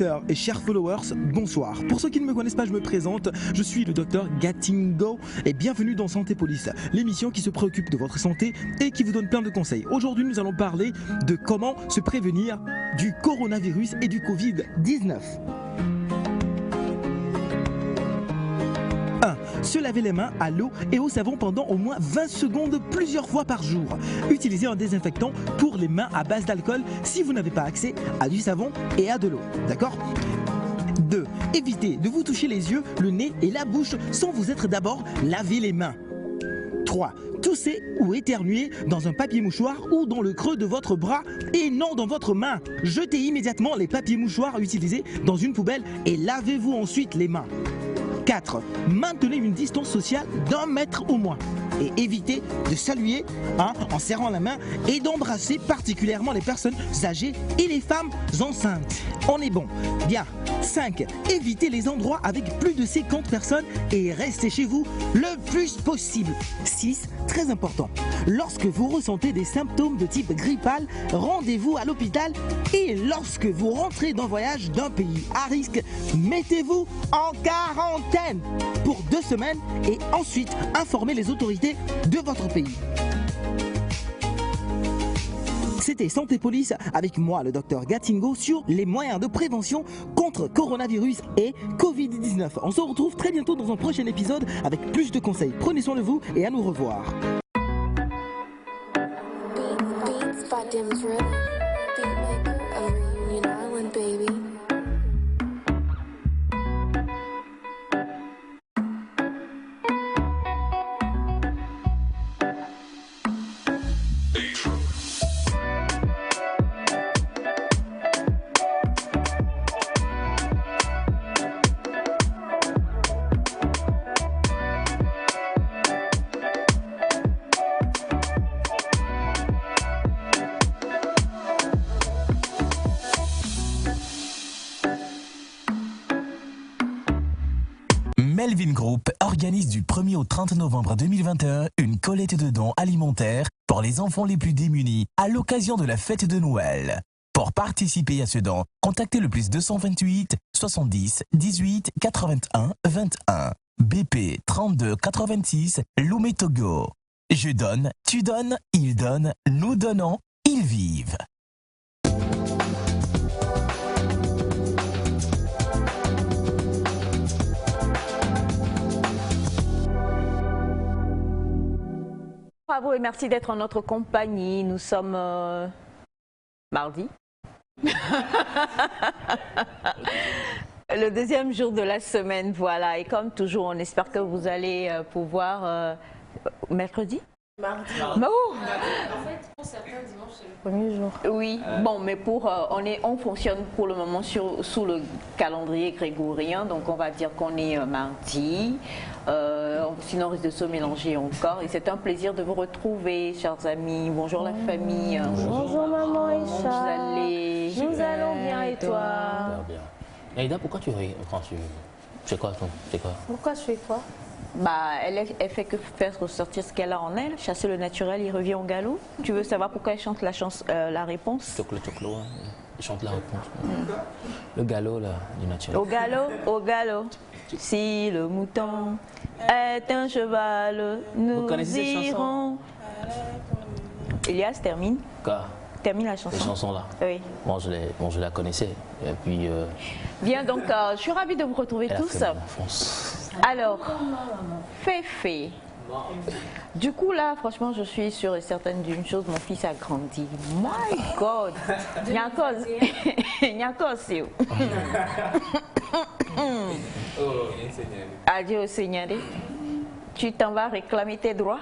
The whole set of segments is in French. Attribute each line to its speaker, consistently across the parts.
Speaker 1: téléspectateurs et chers followers, bonsoir. Pour ceux qui ne me connaissent pas, je me présente, je suis le docteur Gatingo et bienvenue dans Santé Police, l'émission qui se préoccupe de votre santé et qui vous donne plein de conseils. Aujourd'hui, nous allons parler de comment se prévenir du coronavirus et du Covid-19. 1. Se laver les mains à l'eau et au savon pendant au moins 20 secondes plusieurs fois par jour. Utilisez un désinfectant pour les mains à base d'alcool si vous n'avez pas accès à du savon et à de l'eau. D'accord ? 2. Évitez de vous toucher les yeux, le nez et la bouche sans vous être d'abord lavé les mains. 3. Toussez ou éternuez dans un papier mouchoir ou dans le creux de votre bras et non dans votre main. Jetez immédiatement les papiers mouchoirs utilisés dans une poubelle et lavez-vous ensuite les mains. 4. Maintenez une distance sociale d'1 mètre au moins. Et évitez de saluer en serrant la main et d'embrasser particulièrement les personnes âgées et les femmes enceintes. On est bon. Bien. 5. Évitez les endroits avec plus de 50 personnes et restez chez vous le plus possible. 6. Très important. Lorsque vous ressentez des symptômes de type grippal, rendez-vous à l'hôpital et lorsque vous rentrez d'un voyage d'un pays à risque, mettez-vous en quarantaine pour 2 semaines et ensuite informez les autorités de votre pays. C'était Santé Police avec moi, le docteur Gatingo, sur les moyens de prévention contre coronavirus et Covid-19. On se retrouve très bientôt dans un prochain épisode avec plus de conseils. Prenez soin de vous et à nous revoir.
Speaker 2: Melvin Group organise du 1er au 30 novembre 2021 une collecte de dons alimentaires pour les enfants les plus démunis à l'occasion de la fête de Noël. Pour participer à ce don, contactez le +228 70 18 81 21 BP 32 86 Lomé Togo. Je donne, tu donnes, ils donnent, nous donnons, ils vivent.
Speaker 3: Bravo et merci d'être en notre compagnie. Nous sommes mardi. Le deuxième jour de la semaine, voilà. Et comme toujours, on espère que vous allez pouvoir... mercredi ?
Speaker 4: Mardi.
Speaker 3: Mais oh.
Speaker 4: En fait, pour certains, dimanche, c'est le premier jour.
Speaker 3: Oui, bon, mais pour on fonctionne pour le moment sous le calendrier grégorien, donc on va dire qu'on est mardi. Sinon, on risque de se mélanger encore. Et c'est un plaisir de vous retrouver, chers amis. Bonjour la famille.
Speaker 4: Bonjour maman Aïcha.
Speaker 3: Comment vous allez?
Speaker 4: Nous allons bien et toi?
Speaker 5: Bien. Aïda, pourquoi tu c'est quoi?
Speaker 4: Pourquoi je fais quoi?
Speaker 3: Bah, elle fait que faire ressortir ce qu'elle a en elle, chasser le naturel, il revient au galop. Tu veux savoir pourquoi elle chante la réponse?
Speaker 5: Choclo, hein. Elle chante la réponse. Le galop là, du naturel.
Speaker 3: Au galop, si le mouton est un cheval, nous irons. Elias, termine.
Speaker 5: Quoi?
Speaker 3: Termine la chanson.
Speaker 5: Cette chanson-là?
Speaker 3: Oui.
Speaker 5: Bon, je la connaissais. Et puis...
Speaker 3: Bien, donc je suis ravie de vous retrouver tous. Alors, Féfé. Du coup, là, franchement, je suis sûre et certaine d'une chose, mon fils a grandi. My God! Nyakos. Adieu au Seigneur. Tu t'en vas réclamer tes droits.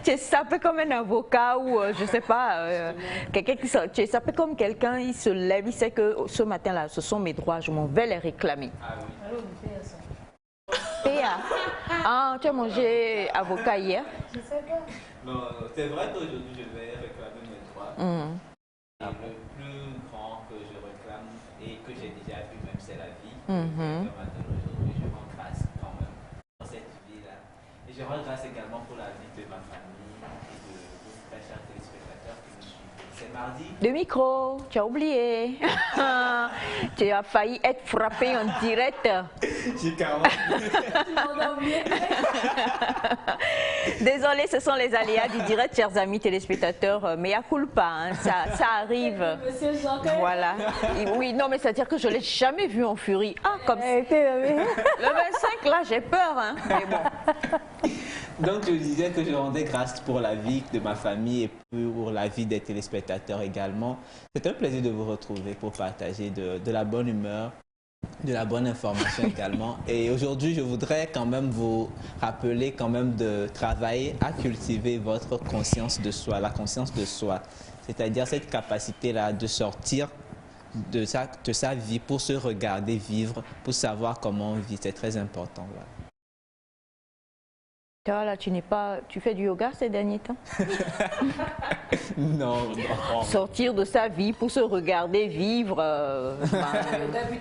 Speaker 3: Tu es sapé comme un avocat ou je sais pas, quelqu'un qui tu es sapé comme quelqu'un, il se lève, il sait que ce matin-là, ce sont mes droits, je m'en vais les réclamer. Théa, ah, tu as mangé avocat hier?
Speaker 4: Je sais pas.
Speaker 6: Non, c'est vrai qu'aujourd'hui je vais réclamer mes droits. Et le plus grand que je réclame et que j'ai déjà vu même, c'est la vie. Aujourd'hui, je rends grâce quand même pour cette vie-là. Et je rends grâce également pour la vie de ma famille et de vous, très chers téléspectateurs qui me suivent. C'est mardi.
Speaker 3: De micro, tu as oublié. Tu as failli être frappé en direct.
Speaker 6: J'ai carrément.
Speaker 3: Désolé, ce sont les aléas du direct, chers amis téléspectateurs. Mais à culpa, hein, ça arrive.
Speaker 4: Monsieur Jean,
Speaker 3: Voilà. Oui, non, mais c'est-à-dire que je ne l'ai jamais vu en furie. Ah, comme ça. Le 25, là, j'ai peur. Hein. Mais bon.
Speaker 6: Donc, je disais que je rendais grâce pour la vie de ma famille et pour la vie des téléspectateurs également. C'est un plaisir de vous retrouver pour partager de la bonne humeur, de la bonne information également. Et aujourd'hui, je voudrais quand même vous rappeler quand même de travailler à cultiver votre conscience de soi, la conscience de soi. C'est-à-dire cette capacité-là de sortir de sa vie pour se regarder vivre, pour savoir comment on vit. C'est très important. Voilà.
Speaker 3: Là, tu fais du yoga ces derniers temps?
Speaker 6: Non.
Speaker 3: Sortir de sa vie pour se regarder vivre.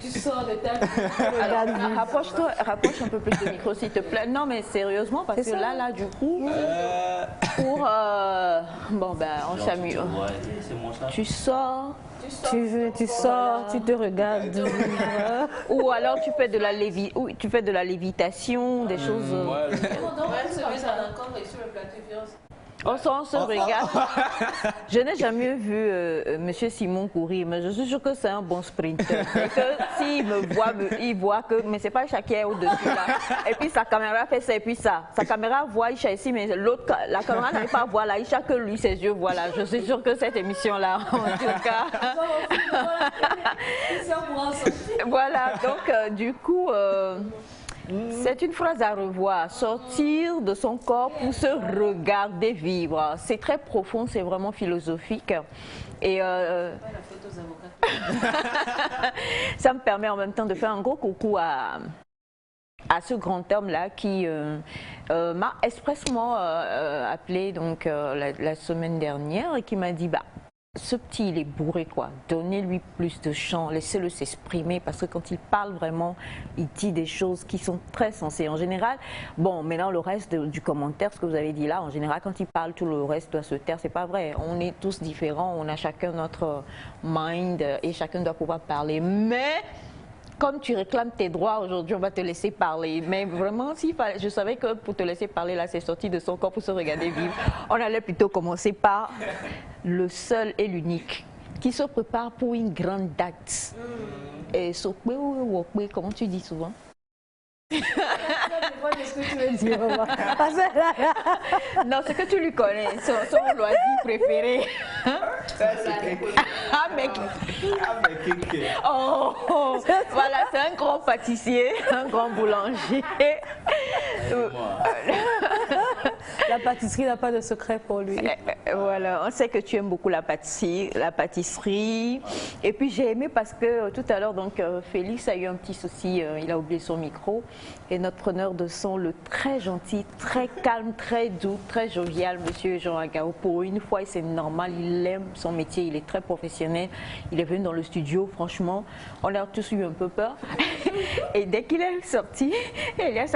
Speaker 4: tu sors de ta vie.
Speaker 3: Rapproche un peu plus le micro s'il te plaît. Non, mais sérieusement, parce que là, du coup, pour bon ben, on s'amuse. Tu sors.
Speaker 4: Tu sors, tu te regardes.
Speaker 3: Ou alors tu fais de la lévitation, des choses. On se regarde. Je n'ai jamais vu Monsieur Simon courir, mais je suis sûre que c'est un bon sprinter. Et que s'il me voit, il voit que, mais c'est pas Isha qui est au-dessus là. Et puis sa caméra fait ça et puis ça. Sa caméra voit Isha ici, mais l'autre, la caméra n'arrive pas à voir là. Isha que lui, ses yeux voient là. Je suis sûre que cette émission-là, en tout cas. Voilà, donc du coup. C'est une phrase à revoir, sortir de son corps pour se regarder vivre. C'est très profond, c'est vraiment philosophique. Et ça me permet en même temps de faire un gros coucou à ce grand homme-là qui m'a expressement appelé donc, la semaine dernière et qui m'a dit ce petit, il est bourré, quoi. Donnez-lui plus de chant, laissez-le s'exprimer parce que quand il parle vraiment, il dit des choses qui sont très sensées. En général, bon, maintenant le reste du commentaire, ce que vous avez dit là, en général, quand il parle, tout le reste doit se taire. C'est pas vrai. On est tous différents, on a chacun notre mind et chacun doit pouvoir parler. Mais comme tu réclames tes droits aujourd'hui, on va te laisser parler. Mais vraiment, je savais que pour te laisser parler, là, c'est sorti de son corps pour se regarder vivre. On allait plutôt commencer par le seul et l'unique qui se prépare pour une grande date. Et comment tu dis souvent?
Speaker 4: Qu'est-ce que tu veux dire?
Speaker 3: Non, c'est que tu lui connais, son loisir préféré. Oh, voilà, c'est un grand pâtissier, un grand boulanger.
Speaker 4: La pâtisserie n'a pas de secret pour lui.
Speaker 3: Voilà, on sait que tu aimes beaucoup la pâtisserie. Et puis j'ai aimé parce que tout à l'heure, donc Félix a eu un petit souci, il a oublié son micro. Et notre preneur de son, le très gentil, très calme, très doux, très jovial, monsieur Jean Agao, pour une fois, c'est normal, il aime son métier, il est très professionnel. Il est venu dans le studio, franchement, on a tous eu un peu peur. Et dès qu'il est sorti, Elias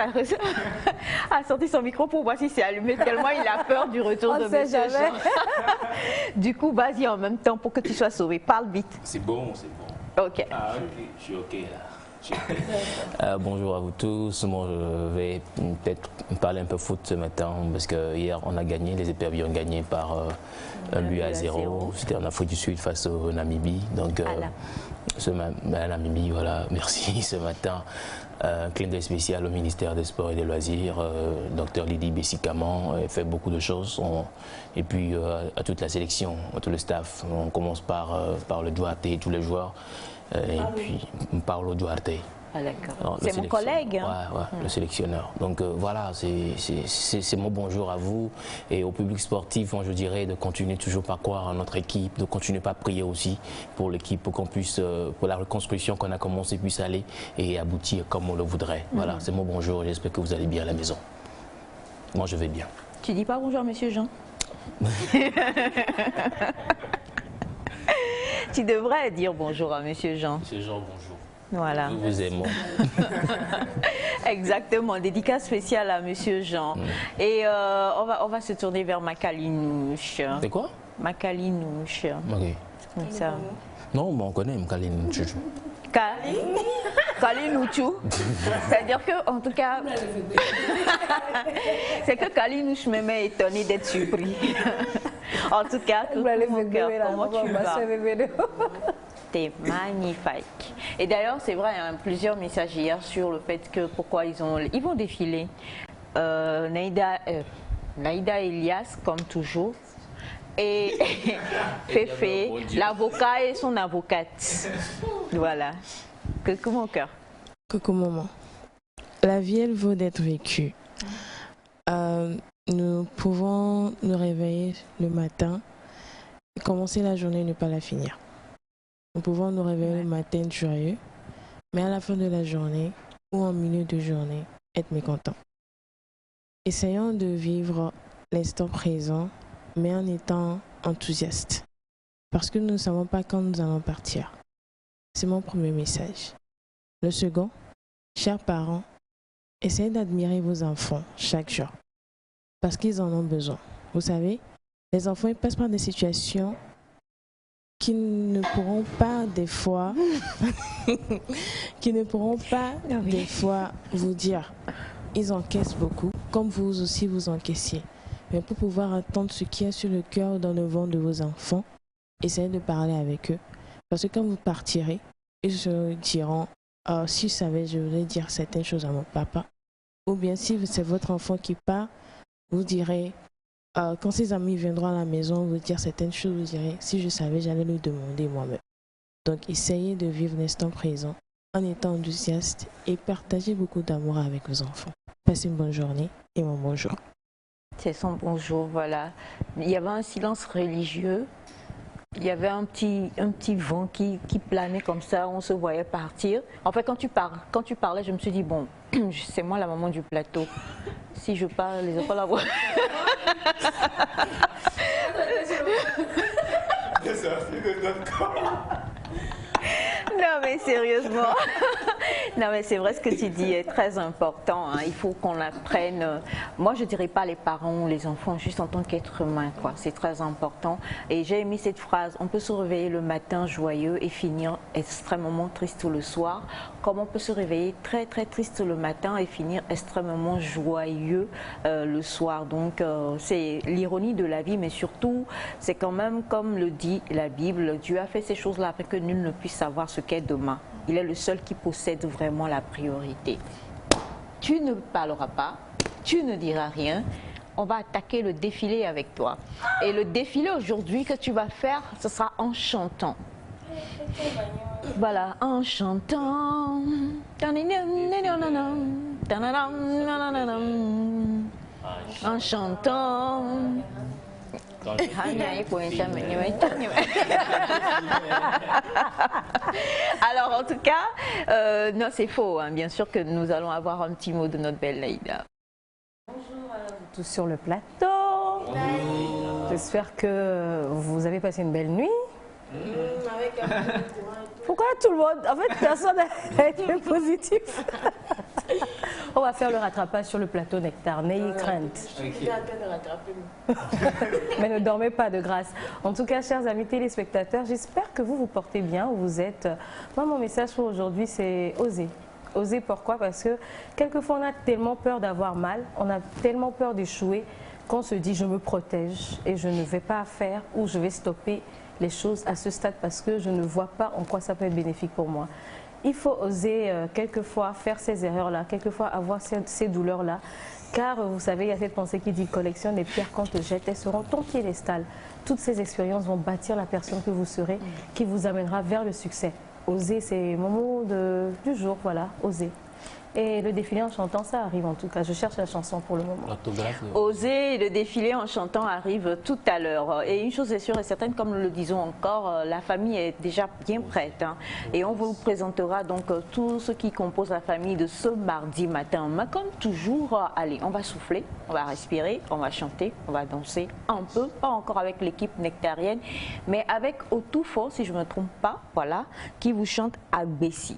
Speaker 3: a sorti son micro pour voir si c'est allumé, tellement il a peur du retour de monsieur Jean. Du coup, vas-y en même temps pour que tu sois sauvé. Parle vite.
Speaker 5: C'est bon, c'est bon.
Speaker 3: Ok.
Speaker 5: Ah, ok, je suis ok là. Bonjour à vous tous. Moi, je vais peut-être parler un peu foot ce matin parce que hier on a gagné, les éperviers ont gagné par 1-0. C'était en Afrique du Sud face au Namibie. Donc, Namibie, voilà, merci. Ce matin, un clin d'œil spécial au ministère des Sports et des Loisirs, Dr Lydie Bessikaman, fait beaucoup de choses. Et puis à toute la sélection, à tout le staff. On commence par le Duarte et tous les joueurs. Et puis Paulo Duarte.
Speaker 3: Ah, d'accord. C'est mon collègue.
Speaker 5: Ouais, le sélectionneur. Donc voilà, c'est mon bonjour à vous et au public sportif. Moi, je dirais de continuer toujours par croire en notre équipe, de continuer par prier aussi pour l'équipe, pour qu'on puisse, pour la reconstruction qu'on a commencé puisse aller et aboutir comme on le voudrait. Voilà, c'est mon bonjour et j'espère que vous allez bien à la maison. Moi, je vais bien. Tu dis pas bonjour, monsieur Jean? Tu devrais dire bonjour à monsieur Jean. Monsieur Jean, bonjour. Voilà. Nous vous aimons. Exactement, dédicace spéciale à monsieur Jean. Et on va se tourner vers Makalinouche. C'est quoi? Makalinouche. Ok.
Speaker 3: Ça.
Speaker 5: Non, mais on connaît Mkaline Chouchou.
Speaker 3: Kali Nouchou. C'est-à-dire que, en tout cas, c'est que Kali Nouch me met étonné d'être surpris. En tout cas, tout mon cœur, comment tu vas? T'es magnifique. Et d'ailleurs, c'est vrai, hein, plusieurs messages hier sur le fait que pourquoi ils vont défiler. Naïda Elias, comme toujours. Et Féfé, l'avocat et son avocate. Voilà. Coucou mon cœur.
Speaker 7: Coucou maman. La vie, elle vaut d'être vécue. Nous pouvons nous réveiller le matin, commencer la journée et ne pas la finir. Nous pouvons nous réveiller le matin joyeux, mais à la fin de la journée ou en milieu de journée, être mécontent. Essayons de vivre l'instant présent, mais en étant enthousiaste. Parce que nous ne savons pas quand nous allons partir. C'est mon premier message. Le second, chers parents, essayez d'admirer vos enfants chaque jour. Parce qu'ils en ont besoin. Vous savez, les enfants ils passent par des situations qui ne pourront pas des fois, des fois vous dire. Ils encaissent beaucoup, comme vous aussi vous encaissez. Mais pour pouvoir entendre ce qui est sur le cœur ou dans le ventre de vos enfants, essayez de parler avec eux. Parce que quand vous partirez, ils se diront « si je savais, je voulais dire certaines choses à mon papa ». Ou bien si c'est votre enfant qui part, vous direz quand ses amis viendront à la maison vous dire certaines choses, vous direz « si je savais, j'allais le demander moi-même ». Donc essayez de vivre l'instant présent en étant enthousiaste et partagez beaucoup d'amour avec vos enfants. Passez une bonne journée et mon bonjour.
Speaker 3: C'est son bonjour, voilà. Il y avait un silence religieux. Il y avait un petit vent qui planait comme ça, on se voyait partir. En fait, quand tu parlais, je me suis dit, bon, c'est moi la maman du plateau. Si je parle, les enfants la voient. Non mais sérieusement, non mais c'est vrai ce que tu dis est très important, hein. Il faut qu'on apprenne, moi je dirais pas les parents ou les enfants, juste en tant qu'être humain quoi, c'est très important. Et j'ai aimé cette phrase, on peut se réveiller le matin joyeux et finir extrêmement triste le soir, comme on peut se réveiller très très triste le matin et finir extrêmement joyeux le soir. Donc c'est l'ironie de la vie, mais surtout c'est quand même comme le dit la Bible, Dieu a fait ces choses-là afin que nul ne puisse savoir ce qu'est demain. Il est le seul qui possède vraiment la priorité. Tu ne parleras pas, tu ne diras rien. On va attaquer le défilé avec toi. Et le défilé aujourd'hui que tu vas faire, ce sera en chantant. Voilà, en chantant. En chantant. Alors en tout cas, non c'est faux, hein. Bien sûr que nous allons avoir un petit mot de notre belle Naïda.
Speaker 4: Bonjour à vous tous sur le plateau. J'espère que vous avez passé une belle nuit. Pourquoi tout le monde, en fait personne n'a été positif. On va faire le rattrapage sur le plateau Nectar, n'ayez crainte. Mais ne dormez pas de grâce. En tout cas, chers amis téléspectateurs, j'espère que vous vous portez bien où vous êtes. Moi, mon message pour aujourd'hui, c'est oser. Oser pourquoi? Parce que quelquefois, on a tellement peur d'avoir mal, on a tellement peur d'échouer qu'on se dit je me protège et je ne vais pas faire ou je vais stopper les choses à ce stade parce que je ne vois pas en quoi ça peut être bénéfique pour moi. Il faut oser quelquefois faire ces erreurs-là, quelquefois avoir ces douleurs-là, car vous savez, il y a cette pensée qui dit collectionne les pierres qu'on te jette, elles seront ton piédestal. Toutes ces expériences vont bâtir la personne que vous serez, qui vous amènera vers le succès. Oser, c'est mon mot du jour, voilà, oser. Et le défilé en chantant, ça arrive en tout cas. Je cherche la chanson pour le moment.
Speaker 3: Oser, le défilé en chantant arrive tout à l'heure. Et une chose est sûre et certaine, comme nous le disons encore, la famille est déjà bien prête. Hein. Et on vous présentera donc tout ce qui compose la famille de ce mardi matin. Mais comme toujours, allez, on va souffler, on va respirer, on va chanter, on va danser un peu. Pas encore avec l'équipe nectarienne, mais avec Otoufo, si je ne me trompe pas, voilà, qui vous chante Agbessi.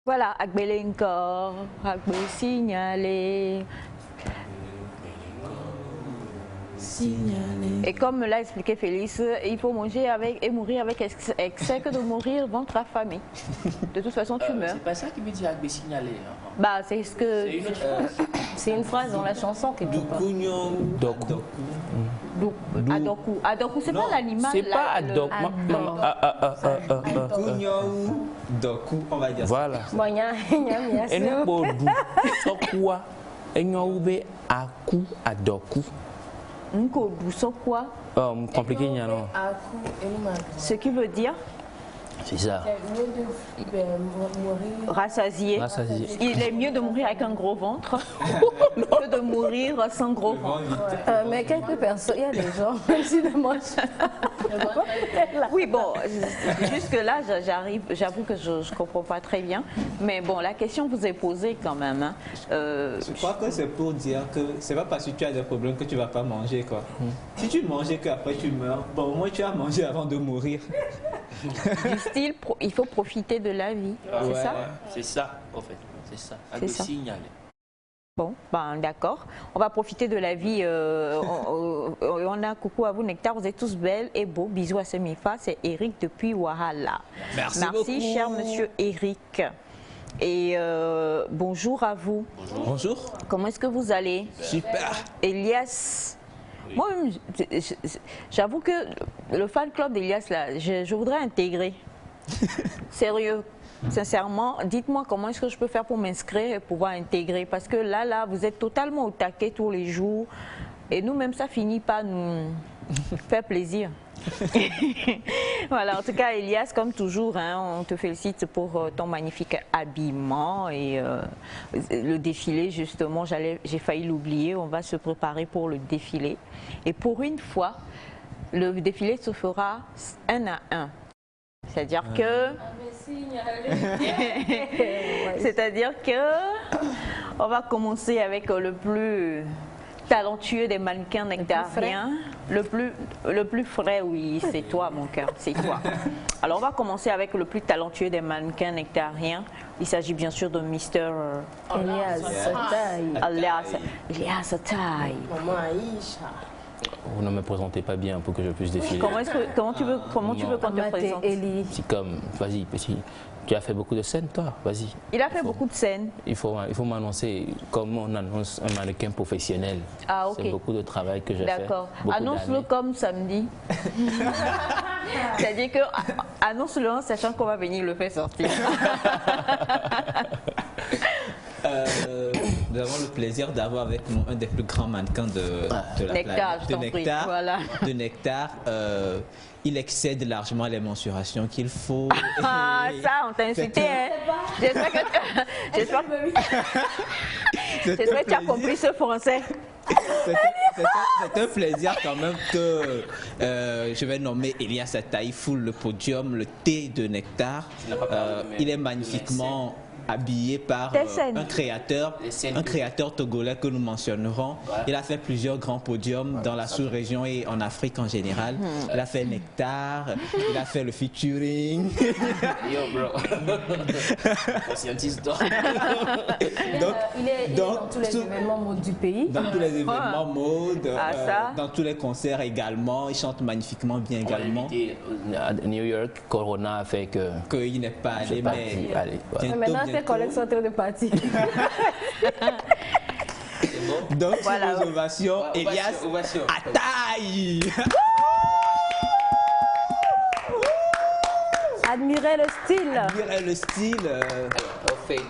Speaker 3: Voilà, Agbelenko, Agbe signalé. Et comme l'a expliqué Félix, il faut manger avec et mourir avec excès que de mourir ventre affamé. De toute façon, tu meurs.
Speaker 5: C'est pas ça qui veut dire Agbe signalé.
Speaker 3: Bah, c'est ce que.
Speaker 4: C'est une phrase dans la chanson quelque part.
Speaker 3: Adoku. Adoku, c'est pas l'animal.
Speaker 5: C'est pas Adoku.
Speaker 6: Doku, on va dire.
Speaker 5: Voilà. Et nous, pour quoi? Et nous, Aku Adoku. Compliqué, non?
Speaker 3: Ce qui veut dire.
Speaker 5: C'est ça.
Speaker 3: Rassasié. Il est mieux de mourir avec un gros ventre que de mourir sans gros ventre.
Speaker 4: Mais quelques personnes, il y a des gens, même si le mangent.
Speaker 3: Oui, bon, jusque-là, j'avoue que je ne comprends pas très bien. Mais bon, la question vous est posée quand même. Hein.
Speaker 6: Je crois que c'est pour dire que c'est pas parce que tu as des problèmes que tu ne vas pas manger, quoi. Si tu manges qu'après tu meurs, bon, au moins tu as mangé avant de mourir.
Speaker 3: Du style, il faut profiter de la vie, c'est ça?
Speaker 5: C'est ça, en fait, c'est ça.
Speaker 3: C'est ça.
Speaker 5: Signaler.
Speaker 3: Bon, ben d'accord. On va profiter de la vie. On a coucou à vous, Nectar. Vous êtes tous belles et beaux. Bisous à Semifa. C'est Eric depuis Wahala.
Speaker 6: Merci beaucoup.
Speaker 3: Cher monsieur Eric. Et bonjour à vous.
Speaker 6: Bonjour.
Speaker 3: Comment est-ce que vous allez?
Speaker 6: Super.
Speaker 3: Elias. Moi, j'avoue que le fan club d'Elias, là, je voudrais intégrer. Sérieux. Sincèrement, dites-moi comment est-ce que je peux faire pour m'inscrire et pouvoir intégrer. Parce que là, vous êtes totalement au taquet tous les jours. Et nous-mêmes, ça finit par nous faire plaisir. Voilà, en tout cas, Elias, comme toujours, hein, on te félicite pour ton magnifique habillement et le défilé, justement, j'ai failli l'oublier, on va se préparer pour le défilé. Et pour une fois, le défilé se fera 1 à 1. C'est-à-dire que... C'est-à-dire que on va commencer avec le plus talentueux des mannequins nectariens. Le plus frais, oui, c'est toi, mon cœur, c'est toi. Alors, on va commencer avec le plus talentueux des mannequins nectariens. Il s'agit bien sûr de Mr. Elias Ataï.
Speaker 5: Vous ne me présentez pas bien pour que je puisse défiler.
Speaker 3: Comment tu veux qu'on te présente?
Speaker 5: C'est comme, vas-y, petit. Tu as fait beaucoup de scènes, toi, vas-y.
Speaker 3: Il a fait beaucoup de scènes.
Speaker 5: Il faut m'annoncer comme on annonce un mannequin professionnel.
Speaker 3: Ah, ok.
Speaker 5: C'est beaucoup de travail que j'ai fait.
Speaker 3: D'accord. Annonce-le comme samedi. C'est-à-dire que annonce-le en sachant qu'on va venir le faire sortir.
Speaker 6: Nous avons le plaisir d'avoir avec nous un des plus grands mannequins de la
Speaker 3: Nectar,
Speaker 6: planète.
Speaker 3: voilà.
Speaker 6: De Nectar. Il excède largement les mensurations qu'il faut.
Speaker 3: Ah, ça, on t'a insulté, hein. J'espère que tu as compris ce français.
Speaker 6: C'est un plaisir quand même que je vais nommer Elias Ataï foule le podium, le thé de Nectar. Il est magnifiquement habillé par un créateur togolais que nous mentionnerons. Voilà. Il a fait plusieurs grands podiums dans la sous-région et en Afrique en général. Il a fait Nectar, il a fait le featuring.
Speaker 5: Yo bro, scientiste.
Speaker 4: Il est dans tous les événements mode du pays.
Speaker 6: Dans tous les événements mode, dans tous les concerts également. Il chante magnifiquement bien également.
Speaker 5: À New York, Corona a fait
Speaker 6: qu'il n'est pas allé, mais
Speaker 4: maintenant ses collègues sont en train de partir.
Speaker 6: Donc, voilà. Sur l'ovation, Elias Ataï.
Speaker 4: Admirez le style.
Speaker 6: Admirez le style.
Speaker 5: Au fait,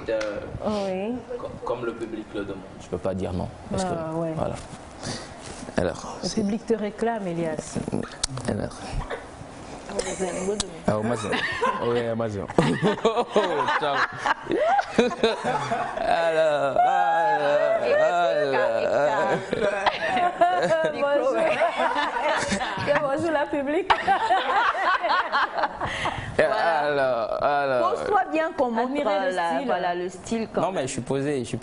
Speaker 4: oui.
Speaker 5: Comme le public le demande. Je ne peux pas dire non. Parce que, voilà. Alors,
Speaker 4: le public te réclame, Elias.
Speaker 5: Alors. Ah, Amazon. Oui, Amazon. Ciao. Alors.
Speaker 4: Bonjour la public.
Speaker 5: Alors.
Speaker 3: Pose-toi bien qu'on montre le style.
Speaker 5: Non, mais je suis posé.
Speaker 3: Je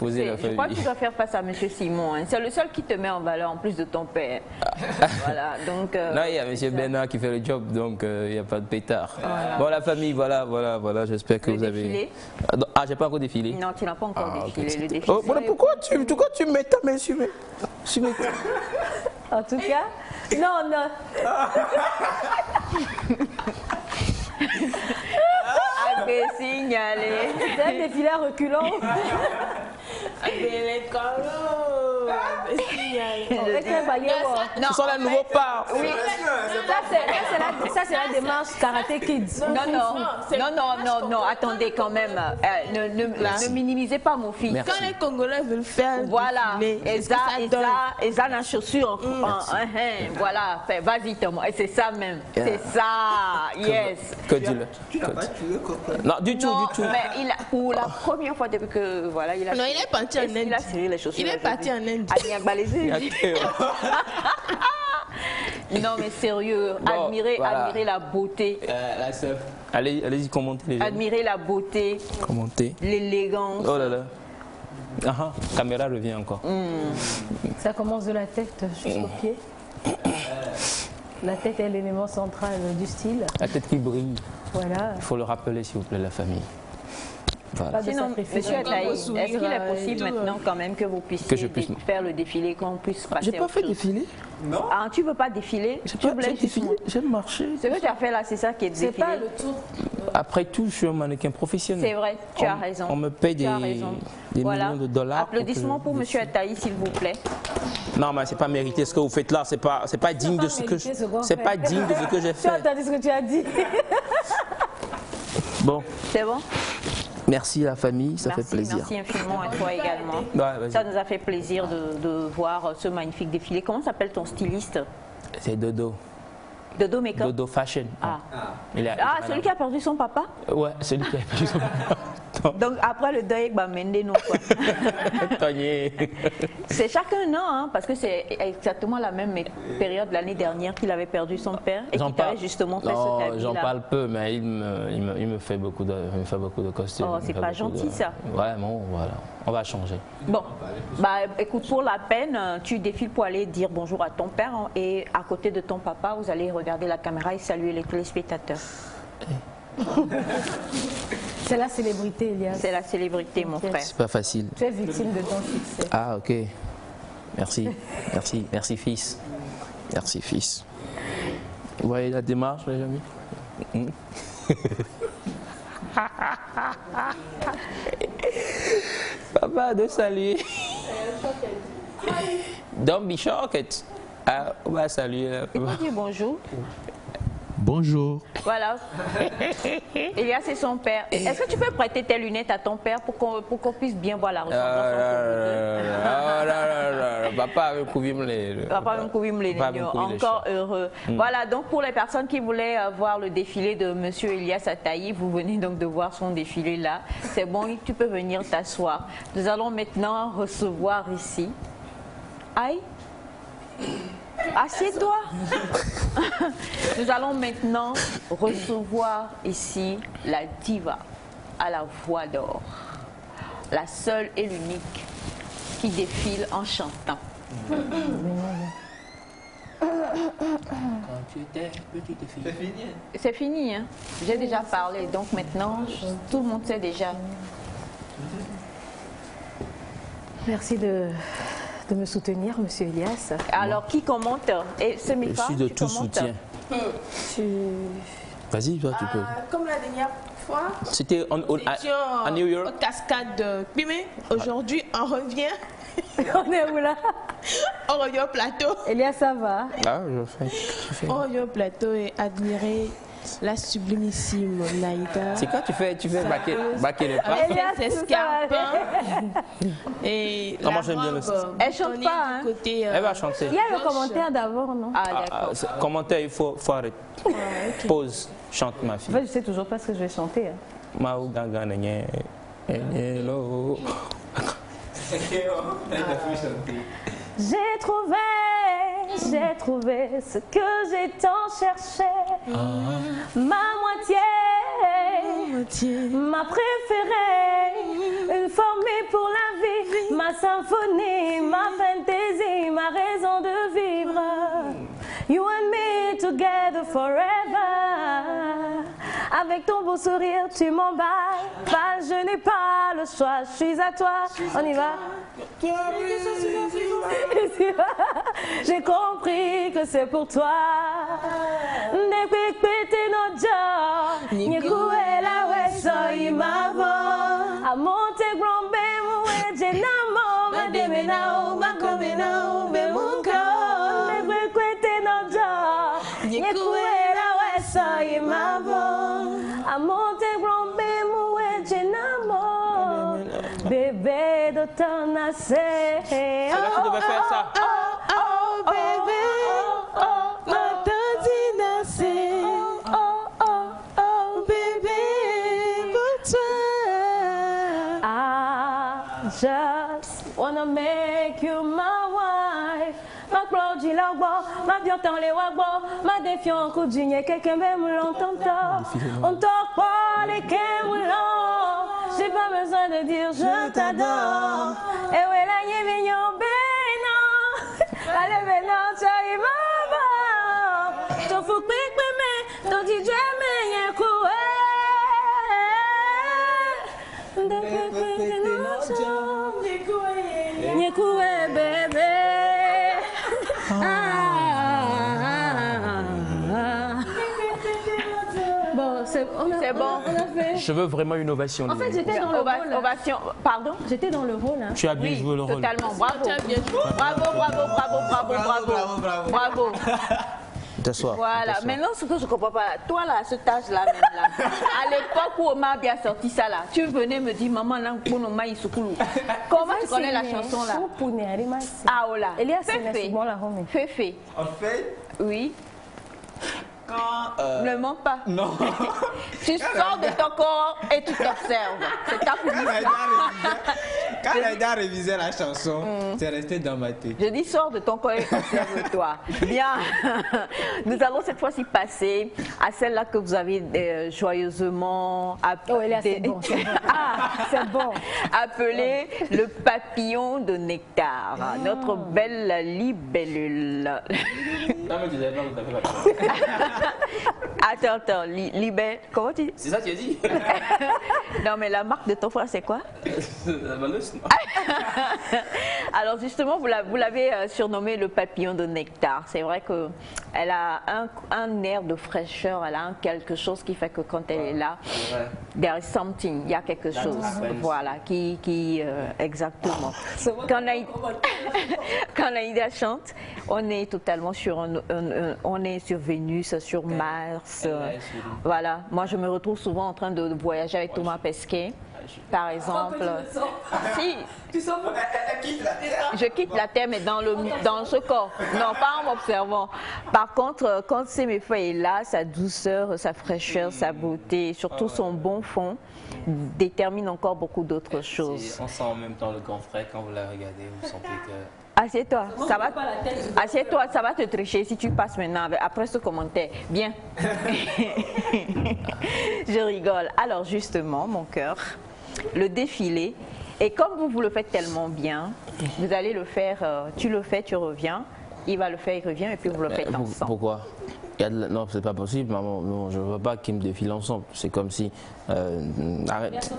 Speaker 3: crois que tu dois faire face à M. Simon. Hein. C'est le seul qui te met en valeur en plus de ton père. Voilà, donc.
Speaker 5: Non, il y a M. Bernard qui fait le job, donc il n'y a pas de pétard. Voilà. Bon, la famille, voilà. J'espère que vous avez. Ah, j'ai pas encore défilé.
Speaker 3: Non, tu n'as pas encore défilé.
Speaker 5: Okay.
Speaker 3: Le défilé.
Speaker 5: Oh, pourquoi tu mets ta main sur mes.
Speaker 4: En tout cas, non.
Speaker 3: Signalé.
Speaker 4: C'est un défilé à reculons.
Speaker 5: Ce sont les nouveaux pas.
Speaker 3: Oui.
Speaker 4: Ça c'est la démarche Karate Kids.
Speaker 3: Non, attendez quand même. Ne minimisez pas mon fils.
Speaker 7: Quand les Congolais veulent faire.
Speaker 3: Voilà. Et ça, la chaussure. Voilà. Vas-y, Thomas. Et c'est ça même. C'est ça. Yes.
Speaker 5: Que dis-le. Non, du tout.
Speaker 3: Mais pour la première fois depuis que voilà, il a.
Speaker 7: Non, il est parti en Inde.
Speaker 3: Il a serré les chaussures.
Speaker 7: Il est parti en Inde.
Speaker 3: Non, mais sérieux, bon, admirez la beauté.
Speaker 5: Allez-y, commentez.
Speaker 3: Admirez la beauté.
Speaker 5: Commentez.
Speaker 3: L'élégance.
Speaker 5: Oh là là. Caméra revient encore.
Speaker 4: Ça commence de la tête jusqu'aux pieds. La tête est l'élément central du style.
Speaker 5: La tête qui brille.
Speaker 4: Voilà.
Speaker 5: Il faut le rappeler, s'il vous plaît, la famille.
Speaker 3: Voilà. Sinon, Monsieur Ataï, est-ce qu'il est possible maintenant quand même que vous puissiez faire le défilé, qu'on puisse passer?
Speaker 1: J'ai pas fait défilé.
Speaker 3: Non. Ah, tu veux pas défiler?
Speaker 1: J'ai défilé, j'aime marcher.
Speaker 3: Ce que tu as fait là, c'est ça qui est défilé.
Speaker 4: C'est pas le tour.
Speaker 5: Après tout, je suis un mannequin professionnel.
Speaker 3: C'est vrai, tu as raison.
Speaker 5: On me paye des millions de dollars.
Speaker 3: Applaudissements pour Monsieur Ataï, s'il vous plaît.
Speaker 5: Non, mais c'est pas mérité ce que vous faites là. C'est pas digne de ce que c'est pas digne de ce que j'ai fait.
Speaker 4: Tu as entendu ce que tu as dit.
Speaker 5: Bon.
Speaker 3: C'est bon?
Speaker 5: Merci la famille, ça fait plaisir.
Speaker 3: Merci infiniment à toi également. Ça nous a fait plaisir de voir ce magnifique défilé. Comment s'appelle ton styliste?
Speaker 5: C'est Dodo.
Speaker 3: Dodo Makeup?
Speaker 5: Dodo Fashion.
Speaker 3: Celui qui a perdu son papa?
Speaker 5: Ouais, celui qui a perdu son papa.
Speaker 3: Donc après le deuil, nous quoi. C'est chacun non, hein, parce que c'est exactement la même période l'année dernière qu'il avait perdu son père et qu'il avait justement fait ce tableau.
Speaker 5: J'en parle peu, mais il me fait beaucoup de costumes.
Speaker 3: Oh, c'est pas gentil ça.
Speaker 5: Ouais, bon, voilà. On va changer.
Speaker 3: Bon, écoute, pour la peine, tu défiles pour aller dire bonjour à ton père hein, et à côté de ton papa, vous allez regarder la caméra et saluer les téléspectateurs.
Speaker 4: C'est la célébrité, Elias.
Speaker 3: C'est la célébrité, mon frère.
Speaker 5: C'est pas facile.
Speaker 4: Tu es victime de ton succès.
Speaker 5: Ah, ok. Merci. Merci, fils. Merci, fils. Vous voyez la démarche, les amis? Papa, de saluer. Don't be shocked. On va saluer.
Speaker 3: Il faut dire bonjour.
Speaker 8: Bonjour.
Speaker 3: Voilà. Elias, c'est son père. Est-ce que tu peux prêter tes lunettes à ton père pour qu'on puisse bien voir la ressemblance?
Speaker 5: Papa me couvre les.
Speaker 3: Papa me couvre les. Encore heureux. Voilà, donc pour les personnes qui voulaient voir le défilé de Monsieur Elias Ataï, vous venez donc de voir son défilé là. C'est bon, tu peux venir t'asseoir. Nous allons maintenant recevoir ici. Aïe. Assieds-toi. Nous allons maintenant recevoir ici la diva à la voix d'or, la seule et l'unique qui défile en chantant.
Speaker 5: Quand tu étais petite fille.
Speaker 6: C'est fini.
Speaker 3: C'est fini, hein? J'ai déjà parlé, donc maintenant tout le monde sait déjà.
Speaker 4: Merci de me soutenir, Monsieur Elias.
Speaker 3: Alors, qui commente? Et ce
Speaker 5: Je suis de tout soutien. Vas-y, toi, tu peux.
Speaker 9: Comme la dernière fois,
Speaker 5: C'était à New York.
Speaker 9: aux cascades de Pimé. Aujourd'hui, on revient.
Speaker 4: On est où là?
Speaker 9: On revient au plateau.
Speaker 4: Elias, ça va?
Speaker 5: Ah, je fais.
Speaker 9: On revient au plateau et admirer la sublimissime Naïda.
Speaker 5: C'est quoi tu fais baquer les pas?
Speaker 9: Avec ses escarpins et la
Speaker 5: Moi, j'aime bien le
Speaker 9: robe
Speaker 3: Elle chante
Speaker 9: boutonnée
Speaker 3: pas, hein?
Speaker 9: du côté,
Speaker 5: Elle va chanter.
Speaker 4: Il y a le commentaire d'abord, non?
Speaker 3: Ah, d'accord.
Speaker 5: Commentaire, il faut arrêter. Pause. Chante, ma
Speaker 4: En
Speaker 5: fille.
Speaker 4: fait, je sais toujours pas ce que je vais chanter. Hein.
Speaker 5: Maou ganga nenye, hello.
Speaker 4: J'ai trouvé ce que j'ai tant cherché. Ma moitié, ma préférée, une formule pour la vie, ma symphonie, ma fantaisie, ma raison de vivre. You and me together forever. Avec ton beau sourire, tu m'emballes. Je n'ai pas le choix, je suis à toi. On y va. J'ai compris que c'est pour toi. Depuis que t'es notre job, Nyekoué la weso imavo. A monte grombe moué jenamo, ma demenao, ma comenao, be munko. Depuis que t'es notre job, Nyekoué la weso imavo. A monte grombe moué jenamo, bébé d'automne assez.
Speaker 5: C'est là que tu devais faire ça.
Speaker 9: Oh, bébé, ma tante nassée. Oh, bébé, pour toi.
Speaker 4: I just wanna make you my wife. Ma croji la bo, ma biotan le wagbo, ma défiant coup d'igné quelqu'un me l'entend. On talk pas les kémoulons. J'ai pas besoin de dire je t'adore. Et ouais la yévignon bénin. Allez bénin, ça y va. T'en fous quick mais t'en dis jamais y'a coué. Nyekoué bébé. Bon, c'est bon. On a fait.
Speaker 5: Je veux vraiment une ovation.
Speaker 4: En fait, j'étais dans le rôle.
Speaker 3: Ovation. Pardon?
Speaker 4: J'étais dans le rôle. Hein.
Speaker 5: Tu as bien joué le rôle.
Speaker 3: Totalement. Bravo.
Speaker 9: Tu as bien joué.
Speaker 3: Bravo.
Speaker 5: T'assois.
Speaker 3: Voilà, maintenant ce que je comprends pas, toi là, à cet âge-là, même là, à l'époque où Omar bien sorti ça là, tu venais me dire, maman, comment tu connais la chanson là? Ah, oh là, Féfé.
Speaker 6: En fait,
Speaker 3: Oui.
Speaker 6: quand...
Speaker 3: Ne mens pas.
Speaker 6: Non.
Speaker 3: Tu sors de ton corps et tu t'observes. C'est ta publicité.
Speaker 6: Quand Naïda révisait la chanson, c'est resté dans ma tête.
Speaker 3: Je dis sors de ton corps et observe-toi. Bien. Nous allons cette fois-ci passer à celle-là que vous avez joyeusement appelée appelé le papillon de nectar. Notre belle libellule.
Speaker 5: Non, mais tu savais pas que tu avais pas.
Speaker 3: Attends, libellule. Comment tu dis?
Speaker 5: C'est ça que tu as dit?
Speaker 3: Non, mais la marque de ton frère, c'est quoi?
Speaker 5: La Malus, non?
Speaker 3: Alors justement, vous l'avez surnommée le papillon de nectar. C'est vrai qu'elle a un air de fraîcheur, elle a quelque chose qui fait que quand elle est là, there is something, il y a quelque chose, voilà, exactement. Quand Naïda chante, on est totalement sur on est sur Vénus, sur Mars, voilà. Moi, je me retrouve souvent en train de voyager avec Thomas Pesquet. Par exemple, si je quitte la Terre, mais dans ce corps, non pas en m'observant. Par contre, quand Semefa est là, sa douceur, sa fraîcheur, sa beauté, surtout son bon fond, détermine encore beaucoup d'autres choses.
Speaker 5: On sent en même temps le grand frère quand vous la regardez, vous sentez que...
Speaker 3: Assieds-toi, assieds-toi, ça va te tricher si tu passes maintenant après ce commentaire. Bien. Je rigole. Alors justement, mon cœur, le défilé, et comme vous le faites tellement bien, vous allez le faire, tu le fais, tu reviens, il va le faire, il revient, et puis vous le faites ensemble.
Speaker 5: Pourquoi? Non, c'est pas possible, maman. Non, je ne veux pas qu'ils me défilent ensemble. C'est comme si... arrête.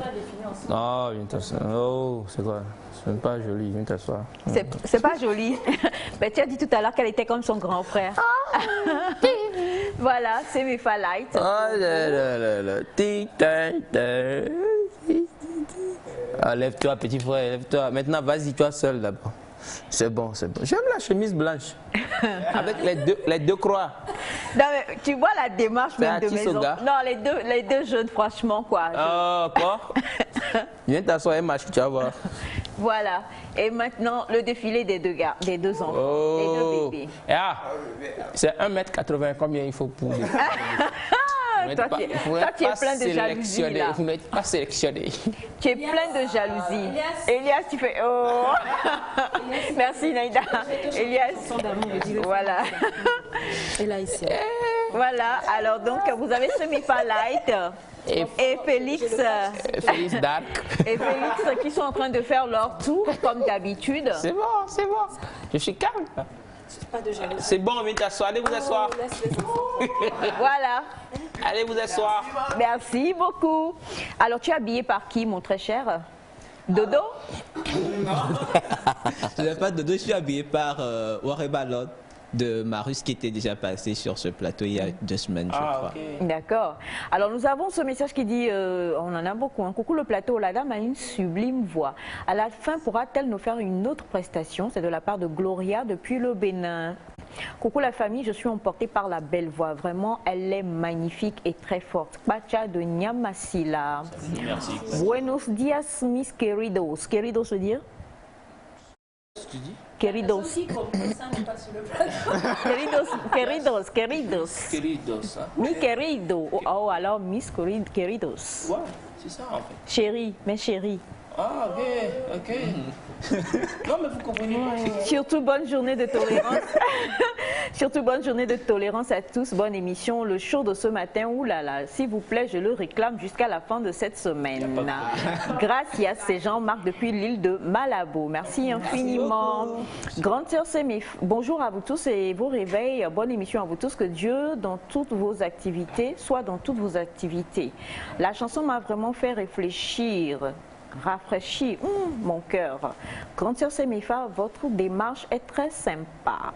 Speaker 5: Non, viens t'asseoir. Oh, c'est quoi? C'est pas joli, viens t'asseoir.
Speaker 3: C'est pas joli. Mais tu as dit tout à l'heure qu'elle était comme son grand frère. Voilà, c'est mes Light.
Speaker 5: Oh là là là là. Ah, lève-toi, petit frère, lève-toi. Maintenant, vas-y, toi seul d'abord. C'est bon, c'est bon. J'aime la chemise blanche. Avec les deux croix.
Speaker 3: Non, mais tu vois la démarche même de maison. Non, les deux jeunes, franchement, quoi.
Speaker 5: Oh, quoi? Viens t'asseoir et marche, tu vas voir.
Speaker 3: Voilà. Et maintenant, le défilé des deux gars, des deux enfants, des deux bébés.
Speaker 5: Ah, c'est 1m80, combien il faut pour...
Speaker 3: Toi, tu es plein de jalousie, là.
Speaker 5: Vous n'êtes pas sélectionné.
Speaker 3: Tu es plein de jalousie. Elias, tu fais... Oh. Merci, Naïda. Elias. Voilà.
Speaker 9: Et là, ici.
Speaker 3: Voilà. Alors, donc, vous avez Semifa Light et Félix.
Speaker 5: Félix Dark.
Speaker 3: Et Félix qui sont en train de faire leur tour, comme d'habitude.
Speaker 5: C'est bon, c'est bon. Je suis calme. C'est bon, viens t'asseoir. Allez vous asseoir.
Speaker 3: Voilà.
Speaker 5: Allez vous asseoir.
Speaker 3: Merci beaucoup. Alors, tu es habillé par qui, mon très cher? Dodo?
Speaker 6: Non. Je n'ai pas Dodo, je suis habillé par Waré Balot de Marus qui était déjà passé sur ce plateau il y a 2 semaines, je crois.
Speaker 3: Okay. D'accord. Alors, nous avons ce message qui dit, on en a beaucoup, hein. Coucou le plateau, la dame a une sublime voix. À la fin, pourra-t-elle nous faire une autre prestation? C'est de la part de Gloria depuis le Bénin. Coucou la famille, je suis emportée par la belle voix. Vraiment, elle est magnifique et très forte. Pacha de Nyamasila.
Speaker 5: Merci.
Speaker 3: Buenos dias, mis queridos. Queridos veut dire?
Speaker 5: Tu dis?
Speaker 3: Queridos. Queridos.
Speaker 5: Queridos. Hein?
Speaker 3: Mi querido. Oh, alors, mis queridos.
Speaker 5: Ouais, c'est ça en fait.
Speaker 3: Chérie, mes chéris.
Speaker 5: Ah, ok. Non, mais vous comprenez pas.
Speaker 3: Surtout bonne journée de tolérance. Surtout bonne journée de tolérance à tous. Bonne émission. Le show de ce matin, oulala, s'il vous plaît, je le réclame jusqu'à la fin de cette semaine. Gracias, c'est Jean-Marc depuis l'île de Malabo. Merci infiniment. Grande sœur Semif, bonjour à vous tous et vos réveils. Bonne émission à vous tous. Que Dieu, dans toutes vos activités, soit dans toutes vos activités. La chanson m'a vraiment fait réfléchir. Rafraîchir mon cœur. Grande sœur Semifa, votre démarche est très sympa.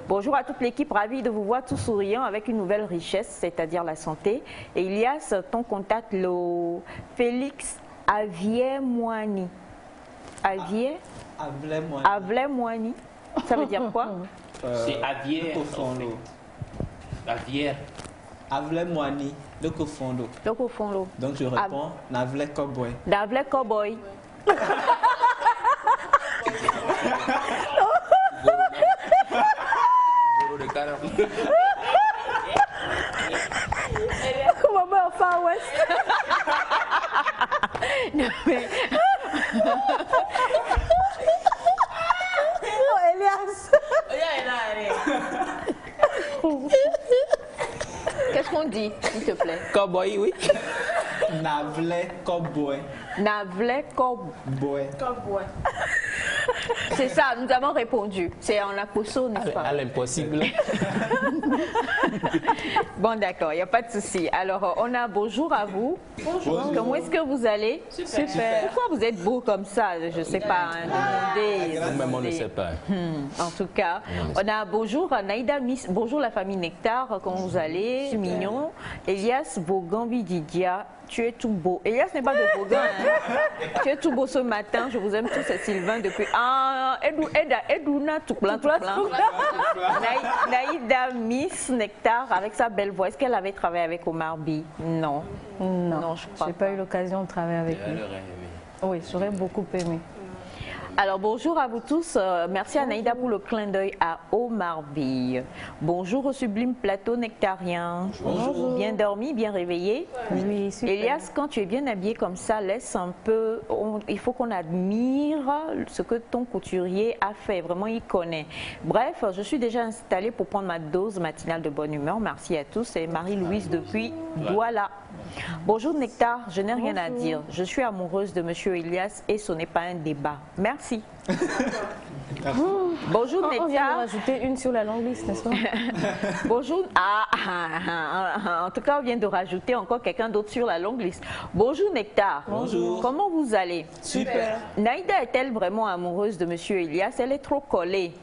Speaker 3: Bonjour à toute l'équipe, ravie de vous voir tout souriant avec une nouvelle richesse, c'est-à-dire la santé. Et Elias, ton contact, le Félix Avier-Moini. Avier-Moini. Ça veut dire quoi?
Speaker 6: C'est Avière. Avière.
Speaker 10: Avle Moani, le cofondo.
Speaker 3: Le cofondo.
Speaker 10: Donc je réponds Navle Cowboy.
Speaker 3: Navle Cowboy.
Speaker 4: Comment Far West?
Speaker 3: Non, mais...
Speaker 4: Oh, Elias.
Speaker 3: Qu'est-ce qu'on dit, s'il te plaît?
Speaker 10: Cowboy, oui. Navle Cowboy.
Speaker 3: Navle Cowboy.
Speaker 10: Boy.
Speaker 3: C'est ça, nous avons répondu. C'est en aposo, n'est-ce pas?
Speaker 5: À l'impossible.
Speaker 3: Bon, d'accord, il n'y a pas de souci. Alors, on a bonjour à vous. Bonjour. Comment est-ce que vous allez? Super. Pourquoi vous êtes beau comme ça? Je ne sais pas.
Speaker 5: Même on ne sait pas.
Speaker 3: En tout cas, on a bonjour Naïda Miss. Bonjour la famille Nectar. Comment vous allez? C'est mignon. Elias Bogambi Didia. Tu es tout beau. Elias n'est pas de Bogan. Hein. Tu es tout beau ce matin. Je vous aime tous. C'est Sylvain depuis. Ah, Eduna, tout plein, tout plein. Naïda Miss Nectar avec sa belle voix. Est-ce qu'elle avait travaillé avec Omar By? Non.
Speaker 4: Non,
Speaker 3: je crois
Speaker 4: n'ai pas eu l'occasion de travailler avec lui. Oui, j'aurais beaucoup aimé.
Speaker 3: Alors bonjour à vous tous, merci à Naïda pour le clin d'œil à Omar By. Bonjour au sublime plateau nectarien. Bonjour. Bien dormi, bien réveillé?
Speaker 4: Oui, super.
Speaker 3: Elias, quand tu es bien habillé comme ça, laisse un peu, il faut qu'on admire ce que ton couturier a fait, vraiment il connaît. Bref, je suis déjà installée pour prendre ma dose matinale de bonne humeur, merci à tous. C'est Marie-Louise depuis Douala. Bonjour Nectar, je n'ai rien à dire. Je suis amoureuse de Monsieur Elias et ce n'est pas un débat. Merci. Bonjour Nectar.
Speaker 4: On vient de rajouter une sur la longue liste, n'est-ce pas?
Speaker 3: Bonjour. En tout cas, on vient de rajouter encore quelqu'un d'autre sur la longue liste. Bonjour Nectar.
Speaker 10: Bonjour.
Speaker 3: Comment vous allez?
Speaker 10: Super.
Speaker 3: Naïda est-elle vraiment amoureuse de Monsieur Elias? Elle est trop collée.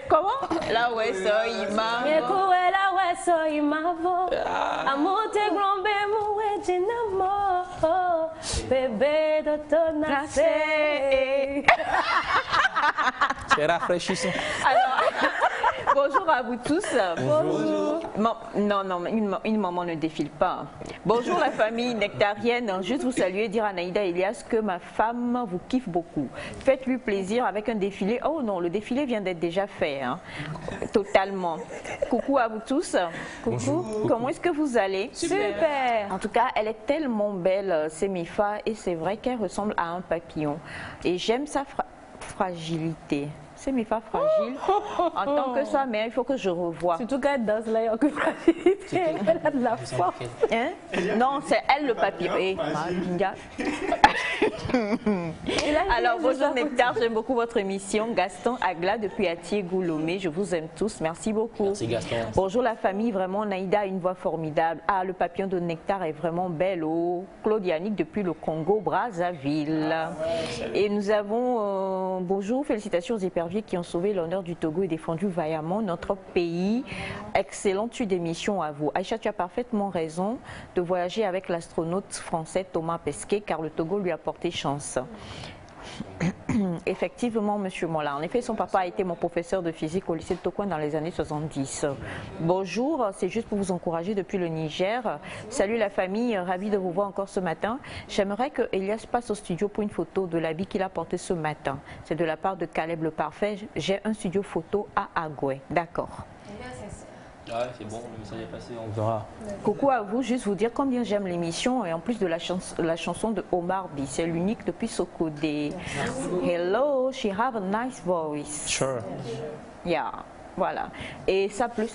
Speaker 3: Comment? La ouais, ça, il m'a.
Speaker 4: Bébé de ton
Speaker 5: C'est rafraîchissant.
Speaker 3: Alors, bonjour à vous tous.
Speaker 5: Bonjour.
Speaker 3: Non, une maman ne défile pas. Bonjour la famille nectarienne. Juste vous saluer, dire à Naïda Elias que ma femme vous kiffe beaucoup. Faites-lui plaisir avec un défilé. Oh non, le défilé vient d'être déjà fait. Hein. Totalement. Coucou à vous tous. Coucou.
Speaker 5: Bonjour.
Speaker 3: Comment est-ce que vous allez?
Speaker 4: Super.
Speaker 3: En tout cas, elle est tellement belle, Semifa, et c'est vrai qu'elle ressemble à un papillon. Et j'aime sa fragilité. C'est mes femmes fragiles. En tant que sa mère, il faut que je revoie.
Speaker 4: Surtout qu'elle danse là, que fragilité. Elle a de la force.
Speaker 3: Hein? Non, c'est elle le papillon. Alors, bonjour Nectar, j'aime beaucoup votre émission. Gaston Agla depuis Atié-Goulomé. Je vous aime tous. Merci beaucoup.
Speaker 5: Merci Gaston.
Speaker 3: Bonjour la famille. Vraiment, Naïda a une voix formidable. Ah, le papillon de Nectar est vraiment belle. Oh, Claude Yannick depuis le Congo, Brazzaville. Et nous avons, bonjour, félicitations aux éperviers qui ont sauvé l'honneur du Togo et défendu vaillamment notre pays. Excellente d'émission à vous. Aïcha, tu as parfaitement raison de voyager avec l'astronaute français Thomas Pesquet car le Togo lui a porté chance. Effectivement, monsieur Mola. En effet, son papa a été mon professeur de physique au lycée de Tokouan dans les années 70. Bonjour, c'est juste pour vous encourager depuis le Niger. Salut la famille, ravi de vous voir encore ce matin. J'aimerais que Elias passe au studio pour une photo de l'habit qu'il a porté ce matin. C'est de la part de Caleb le Parfait. J'ai un studio photo à Agoué. D'accord.
Speaker 5: Ouais, c'est bon, le message est passé, on verra.
Speaker 3: Coucou à vous, juste vous dire combien j'aime l'émission et en plus de la chanson de Omar By, c'est l'unique depuis Sokodé. Hello, she have a nice voice.
Speaker 5: Sure.
Speaker 3: Yeah, voilà. Et ça pleut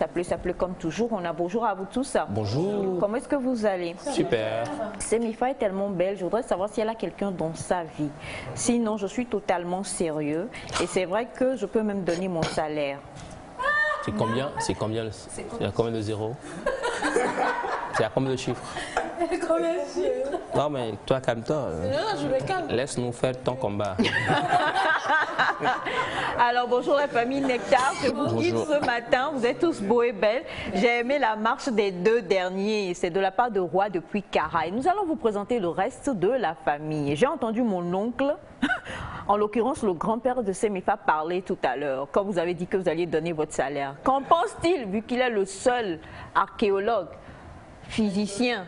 Speaker 3: comme toujours. On a bonjour à vous tous.
Speaker 5: Bonjour.
Speaker 3: Comment est-ce que vous allez?
Speaker 5: Super.
Speaker 3: Semifa est tellement belle, je voudrais savoir si elle a quelqu'un dans sa vie. Sinon, je suis totalement sérieux et c'est vrai que je peux même donner mon salaire.
Speaker 5: C'est combien? C'est combien? Il y a combien de zéros? C'est à combien de chiffres?
Speaker 9: Combien de chiffres?
Speaker 5: Non mais toi calme-toi.
Speaker 9: Non, je me calme.
Speaker 5: Laisse-nous faire ton combat.
Speaker 3: Alors bonjour la famille Nectar, je vous quitte ce matin, vous êtes tous beaux et belles. J'ai aimé la marche des deux derniers, c'est de la part de Roi depuis Cara. Et nous allons vous présenter le reste de la famille. J'ai entendu mon oncle, en l'occurrence le grand-père de Semifa, parler tout à l'heure, quand vous avez dit que vous alliez donner votre salaire. Qu'en pense-t-il, vu qu'il est le seul archéologue, physicien,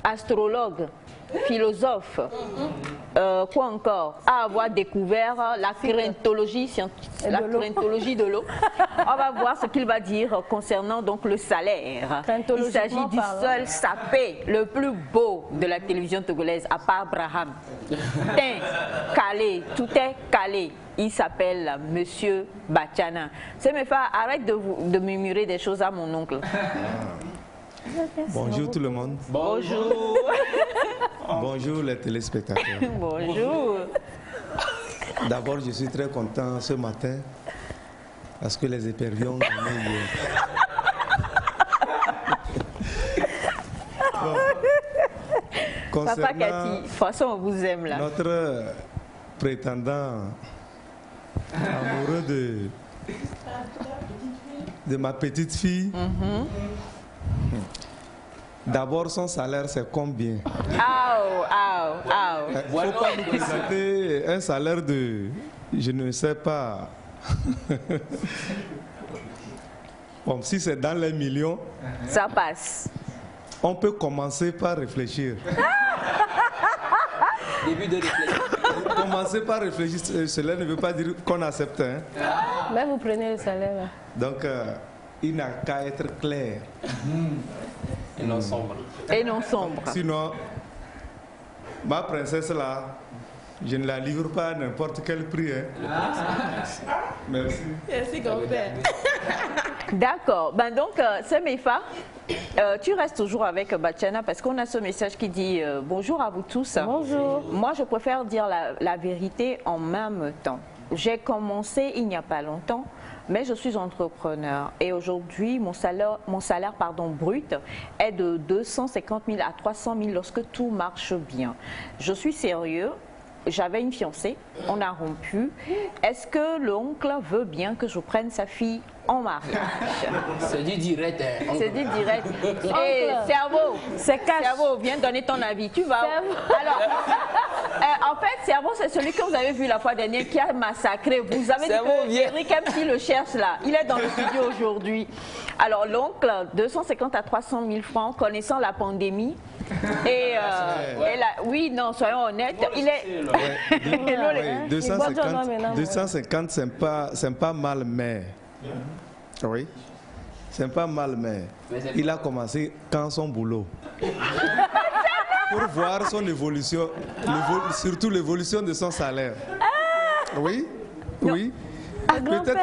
Speaker 3: astrologue, philosophe, quoi encore, à avoir découvert la cryptologie de l'eau. On va voir ce qu'il va dire concernant donc le salaire. Il s'agit du seul sapé le plus beau de la télévision togolaise, à part Abraham. Calé, tout est calé. Il s'appelle Monsieur Bachana. Semefa, arrête de murmurer des choses à mon oncle.
Speaker 8: Bonjour tout le monde.
Speaker 3: Bonjour.
Speaker 8: Bonjour les téléspectateurs.
Speaker 3: Bonjour.
Speaker 8: D'abord, je suis très content ce matin parce que les éperviers ont gagné hier. Bon.
Speaker 3: Papa Cathy, de toute façon on vous aime là.
Speaker 8: Notre prétendant amoureux de ma petite fille. D'abord, son salaire, c'est combien? Il ne faut pas nous présenter un salaire de, je ne sais pas. Bon, si c'est dans les millions,
Speaker 3: ça passe.
Speaker 8: On peut commencer par réfléchir.
Speaker 5: Début de réflexion.
Speaker 8: Commencer par réfléchir, cela ne veut pas dire qu'on accepte. Hein?
Speaker 4: Mais vous prenez le salaire là.
Speaker 8: Donc, il n'a qu'à être clair.
Speaker 5: Et non sombre.
Speaker 3: Et non sombre.
Speaker 8: Sinon, ma princesse là, je ne la livre pas à n'importe quel prix. Hein. Merci.
Speaker 9: Merci, grand-père.
Speaker 3: D'accord. Ben donc, Semefa, tu restes toujours avec Bachana parce qu'on a ce message qui dit bonjour à vous tous.
Speaker 4: Bonjour.
Speaker 3: Moi, je préfère dire la vérité en même temps. J'ai commencé il n'y a pas longtemps, mais je suis entrepreneur et aujourd'hui, mon salaire brut est de 250 000 à 300 000 lorsque tout marche bien. Je suis sérieux. J'avais une fiancée, on a rompu. Est-ce que l'oncle veut bien que je prenne sa fille en mariage?
Speaker 5: C'est du direct. Hein.
Speaker 3: C'est du direct. Et cerveau, cerveau, viens donner ton avis. Tu vas. Alors, en fait, cerveau, c'est celui que vous avez vu la fois dernière qui a massacré. Vous avez dit que Eric MC le cherche là. Il est dans le studio aujourd'hui. Alors, l'oncle, 250 à 300 000 francs, connaissant la pandémie. Et oui, non, soyons honnêtes, il est...
Speaker 8: 250, c'est pas mal, mais... Oui, c'est pas mal, mais... Il a commencé quand son boulot. Pour voir son évolution, surtout l'évolution de son salaire. Oui, oui. Peut-être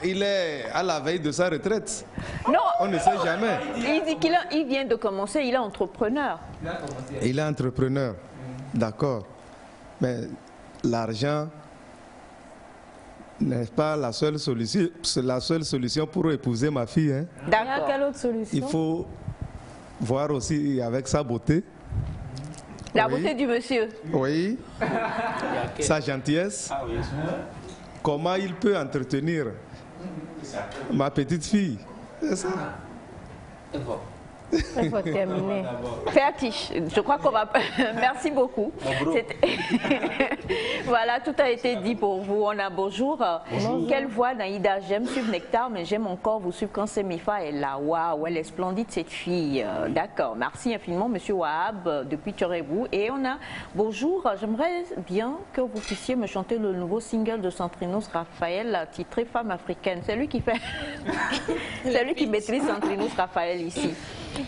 Speaker 8: il est à la veille de sa retraite.
Speaker 3: Non.
Speaker 8: On ne sait jamais.
Speaker 3: Il dit qu'il vient de commencer, il est entrepreneur.
Speaker 8: Il est entrepreneur, d'accord. Mais l'argent n'est pas la seule solution. C'est la seule solution pour épouser ma fille. Hein.
Speaker 3: D'accord.
Speaker 4: Quelle autre solution?
Speaker 8: Il faut voir aussi avec sa beauté.
Speaker 3: La beauté du monsieur.
Speaker 8: Oui. Sa gentillesse. Comment il peut entretenir ma petite fille. C'est ça.
Speaker 4: Il faut terminer.
Speaker 3: Fertiche, je crois qu'on va... Merci beaucoup. Voilà, tout a été dit pour vous. On a bonjour. Quelle voix, Naïda. J'aime suivre Nectar, mais j'aime encore vous suivre quand Semifa est là. Waouh, elle est splendide cette fille. D'accord, merci infiniment, monsieur Wahab, depuis Tchorébou. Et on a bonjour. J'aimerais bien que vous puissiez me chanter le nouveau single de Santrinos Raphaël, titré Femme africaine. C'est lui qui fait... C'est lui qui maîtrise Santrinos Raphaël ici.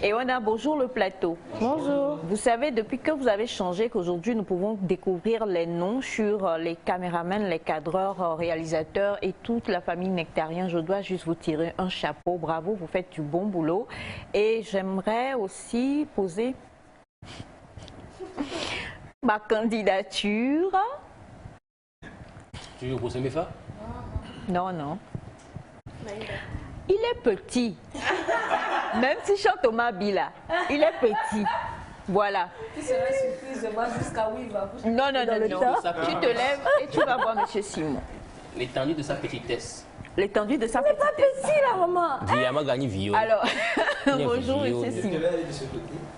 Speaker 3: Et on a bonjour le plateau.
Speaker 4: Bonjour.
Speaker 3: Vous savez, depuis que vous avez changé, qu'aujourd'hui nous pouvons découvrir les noms sur les caméramans, les cadreurs, réalisateurs et toute la famille Nectarien. Je dois juste vous tirer un chapeau. Bravo, vous faites du bon boulot. Et j'aimerais aussi poser ma candidature.
Speaker 5: Tu veux pour Semifa?
Speaker 3: Non, non. Il est petit. Même si chante Thomas Bila, il est petit. Voilà.
Speaker 4: Tu seras surprise de moi jusqu'à où il va.
Speaker 3: Non, non, non, non. Tu te lèves et tu vas voir Monsieur Simon.
Speaker 5: L'étendue de sa petitesse.
Speaker 3: L'étendue de sa petitesse.
Speaker 4: Pas petit là, maman.
Speaker 5: Viama gagne Vio.
Speaker 3: Alors, bonjour Monsieur Simon.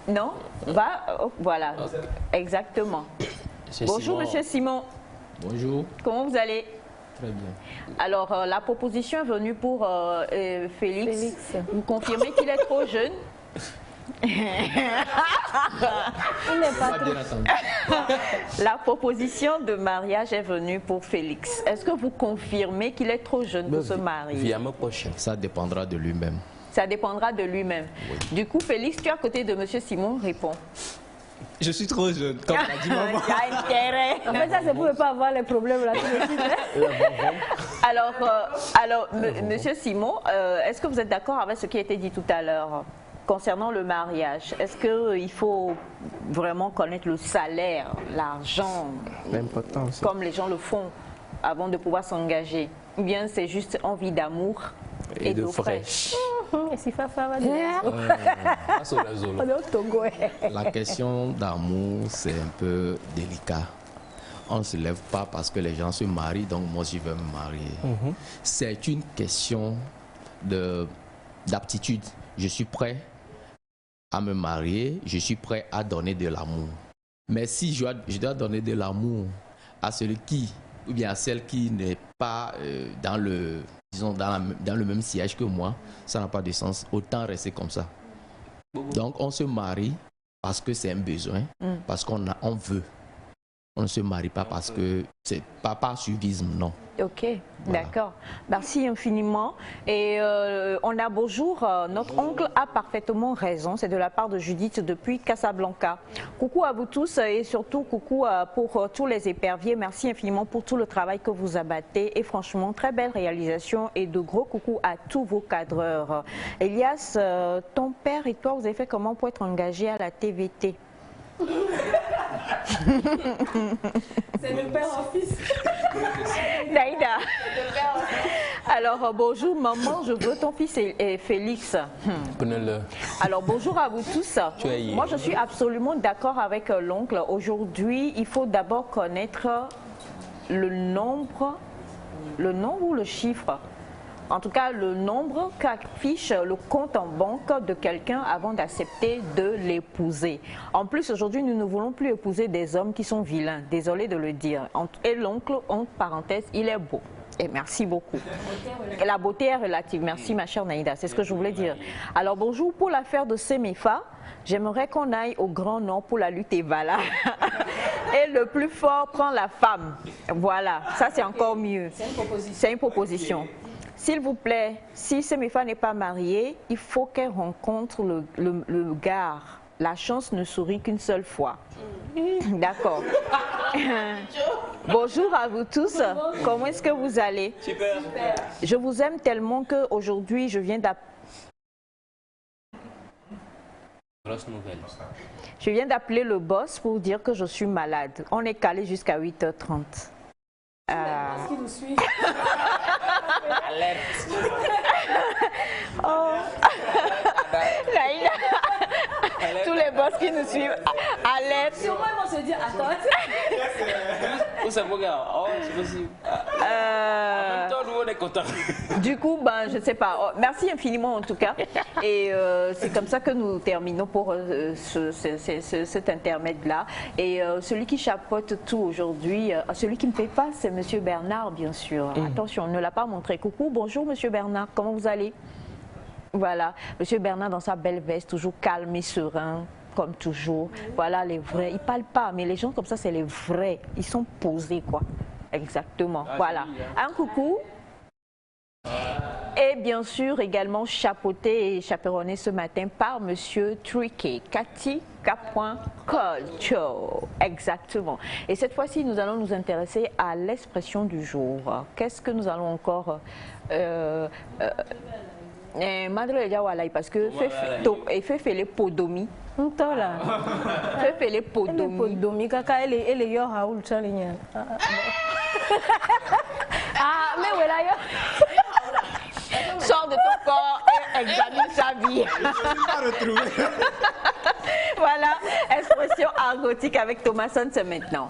Speaker 3: Non, va, oh, voilà, exactement. Bonjour Monsieur Simon.
Speaker 5: Bonjour.
Speaker 3: Comment vous allez?
Speaker 5: Très bien.
Speaker 3: Alors, la proposition est venue pour Félix. Vous confirmez qu'il est trop jeune?
Speaker 4: Il n'est pas trop.
Speaker 3: La proposition de mariage est venue pour Félix. Est-ce que vous confirmez qu'il est trop jeune pour se marier?
Speaker 5: Ça dépendra de lui-même.
Speaker 3: Ça dépendra de lui-même. Oui. Du coup, Félix, tu es à côté de Monsieur Simon, réponds.
Speaker 10: Je suis trop jeune, comme l'a dit maman.
Speaker 3: Il y a intérêt.
Speaker 4: En fait, ça, c'est pour ne pas avoir les problèmes là tout de suite.
Speaker 3: Alors, Monsieur Simon, est-ce que vous êtes d'accord avec ce qui a été dit tout à l'heure concernant le mariage? Est-ce qu'il faut vraiment connaître le salaire, l'argent, comme les gens le font avant de pouvoir s'engager? Ou bien c'est juste envie d'amour et d'eau fraîche?
Speaker 4: Et si Fafa va dire
Speaker 11: la question d'amour, c'est un peu délicat. On ne se lève pas parce que les gens se marient, donc moi je veux me marier. C'est une question d'aptitude. Je suis prêt à me marier, je suis prêt à donner de l'amour. Mais si je dois donner de l'amour à celui qui, ou bien à celle qui n'est pas dans le même siège que moi, ça n'a pas de sens. Autant rester comme ça. Donc on se marie parce que c'est un besoin, parce qu'on veut. On ne se marie pas parce que c'est pas par suivisme, non.
Speaker 3: Ok, voilà. D'accord. Merci infiniment. Et on a bonjour, notre oncle a parfaitement raison. C'est de la part de Judith depuis Casablanca. Coucou à vous tous et surtout coucou pour tous les éperviers. Merci infiniment pour tout le travail que vous abattez. Et franchement, très belle réalisation et de gros coucou à tous vos cadreurs. Elias, ton père et toi, vous avez fait comment pour être engagé à la TVT?
Speaker 4: C'est le père en fils.
Speaker 3: Naïda. Alors bonjour maman, je veux ton fils et Félix. Alors bonjour à vous tous. Moi je suis absolument d'accord avec l'oncle. Aujourd'hui il faut d'abord connaître le nombre ou le chiffre. En tout cas, le nombre qu'affiche le compte en banque de quelqu'un avant d'accepter de l'épouser. En plus, aujourd'hui, nous ne voulons plus épouser des hommes qui sont vilains. Désolé de le dire. Et l'oncle, entre parenthèses, il est beau. Et merci beaucoup. Et la beauté est relative. Merci, ma chère Naïda. C'est ce que je voulais dire. Alors, bonjour. Pour l'affaire de Semefa, j'aimerais qu'on aille au Grand Nord pour la lutte Evala. Et le plus fort prend la femme. Voilà. Ça, c'est encore mieux. C'est une proposition. S'il vous plaît, si Semefa n'est pas mariée, il faut qu'elle rencontre le gars. La chance ne sourit qu'une seule fois. D'accord. Bonjour à vous tous. Comment est-ce que vous allez?
Speaker 10: Super.
Speaker 3: Je vous aime tellement qu'aujourd'hui, je viens d'appeler le boss pour dire que je suis malade. On est calé jusqu'à 8h30.
Speaker 4: Qui nous suit.
Speaker 5: Alerte.
Speaker 3: Oh. Tous les boss qui nous suivent, alerte.
Speaker 4: Sûrement ils vont se dire, attends.
Speaker 5: Où c'est mon gars? Oh, c'est possible. Nous, on est content.
Speaker 3: Du coup, ben, je ne sais pas. Oh, merci infiniment en tout cas. Et c'est comme ça que nous terminons pour cet intermède-là. Et celui qui chapeaute tout aujourd'hui, celui qui ne paie pas, c'est Monsieur Bernard, bien sûr. Attention, on ne l'a pas montré. Coucou, bonjour Monsieur Bernard, comment vous allez? Voilà, Monsieur Bernard dans sa belle veste, toujours calme et serein, comme toujours. Voilà les vrais. Ils ne parlent pas, mais les gens comme ça, c'est les vrais. Ils sont posés, quoi. Exactement. Voilà. Un coucou. Et bien sûr, également chapeauté et chaperonné ce matin par Monsieur Triquet, Cathy K.Culture. Exactement. Et cette fois-ci, nous allons nous intéresser à l'expression du jour. Qu'est-ce que nous allons encore... Madre de parce que fait les podomi. Fait les podomi.
Speaker 4: Kaka elle est Raoul Chaligne. Ah mais voilà yo.
Speaker 3: Sors de ton corps et examine sa vie. Voilà, expression argotique avec Thomasson, c'est maintenant.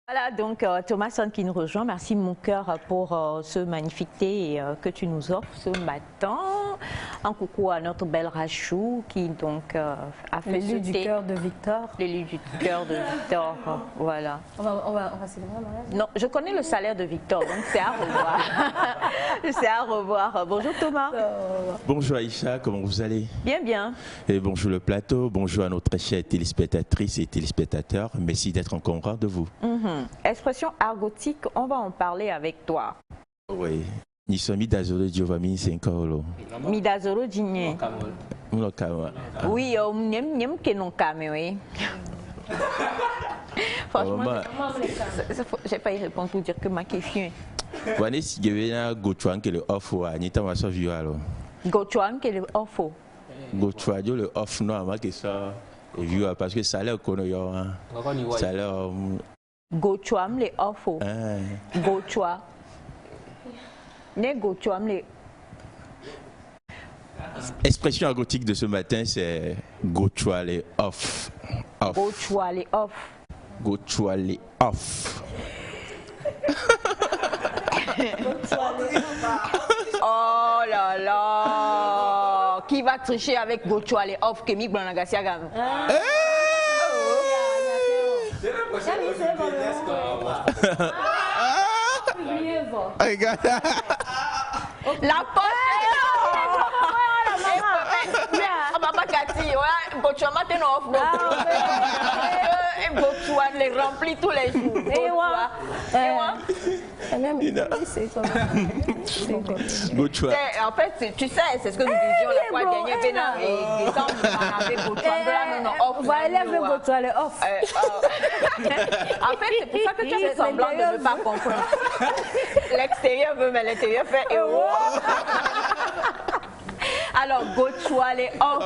Speaker 3: Voilà donc Thomasson qui nous rejoint. Merci mon cœur pour ce magnifique thé que tu nous offres ce matin. Un coucou à notre belle Rachou qui donc a fait ce thé.
Speaker 4: L'élu du cœur de Victor.
Speaker 3: L'élu du cœur de Victor, voilà.
Speaker 4: On va célébrer un mariage?
Speaker 3: Non, je connais le salaire de Victor, donc c'est à revoir. C'est à revoir. Bonjour Thomas.
Speaker 12: Bonjour Aïcha, comment vous allez?
Speaker 3: Bien, bien.
Speaker 12: Et bonjour le plateau, bonjour à nos très chers téléspectatrices et téléspectateurs. Merci d'être encore au rendez-vous.
Speaker 3: Expression argotique, on va en parler avec toi.
Speaker 12: Oui. Nisomi Dazolo Giovanni Senkolo.
Speaker 3: Midazolo Djinye. Oui, n'aime que non oui. Franchement, j'ai failli répondre pour dire que ma question.
Speaker 12: Wane si gevena gochuan que le offre à Nita Maso Vialo.
Speaker 3: Gochuan que le offre.
Speaker 12: Gochuan le offre non ama que ça et vu parce que ça l'air kono yo. Ça l'air
Speaker 3: Gochuam le offre. Gochua. Ne gochuam le.
Speaker 12: Expression argotique de ce matin, c'est gochua les off.
Speaker 3: Gochua les off.
Speaker 12: Gochua les off.
Speaker 3: Oh là là. Qui va tricher avec gochua les off que mi Gbanagasiagam? La poche. Les remplit tous les jours. En fait, tu sais, c'est ce que nous disions la fois dernière.
Speaker 4: On va élèver Gochua les off.
Speaker 3: En fait, c'est pour ça que tu fais semblant de ne pas comprendre. L'extérieur veut, mais l'intérieur fait. Alors, Gochua les off.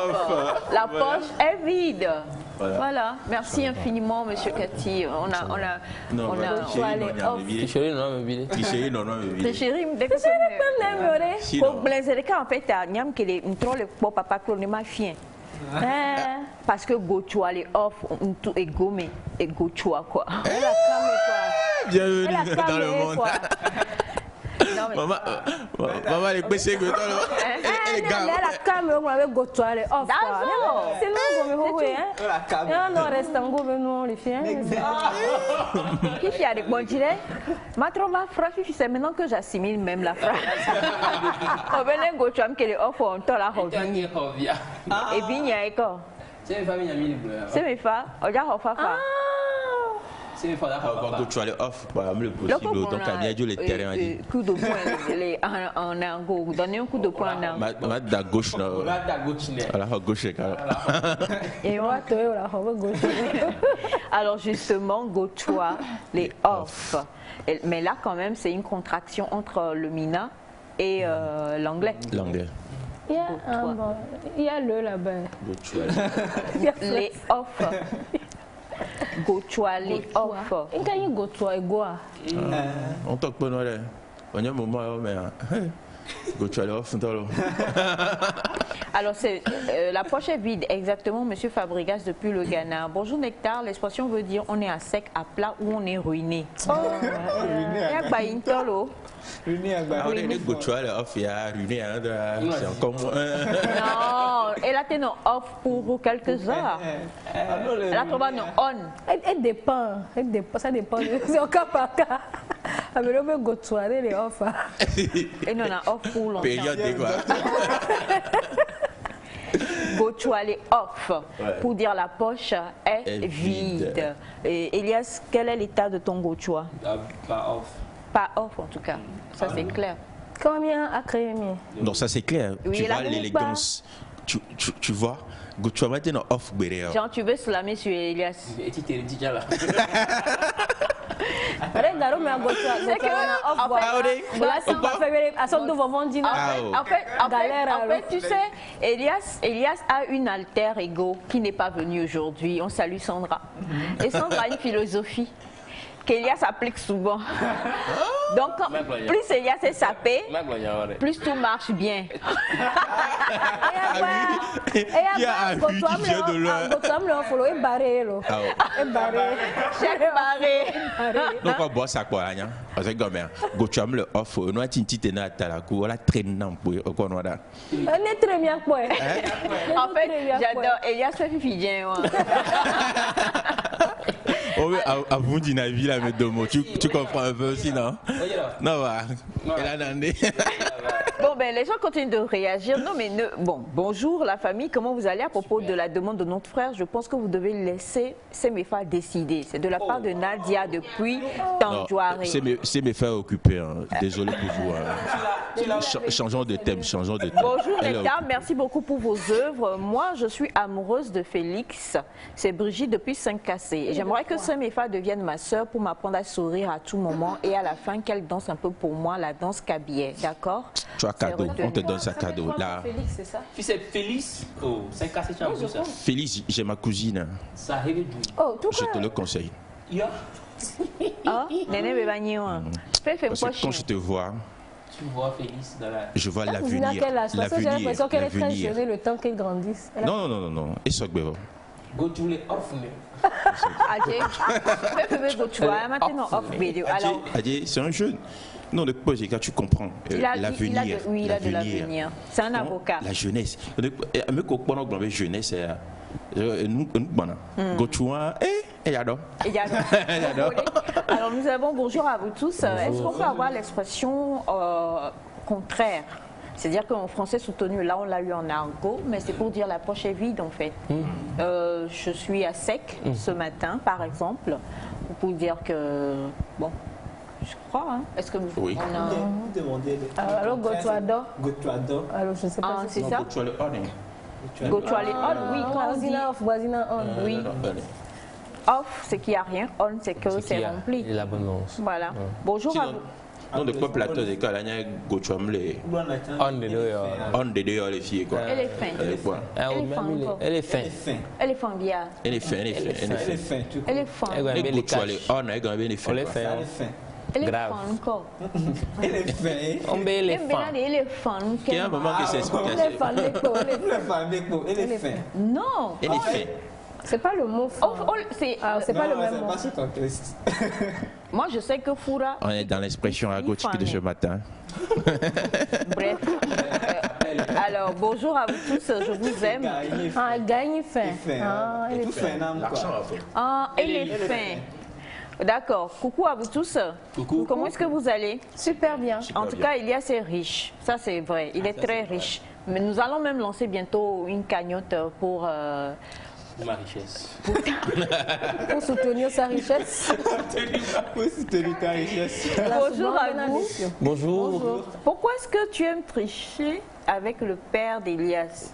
Speaker 3: La poche est vide. Voilà. Merci infiniment, Monsieur Cathy. On a
Speaker 5: Chérie,
Speaker 3: en fait, Niam qui est pour papa parce que Gochua les off et gommé et Gochua quoi.
Speaker 12: Bienvenue dans le monde. Maman, les PC que les gars.
Speaker 4: La caméra avec Gochua les off. C'est nous on reste en gouvernement les filles.
Speaker 3: Qui a des bons direts? Ma trompe phrase, c'est maintenant que j'assimile même la phrase. On venait Gochua qui les off on t'a la revient. Et bien quoi?
Speaker 5: C'est mes familles amies les bleus.
Speaker 3: C'est mes femmes. Regarde Fafa.
Speaker 5: C'est mes femmes.
Speaker 12: Tu as les off, le possible, donc on a dit les terrains.
Speaker 3: Coup de poing, on a donné un coup de poing.
Speaker 12: À gauche, à la gauche.
Speaker 3: Et moi, tu es à la gauche. Alors justement, Gochua, les off. Mais là, quand même, c'est une contraction entre le mina et l'anglais.
Speaker 12: L'anglais.
Speaker 4: Il y a le là-bas.
Speaker 3: Les off. Gochua les off.
Speaker 4: Il y a Gochua et Goa.
Speaker 12: On toque pas noir. On y a un moment, mais Gochua les off.
Speaker 3: Alors, la poche est vide, exactement, Monsieur Fabregas depuis le Ghana. Bonjour Nectar, l'expression veut dire on est à sec, à plat ou on est ruiné.
Speaker 12: Ruiné, Gochua les off, il y a ruiné, c'est encore moins.
Speaker 3: Non, elle a été off pour quelques heures. Elle a trouvé on.
Speaker 4: Elle dépend, ça dépend, c'est au cas par cas. Mais le Gochua, elle est off.
Speaker 3: Et nous on a off pour longtemps.
Speaker 12: Période de quoi?
Speaker 3: Gochua les off, pour dire la poche est vide. Et Elias, quel est l'état de ton Gochua?
Speaker 5: Pas off.
Speaker 3: Pas off en tout cas, ça c'est clair.
Speaker 4: Combien a créé mieux?
Speaker 12: Non, ça c'est clair.
Speaker 3: Oui,
Speaker 12: Tu
Speaker 3: la
Speaker 12: vois l'élégance. Tu vois, tu vas mettre un off béré.
Speaker 3: Genre, tu veux slammer sur Elias.
Speaker 5: Et tu t'es dit là.
Speaker 3: En fait, tu sais, Elias a une alter ego qui n'est pas venue aujourd'hui. On salue Sandra. Et Sandra a une philosophie qu'Elias applique souvent. Donc, plus Elias est sapé, plus tout marche bien.
Speaker 12: Il y a un but qui vient de loin.
Speaker 3: Chaque barré.
Speaker 12: Donc, on boit ça quoi, hein? Parce que, comme, tu as le off, nous avons une petite énate à la cour, on a traîné pour qu'on a.
Speaker 4: On est très bien, quoi.
Speaker 3: En fait, j'adore. Elias fait fifidien.
Speaker 12: Oh oui, à vous d'une avis là, mais deux mots. Tu comprends un peu aussi, non? Non, va.
Speaker 3: Bon, ben, les gens continuent de réagir. Non, mais bon, bonjour la famille, comment vous allez à propos de la demande de notre frère? Je pense que vous devez laisser Semefa décider. C'est de la part de Nadia depuis Tanjouari.
Speaker 12: C'est mes frères occupés. Hein. Désolé pour vous. Hein. Changeons de thème, changeons de thème.
Speaker 3: Bonjour les dames, merci beaucoup pour vos œuvres. Moi, je suis amoureuse de Félix. C'est Brigitte depuis Saint-Cassé. J'aimerais que Semefa devienne ma sœur pour m'apprendre à sourire à tout moment et à la fin qu'elle danse un peu pour moi la danse Kabyé. D'accord?
Speaker 12: Tu as cadeau, on te donne ça cadeau. Là.
Speaker 5: Félix, c'est ça? C'est Félix. Oh, Saint-Cassé, tu as vu ça?
Speaker 12: Félix, j'ai ma cousine.
Speaker 5: Ça arrive d'où?
Speaker 4: Oh, tout
Speaker 12: je te le conseille.
Speaker 3: Ah, Néné Bébagné.
Speaker 12: Parce que quand je te vois,
Speaker 5: tu vois Félix dans la...
Speaker 12: je vois l'avenir.
Speaker 4: J'ai l'impression qu'elle est très jeune le temps qu'elle grandisse.
Speaker 12: Non. Et ça,
Speaker 5: go to les off,
Speaker 12: c'est un jeune. Non, le projet, quand tu comprends l'avenir.
Speaker 3: Oui, il a de l'avenir. C'est un avocat.
Speaker 12: La jeunesse. La jeunesse, nous,
Speaker 3: alors nous avons bonjour à vous tous. Est-ce qu'on peut avoir l'expression contraire? C'est-à-dire qu'en français soutenu, là on l'a eu en argot, mais c'est pour dire la poche est vide en fait. Je suis à sec ce matin par exemple, pour dire que, bon, je crois, hein. Est-ce que vous
Speaker 4: demandez alors Gotuado. Alors je ne sais pas
Speaker 3: si c'est ça. Gotuale on, oui, quand on dit
Speaker 4: voisina on,
Speaker 3: oui. Off, c'est qu'il n'y a rien, on, c'est que c'est rempli.
Speaker 5: L'abondance.
Speaker 3: Voilà. Bonjour à vous.
Speaker 12: Non, de quoi plateau de cas, il y a Gotuamle. On de deux, les filles, quoi.
Speaker 3: Elle est fin.
Speaker 5: Elle est fin.
Speaker 3: Elle est fin, bien.
Speaker 12: Elle est fin.
Speaker 3: Elle est fin.
Speaker 12: Elle est fin. Elle est fin.
Speaker 3: Elle est fin encore.
Speaker 5: Elle est fin. On met les fins.
Speaker 3: Elle est fin.
Speaker 12: Il y a un moment qui s'explique.
Speaker 3: Elle est fin. Non.
Speaker 12: Elle est fin.
Speaker 4: C'est pas le mot fin. C'est pas le même mot.
Speaker 3: Moi, je sais que Foura...
Speaker 12: On est dans l'expression argotique de ce matin.
Speaker 3: Bref. Alors, bonjour à vous tous, je vous aime.
Speaker 4: Gagne fin. Elle est fin.
Speaker 3: Elle est fin. D'accord. Coucou à vous tous.
Speaker 5: Coucou.
Speaker 3: Comment est-ce que vous allez?
Speaker 4: Super bien.
Speaker 3: En tout cas, Elias est riche. Ça, c'est vrai. Il est très riche. Mais nous allons même lancer bientôt une cagnotte pour...
Speaker 5: ma richesse.
Speaker 4: Pour soutenir sa richesse.
Speaker 10: Pour soutenir ta richesse.
Speaker 3: Bonjour à vous.
Speaker 5: Bonjour.
Speaker 3: Pourquoi est-ce que tu aimes tricher avec le père d'Elias?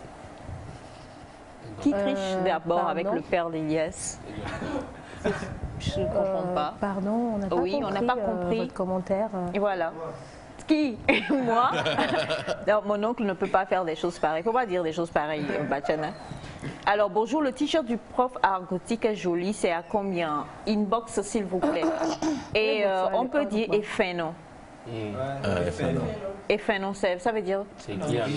Speaker 3: Qui triche d'abord avec le père d'Elias? Je ne comprends pas.
Speaker 4: Pardon, on n'a pas compris votre commentaire.
Speaker 3: Et voilà. Qui? Moi? Non, mon oncle ne peut pas faire des choses pareilles. Il ne faut pas dire des choses pareilles, Bachana. Alors, bonjour, le t-shirt du prof argotique est joli. C'est à combien? Inbox, s'il vous plaît. Et on peut dire effénon. Effénon, ça veut dire?
Speaker 5: C'est clair.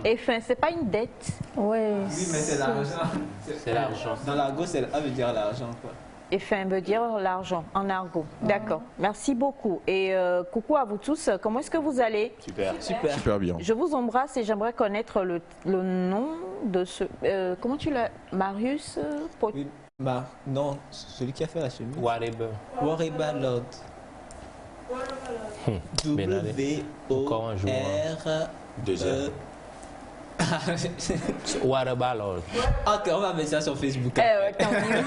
Speaker 3: Effin, c'est pas une dette.
Speaker 4: Oui,
Speaker 10: mais c'est l'argent.
Speaker 5: C'est l'argent.
Speaker 10: Dans l'argot, ça veut dire l'argent, quoi.
Speaker 3: Effin veut dire l'argent en argot. D'accord. Merci beaucoup. Et coucou à vous tous. Comment est-ce que vous allez?
Speaker 12: Super bien.
Speaker 3: Je vous embrasse et j'aimerais connaître le nom de ce... comment tu l'as? Marius
Speaker 10: oui, non, celui qui a fait la chemise.
Speaker 5: Wareba
Speaker 10: Lord.
Speaker 5: W-O-R-2
Speaker 10: Ok, on va mettre ça sur Facebook.
Speaker 3: Tant mieux.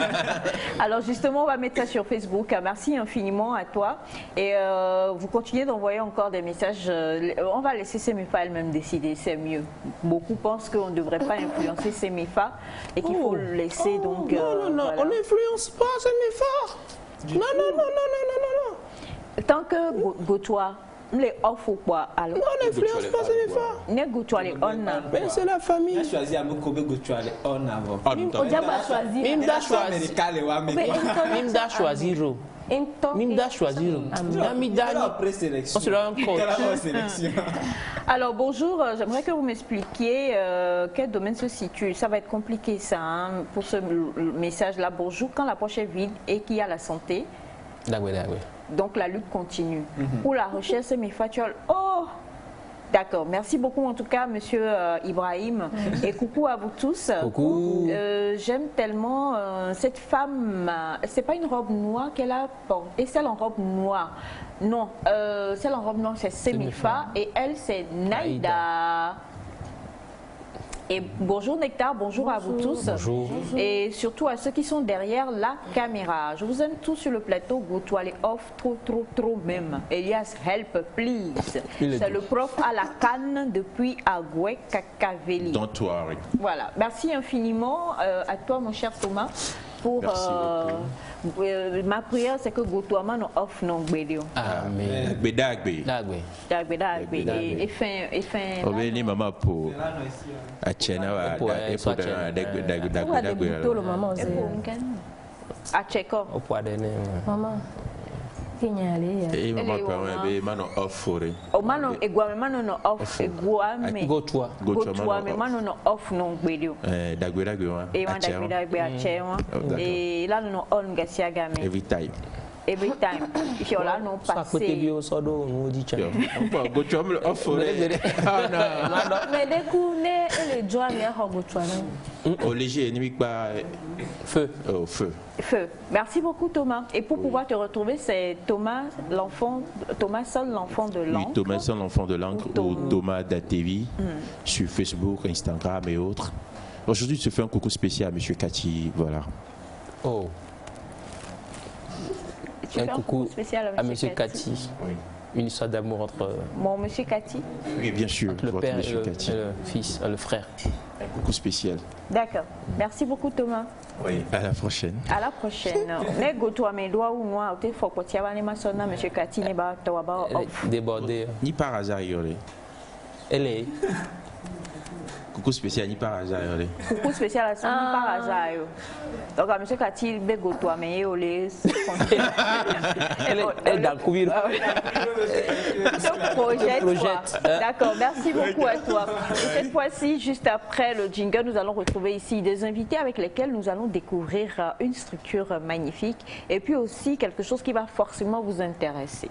Speaker 3: Alors justement, on va mettre ça sur Facebook. Merci infiniment à toi. Et vous continuez d'envoyer encore des messages. On va laisser Semifa elle-même décider, c'est mieux. Beaucoup pensent qu'on ne devrait pas influencer Semifa et qu'il faut le laisser. Donc,
Speaker 13: non,
Speaker 3: voilà.
Speaker 13: on n'influence pas Semifa. Non.
Speaker 3: Tant que Gotois, les offre ou quoi alors?
Speaker 13: Non, on n'influence pas Semifa.
Speaker 3: Ne Gotois les on.
Speaker 13: Mais c'est la famille.
Speaker 10: J'ai choisi à me couper Gotois les on avant.
Speaker 7: Mimda choisir. Mimda choisir. On se rend compte.
Speaker 3: Alors bonjour, j'aimerais que vous m'expliquiez quel domaine se situe. Ça va être compliqué ça hein, pour ce message-là. Bonjour, quand la poche est vide et qu'il y a la santé. Donc la lutte continue. Pour la recherche, c'est mes factuels. Oh, d'accord. Merci beaucoup en tout cas, monsieur Ibrahim. Et coucou à vous tous.
Speaker 5: Coucou.
Speaker 3: J'aime tellement cette femme. C'est pas une robe noire qu'elle a portée. Et celle en robe noire. Non, celle en robe noire, c'est Semifa. Et elle, c'est Naïda. Et bonjour Nectar, bonjour à vous tous.
Speaker 5: Bonjour.
Speaker 3: Et surtout à ceux qui sont derrière la caméra. Je vous aime tous sur le plateau. Gotois les off, trop même. Elias, help please. C'est le prof à la canne depuis Agoué Kakaveli.
Speaker 12: Dans toi, oui.
Speaker 3: Voilà. Merci infiniment à toi mon cher Thomas. Pour ma prière, c'est que Gotois non off non bédio.
Speaker 12: Amen.
Speaker 3: Et fin.
Speaker 12: Obéni maman pour. Achena wa
Speaker 3: Acheko.
Speaker 4: Maman.
Speaker 12: Et maman peut mano off
Speaker 3: o mano egwa mano no off egwa me Gotois me mano no off no bédio.
Speaker 12: Dagwe wa.
Speaker 3: Et dagwe achewa. Et là no on gasia game.
Speaker 12: Every time.
Speaker 3: Every time. If you are no passé.
Speaker 4: Mais des coups, les joies,
Speaker 12: au léger, n'importe pas.
Speaker 5: Feu.
Speaker 12: Feu.
Speaker 3: Feu. Merci beaucoup Thomas. Et pour pouvoir te retrouver, c'est Thomas, Thomas Sol, l'enfant de l'encre.
Speaker 12: Oui, Thomas Sol, l'enfant de l'encre, ou Thomas Datevi, sur Facebook, Instagram et autres. Aujourd'hui, je fais un coucou spécial à M. Kati, voilà.
Speaker 5: Oh. Un coucou
Speaker 3: spécial
Speaker 5: à M. Kati.
Speaker 12: Oui.
Speaker 5: Une histoire d'amour entre
Speaker 3: mon monsieur Kati.
Speaker 12: Oui, bien sûr.
Speaker 5: Le père et
Speaker 12: le
Speaker 5: fils, le frère.
Speaker 12: Un coucou spécial.
Speaker 3: D'accord. Merci beaucoup Thomas.
Speaker 12: Oui, à la prochaine.
Speaker 3: À la prochaine. Ne gotois mes doigts ou moi, au téléphone, quand tu as ma sonne, monsieur Kati, n'est pas
Speaker 5: débordé.
Speaker 12: Ni par hasard,
Speaker 5: elle est.
Speaker 12: Coucou spécial, ni par hasard.
Speaker 3: Coucou spécial, ni par hasard. Donc, monsieur Kati, il est gotois, mais il est.
Speaker 5: Elle est dans le couvrir.
Speaker 3: Projette. D'accord, merci beaucoup à toi. Et cette fois-ci, juste après le jingle, nous allons retrouver ici des invités avec lesquels nous allons découvrir une structure magnifique et puis aussi quelque chose qui va forcément vous intéresser.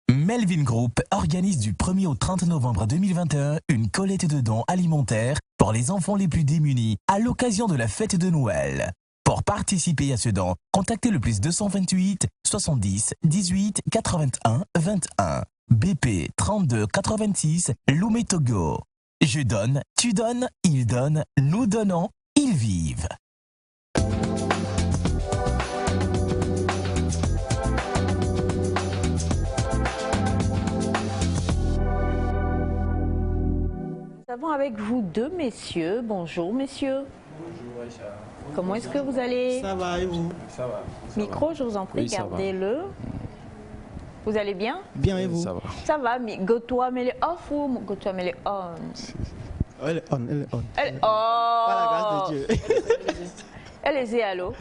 Speaker 2: Melvin Group organise du 1er au 30 novembre 2021 une collecte de dons alimentaires pour les enfants les plus démunis à l'occasion de la fête de Noël. Pour participer à ce don, contactez le plus 228 70 18 81 21 BP 32 86 Lomé Togo. Je donne, tu donnes, ils donnent, nous donnons, ils vivent.
Speaker 3: Nous avons avec vous deux messieurs. Bonjour messieurs.
Speaker 10: Bonjour Aïcha.
Speaker 3: Comment est-ce que vous allez?
Speaker 13: Ça va et vous?
Speaker 10: Ça va.
Speaker 3: Micro, je vous en prie,
Speaker 5: Oui,
Speaker 3: gardez-le. Vous allez bien?
Speaker 13: Bien et vous?
Speaker 12: Ça va.
Speaker 3: Ça va, mais Gotois, mais les off ou Gotois, mais les on?
Speaker 13: Elle est on, elle est on.
Speaker 3: Elle, oh.
Speaker 13: Par la grâce de Dieu.
Speaker 3: Elle est allô.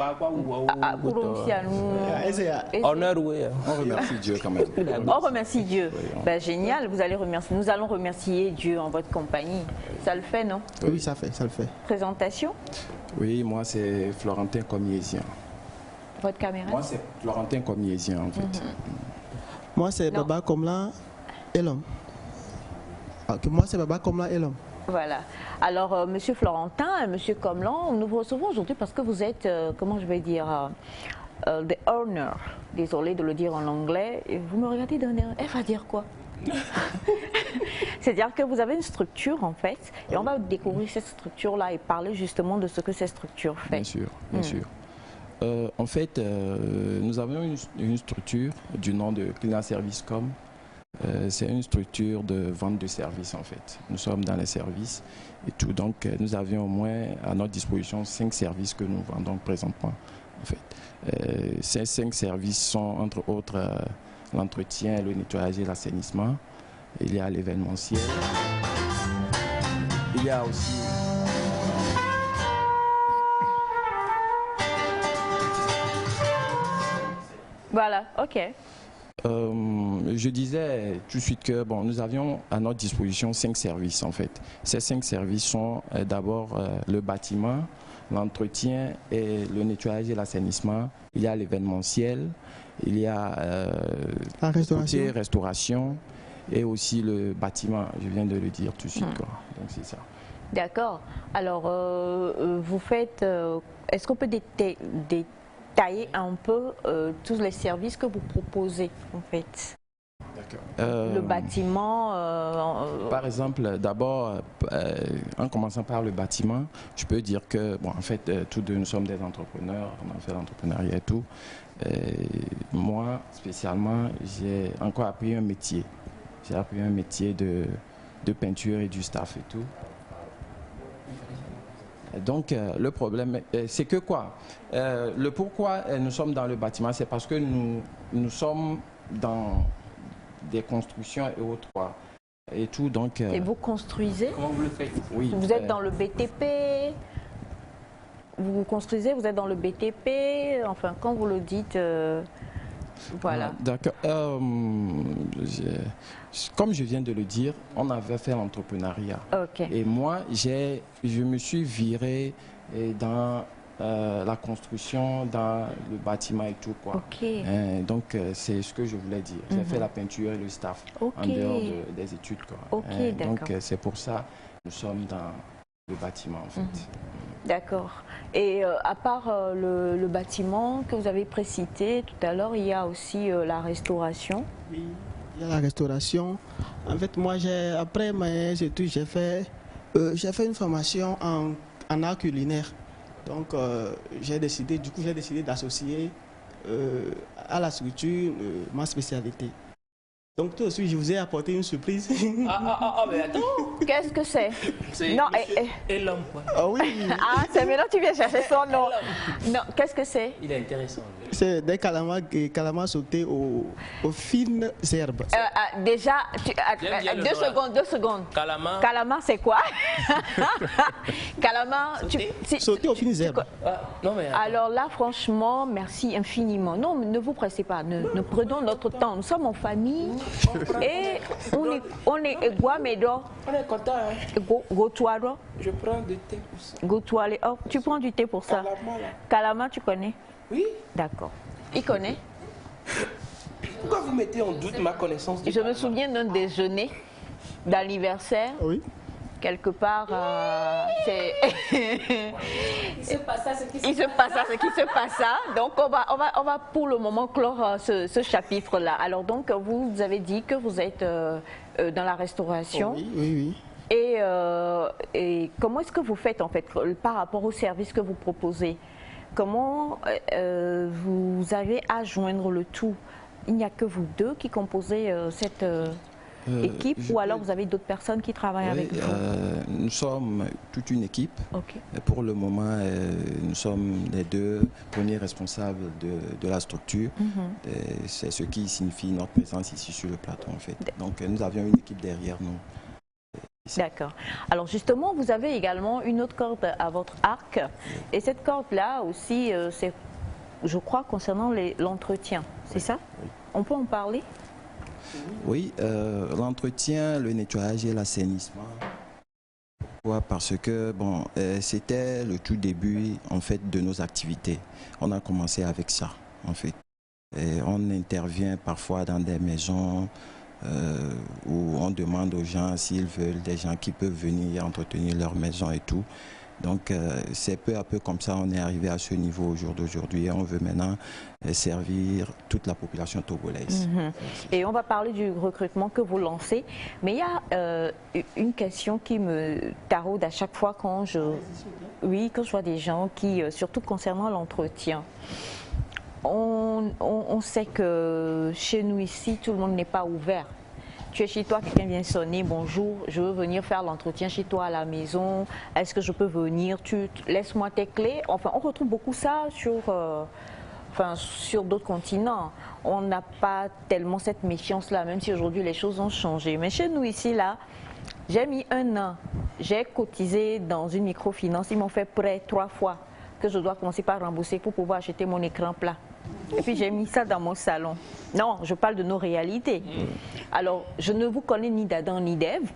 Speaker 10: Honneur, oui.
Speaker 14: On remercie Dieu quand même.
Speaker 3: On remercie Dieu. Ben, génial, vous allez remercier. Nous allons remercier Dieu en votre compagnie. Ça le fait, non?
Speaker 13: Oui, ça le fait.
Speaker 3: Présentation?
Speaker 14: Oui, moi c'est Florentin Comiésien.
Speaker 3: Votre caméra?
Speaker 14: Moi c'est Florentin Comiésien en fait.
Speaker 13: Moi c'est Baba Komla et l'homme. Moi c'est Baba Komla et l'homme.
Speaker 3: Voilà. Alors, Monsieur Florentin et Monsieur Comlan, nous vous recevons aujourd'hui parce que vous êtes, comment je vais dire, the owner. Désolée de le dire en anglais. Et vous me regardez d'un air, elle va dire quoi? C'est-à-dire que vous avez une structure en fait, et on va découvrir cette structure-là et parler justement de ce que cette structure fait.
Speaker 14: Bien sûr, bien sûr. En fait, nous avons une structure du nom de Client Service Com. C'est une structure de vente de services en fait. Nous sommes dans les services et tout, donc nous avions au moins à notre disposition 5 services que nous vendons présentement en fait. Ces 5 services sont entre autres l'entretien, le nettoyage et l'assainissement. Il y a l'événementiel. Il y a aussi
Speaker 3: voilà, ok.
Speaker 14: Je disais tout de suite que bon, nous avions à notre disposition 5 services en fait. Ces 5 services sont d'abord le bâtiment, l'entretien et le nettoyage et l'assainissement. Il y a l'événementiel, il y a
Speaker 13: la
Speaker 14: restauration et aussi le bâtiment, je viens de le dire tout de suite. Quoi. Donc c'est ça.
Speaker 3: D'accord. Alors, vous faites, est-ce qu'on peut détailler un peu tous les services que vous proposez en fait? Le bâtiment
Speaker 14: Par exemple, d'abord, en commençant par le bâtiment, je peux dire que, bon, en fait, tous deux, nous sommes des entrepreneurs, on a fait l'entrepreneuriat et tout. Moi, spécialement, j'ai encore appris un métier. J'ai appris un métier de peinture et du staff et tout. Donc, le problème, c'est que quoi? Le pourquoi nous sommes dans le bâtiment, c'est parce que nous sommes dans des constructions et autres, quoi. Et tout, donc...
Speaker 3: Et vous construisez?
Speaker 14: Comment vous le faites? Oui.
Speaker 3: Vous êtes dans le BTP? Vous construisez, vous êtes dans le BTP? Enfin, quand vous le dites... voilà.
Speaker 14: D'accord. Comme je viens de le dire, on avait fait l'entrepreneuriat.
Speaker 3: Okay.
Speaker 14: Et moi, je me suis viré dans la construction, dans le bâtiment et tout, quoi.
Speaker 3: Okay.
Speaker 14: Donc, c'est ce que je voulais dire. J'ai fait la peinture et le staff en dehors des études, quoi. Donc, c'est pour ça que nous sommes dans le bâtiment, en fait.
Speaker 3: D'accord. Et à part le bâtiment que vous avez précité tout à l'heure, il y a aussi la restauration.
Speaker 13: Oui, il y a la restauration. En fait, moi, après mes études, j'ai fait une formation en art culinaire. Donc, j'ai décidé d'associer à la structure ma spécialité. Donc, tout de suite, je vous ai apporté une surprise.
Speaker 10: Mais attends.
Speaker 3: Qu'est-ce que c'est? Non,
Speaker 10: et l'homme, quoi.
Speaker 13: Ah oui.
Speaker 3: Ah, c'est maintenant tu viens chercher son nom. Non, qu'est-ce que c'est?
Speaker 10: Il est intéressant.
Speaker 13: C'est des calamars sautés aux fines herbes.
Speaker 3: Déjà, 2 secondes. Calamar, c'est quoi? Calamar,
Speaker 13: sautés aux fines herbes.
Speaker 10: Non, mais
Speaker 3: alors là, franchement, merci infiniment. Non, ne vous pressez pas, ne prenons notre temps. Nous sommes en famille. Et on est Guamédo.
Speaker 10: On est content.
Speaker 3: Gotuaro.
Speaker 10: Je prends du thé pour ça.
Speaker 3: Gotuale. Oh, tu prends du thé pour ça. Calama, tu connais?
Speaker 10: Oui.
Speaker 3: D'accord. Il connaît?
Speaker 10: Pourquoi vous mettez en doute ma connaissance?
Speaker 3: Je me souviens d'un déjeuner d'anniversaire.
Speaker 13: Oui.
Speaker 3: Quelque part,
Speaker 4: Il se passa ce qui
Speaker 3: se passa. Donc, on va pour le moment clore ce chapitre-là. Alors, donc, vous avez dit que vous êtes dans la restauration.
Speaker 13: Oui.
Speaker 3: Et comment est-ce que vous faites, en fait, par rapport aux services que vous proposez? Comment vous avez à joindre le tout? Il n'y a que vous deux qui composez cette... équipe ou alors vous avez d'autres personnes qui travaillent avec vous?
Speaker 14: Nous sommes toute une équipe.
Speaker 3: Okay.
Speaker 14: Pour le moment, nous sommes les 2 premiers responsables de la structure. C'est ce qui signifie notre présence ici sur le plateau en fait. Donc nous avions une équipe derrière nous.
Speaker 3: D'accord. Alors justement, vous avez également une autre corde à votre arc. Et cette corde-là aussi, c'est, je crois, concernant l'entretien. C'est ça?
Speaker 15: Oui.
Speaker 3: On peut en parler?
Speaker 15: Oui, l'entretien, le nettoyage et l'assainissement. Pourquoi? Parce que bon, c'était le tout début en fait de nos activités. On a commencé avec ça en fait. Et on intervient parfois dans des maisons où on demande aux gens s'ils veulent, des gens qui peuvent venir entretenir leur maison et tout. Donc c'est peu à peu comme ça on est arrivé à ce niveau au jour d'aujourd'hui et on veut maintenant servir toute la population togolaise.
Speaker 3: Et on va parler du recrutement que vous lancez, mais il y a une question qui me taraude à chaque fois quand je vois des gens qui, surtout concernant l'entretien. On sait que chez nous ici, tout le monde n'est pas ouvert. Tu es chez toi, quelqu'un vient sonner, bonjour, je veux venir faire l'entretien chez toi à la maison, est-ce que je peux venir, laisse-moi tes clés. Enfin, on retrouve beaucoup ça sur d'autres continents. On n'a pas tellement cette méfiance-là, même si aujourd'hui les choses ont changé. Mais chez nous ici, là, j'ai mis 1 an, j'ai cotisé dans une microfinance, ils m'ont fait prêt 3 fois que je dois commencer par rembourser pour pouvoir acheter mon écran plat. Et puis j'ai mis ça dans mon salon. Non, je parle de nos réalités. Alors, je ne vous connais ni d'Adam ni d'Ève.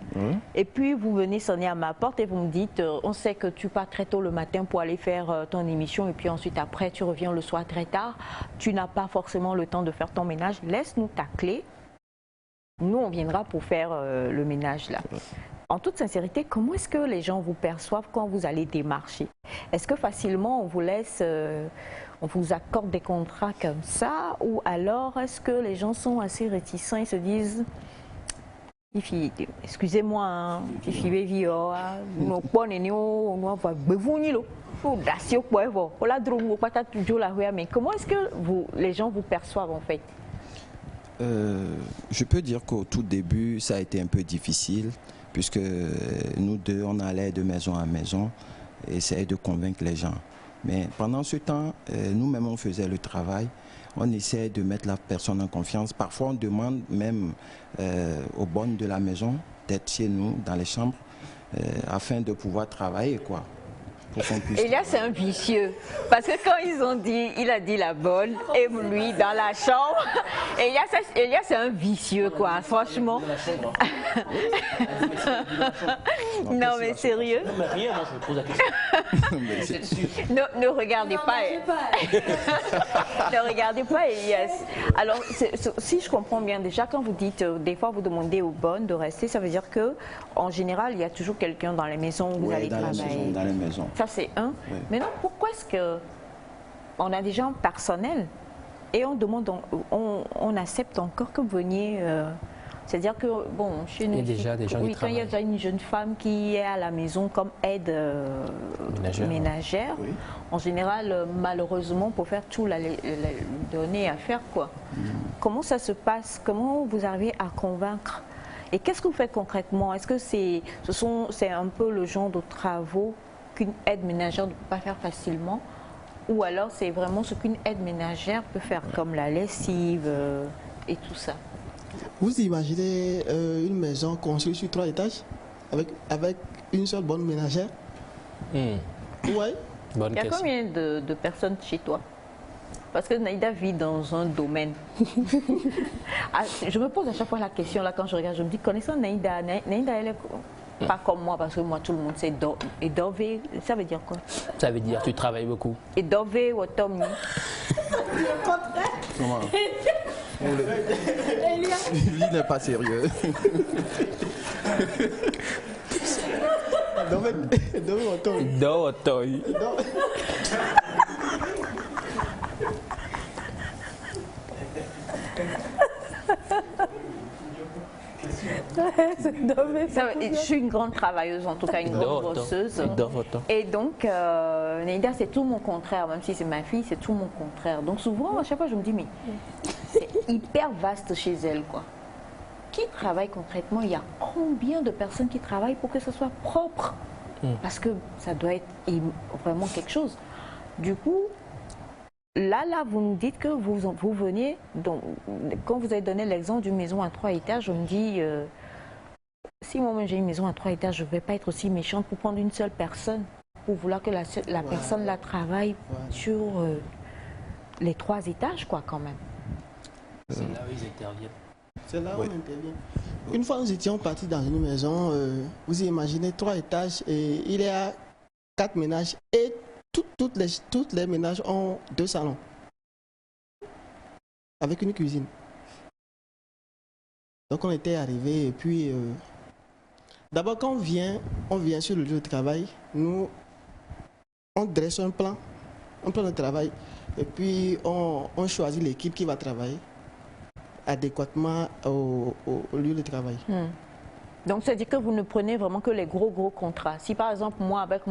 Speaker 3: Et puis vous venez sonner à ma porte et vous me dites, on sait que tu pars très tôt le matin pour aller faire ton émission et puis ensuite après tu reviens le soir très tard. Tu n'as pas forcément le temps de faire ton ménage. Laisse-nous ta clé. Nous, on viendra pour faire le ménage là. En toute sincérité, comment est-ce que les gens vous perçoivent quand vous allez démarcher? Est-ce que facilement on vous laisse, on vous accorde des contrats comme ça? Ou alors est-ce que les gens sont assez réticents et se disent, excusez-moi, mais comment est-ce que les gens vous perçoivent en fait?
Speaker 15: Je peux dire qu'au tout début, ça a été un peu difficile, puisque nous deux, on allait de maison à maison et essayer de convaincre les gens. Mais pendant ce temps, nous-mêmes, on faisait le travail. On essaie de mettre la personne en confiance. Parfois, on demande même aux bonnes de la maison d'être chez nous, dans les chambres, afin de pouvoir travailler, quoi.
Speaker 3: Elias, c'est un vicieux. Parce que quand ils ont dit, il a dit la bonne, et lui dans la chambre, Elias, c'est un vicieux, quoi, franchement. Non, mais sérieux.
Speaker 5: Non, mais rien, moi, je me pose la question.
Speaker 3: Ne regardez pas. Ne regardez pas, Elias. Alors, si je comprends bien, déjà, quand vous dites, des fois, vous demandez aux bonnes de rester, ça veut dire que, en général, il y a toujours quelqu'un dans les maisons où vous allez travailler.
Speaker 15: Dans les maisons.
Speaker 3: Ça, c'est un. Oui. Maintenant, pourquoi est-ce qu'on a des gens personnels et on demande, on accepte encore que vous veniez. C'est-à-dire que, bon, chez nous,
Speaker 5: il y a déjà des gens qui
Speaker 3: quand il y a déjà une jeune femme qui est à la maison comme aide ménagère, oui. En général, malheureusement, pour faire tout, la donner à faire, quoi. Comment ça se passe? Comment vous arrivez à convaincre? Et qu'est-ce que vous faites concrètement? Est-ce que c'est un peu le genre de travaux qu'une aide ménagère ne peut pas faire facilement, ou alors c'est vraiment ce qu'une aide ménagère peut faire, comme la lessive et tout ça?
Speaker 13: Vous imaginez une maison construite sur 3 étages avec une seule bonne ménagère?
Speaker 3: Oui. Il y a combien de personnes chez toi? Parce que Naïda vit dans un domaine. Je me pose à chaque fois la question, là, quand je regarde, je me dis, connaissant Naïda, elle est pas comme moi, parce que moi, tout le monde sait Edové, ça veut dire quoi?
Speaker 5: Ça veut dire tu travailles beaucoup.
Speaker 3: Edové ou Tom?
Speaker 15: Comment? Lui n'est pas sérieux.
Speaker 3: Je suis une grande travailleuse, en tout cas une grande bosseuse. Et donc, Naïda, c'est tout mon contraire. Même si c'est ma fille, c'est tout mon contraire. Donc souvent, à chaque fois, je me dis, mais c'est hyper vaste chez elle, quoi. Qui travaille concrètement? Il y a combien de personnes qui travaillent pour que ce soit propre? Parce que ça doit être vraiment quelque chose. Du coup, là, vous me dites que vous venez, donc, quand vous avez donné l'exemple d'une maison à 3 étages, je me dis, si moi j'ai une maison à 3 étages, je ne vais pas être aussi méchante pour prendre une seule personne, pour vouloir que la personne la travaille sur les 3 étages, quoi, quand même.
Speaker 5: C'est là où ils interviennent.
Speaker 13: C'est là où on intervient. Une fois, nous étions partis dans une maison, vous imaginez 3 étages et il y a 4 ménages et toutes les ménages ont 2 salons avec une cuisine. Donc on était arrivé et puis d'abord quand on vient sur le lieu de travail, nous on dresse un plan de travail et puis on choisit l'équipe qui va travailler adéquatement au lieu de travail.
Speaker 3: Donc, c'est-à-dire que vous ne prenez vraiment que les gros contrats. Si par exemple, moi, avec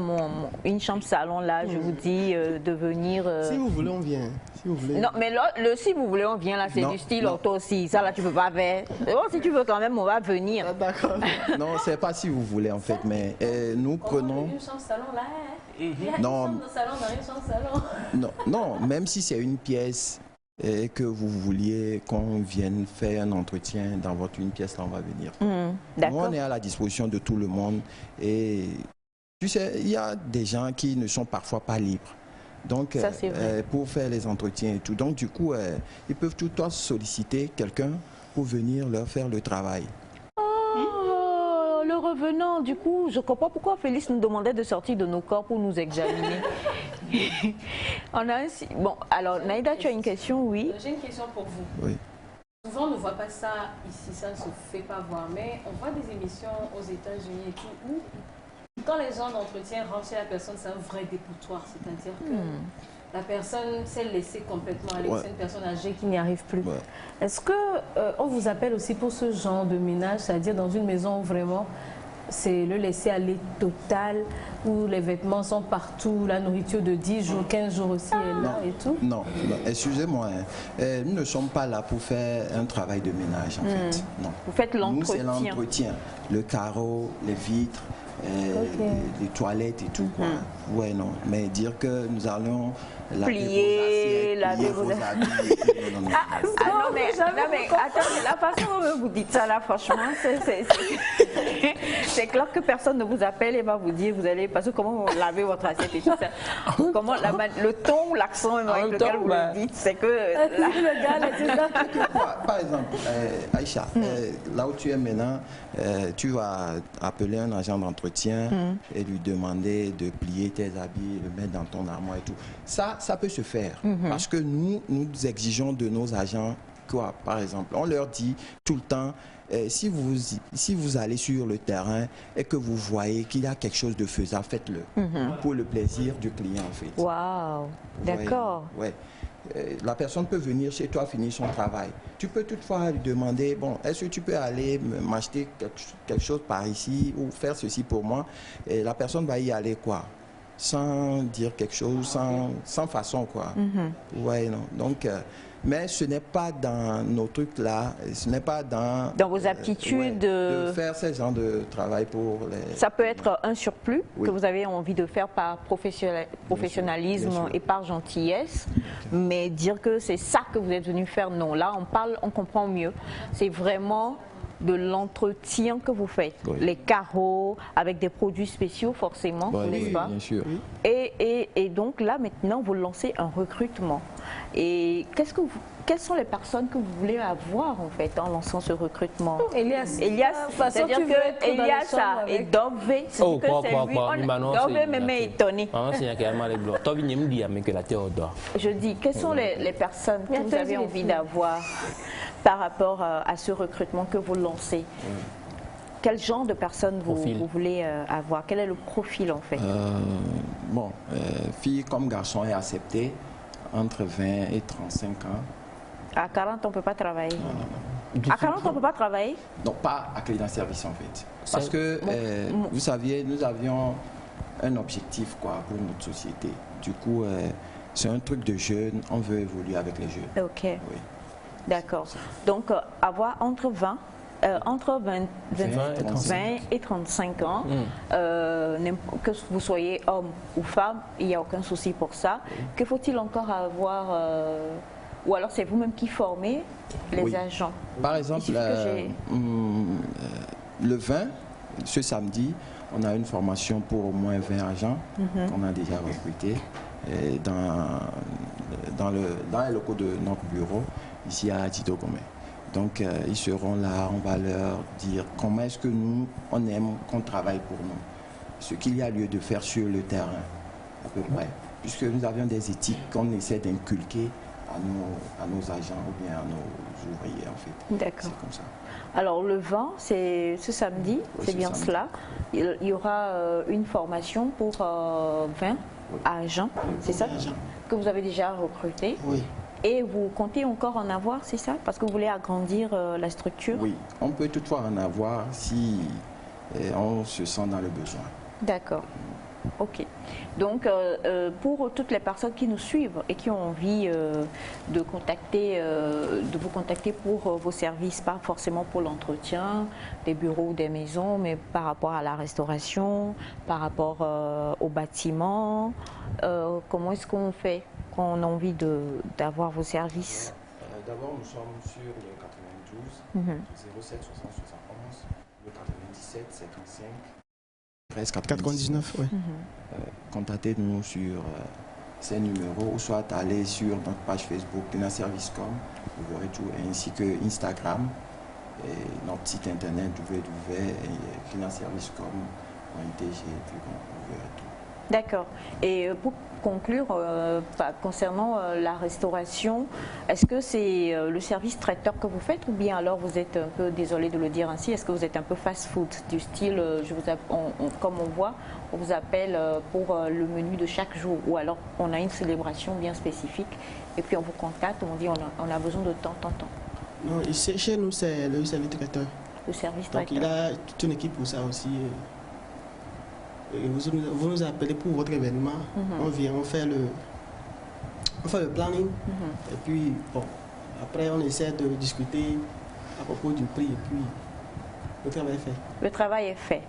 Speaker 3: une chambre salon, là, je vous dis de venir...
Speaker 13: Si vous voulez, on vient. Si vous voulez.
Speaker 3: Non, mais là, si vous voulez, on vient, là, c'est du style auto aussi. Ça, là, tu peux pas faire. Bon, si tu veux quand même, on va venir.
Speaker 13: D'accord.
Speaker 15: Non, c'est pas si vous voulez, en fait, mais nous prenons...
Speaker 4: Une chambre salon, là,
Speaker 15: Non.
Speaker 4: Il y a une chambre salon dans une chambre salon.
Speaker 15: Non, même si c'est une pièce... et que vous vouliez qu'on vienne faire un entretien dans une pièce, là on va venir. Nous, on est à la disposition de tout le monde et tu sais, il y a des gens qui ne sont parfois pas libres. Donc, pour faire les entretiens et tout. Donc, du coup, ils peuvent tout le temps solliciter quelqu'un pour venir leur faire le travail.
Speaker 3: Le revenant, du coup, je ne comprends pas pourquoi Félix nous demandait de sortir de nos corps pour nous examiner. Bon, alors, Naïda, tu as une question, oui?
Speaker 4: J'ai une question pour vous.
Speaker 15: Oui.
Speaker 4: Souvent, on ne voit pas ça ici, ça ne se fait pas voir, mais on voit des émissions aux États-Unis et tout, où quand les gens d'entretien rentrent chez la personne, c'est un vrai dépotoir, c'est-à-dire que la personne s'est laissée complètement aller, c'est une personne âgée qui n'y arrive plus. Est-ce qu'on vous appelle aussi pour ce genre de ménage, c'est-à-dire dans une maison où vraiment c'est le laisser aller total, où les vêtements sont partout, la nourriture de 10 jours, 15 jours aussi est là et tout?
Speaker 15: Non, excusez-moi, nous ne sommes pas là pour faire un travail de ménage en fait. Non.
Speaker 3: Vous faites l'entretien.
Speaker 15: Nous, c'est l'entretien, le carreau, les vitres, les toilettes et tout. Quoi. Ouais, non, mais dire que nous allons
Speaker 3: plier, laver vos habits. Non, mais attendez, la façon dont vous dites ça là, franchement, c'est clair que personne ne vous appelle et va vous dire, vous allez, parce que comment vous lavez votre assiette et tout ça. Comment le ton ou l'accent avec lequel vous le dites, c'est que...
Speaker 4: Le gars, c'est ça.
Speaker 15: Par exemple, Aïcha, là où tu es maintenant, tu vas appeler un agent d'entretien et lui demander de plier tes habits, le mettre dans ton armoire et tout. Ça peut se faire parce que nous exigeons de nos agents quoi, par exemple. On leur dit tout le temps, si vous allez sur le terrain et que vous voyez qu'il y a quelque chose de faisable, faites-le pour le plaisir du client en fait.
Speaker 3: Waouh, d'accord.
Speaker 15: Ouais. La personne peut venir chez toi finir son travail. Tu peux toutefois lui demander, bon, est-ce que tu peux aller m'acheter quelque chose par ici ou faire ceci pour moi? Et la personne va y aller quoi? Sans dire quelque chose, sans façon quoi. Ouais, non. Donc, mais ce n'est pas dans nos trucs là, ce n'est pas dans
Speaker 3: vos aptitudes
Speaker 15: de faire ce genre de travail pour les...
Speaker 3: Ça peut être un surplus que vous avez envie de faire par professionnalisme et par gentillesse, mais dire que c'est ça que vous êtes venu faire, non. Là, on comprend mieux. C'est vraiment de l'entretien que vous faites, les carreaux avec des produits spéciaux forcément, n'est-ce pas?
Speaker 15: Bien sûr.
Speaker 3: Et donc là maintenant vous lancez un recrutement. Et quelles sont les personnes que vous voulez avoir en fait en lançant ce recrutement?
Speaker 4: Elias,
Speaker 3: c'est-à-dire que Elias et Dove, c'est que c'est lui. Dove me met étonné. Je dis, quelles sont les personnes que vous avez envie d'avoir par rapport à ce recrutement que vous lancez? Quel genre de personnes vous voulez avoir? Quel est le profil en fait?
Speaker 15: Bon, filles comme garçons est accepté entre 20 et 35 ans.
Speaker 3: À 40, on ne peut pas travailler. Non. À 40, on ne peut pas travailler?
Speaker 15: Non, pas à Clédin Service en fait. Parce que, vous saviez, nous avions un objectif quoi, pour notre société. Du coup, c'est un truc de jeunes, on veut évoluer avec les jeunes.
Speaker 3: Ok. Oui. D'accord. Donc, avoir entre 20 et 35 ans, que vous soyez homme ou femme, il n'y a aucun souci pour ça. Que faut-il encore avoir ou alors c'est vous-même qui formez les agents?
Speaker 15: Par exemple, le vin, ce samedi, on a une formation pour au moins 20 agents qu'on a déjà recrutés dans les locaux de notre bureau, ici à Tito Gomé. Donc, ils seront là, on va leur dire comment est-ce que nous, on aime qu'on travaille pour nous. Ce qu'il y a lieu de faire sur le terrain, à peu près. Puisque nous avions des éthiques qu'on essaie d'inculquer à nos agents ou bien à nos ouvriers, en fait.
Speaker 3: D'accord.
Speaker 15: C'est comme ça.
Speaker 3: Alors, le 20, c'est ce samedi,
Speaker 15: Oui,
Speaker 3: c'est bien
Speaker 15: samedi.
Speaker 3: cela. Il y aura une formation pour 20 agents, c'est ça que vous avez déjà recruté?
Speaker 13: Oui.
Speaker 3: Et vous comptez encore en avoir, c'est ça? Parce que vous voulez agrandir la structure?
Speaker 15: Oui, on peut toutefois en avoir si on se sent dans le besoin.
Speaker 3: D'accord. Ok. Donc, pour toutes les personnes qui nous suivent et qui ont envie de vous contacter pour vos services, pas forcément pour l'entretien des bureaux ou des maisons, mais par rapport à la restauration, par rapport au bâtiment, comment est-ce qu'on fait quand on a envie d'avoir vos services?
Speaker 15: D'abord, nous sommes sur le 92, 07 60 71, le 97 55.
Speaker 13: 99, oui.
Speaker 15: Contactez-nous sur ces numéros ou soit allez sur notre page Facebook Cleaner Service Com, vous verrez tout, ainsi que Instagram et notre site internet www.cleanerservicecom.tg, vous verrez tout.
Speaker 3: D'accord. Et pour conclure, concernant la restauration, est-ce que c'est le service traiteur que vous faites ou bien alors vous êtes un peu, désolé de le dire ainsi, est-ce que vous êtes un peu fast-food du style, comme on voit, on vous appelle pour le menu de chaque jour ou alors on a une célébration bien spécifique et puis on vous contacte, on dit on a besoin de tant.
Speaker 13: Non, ici, chez nous, c'est le service traiteur.
Speaker 3: Le service
Speaker 13: Donc
Speaker 3: traiteur.
Speaker 13: il a toute une équipe pour ça aussi. Et vous nous appelez pour votre événement, on vient, on fait le planning, et puis bon, après on essaie de discuter à propos du prix, et puis le travail est fait.
Speaker 3: Le travail est fait.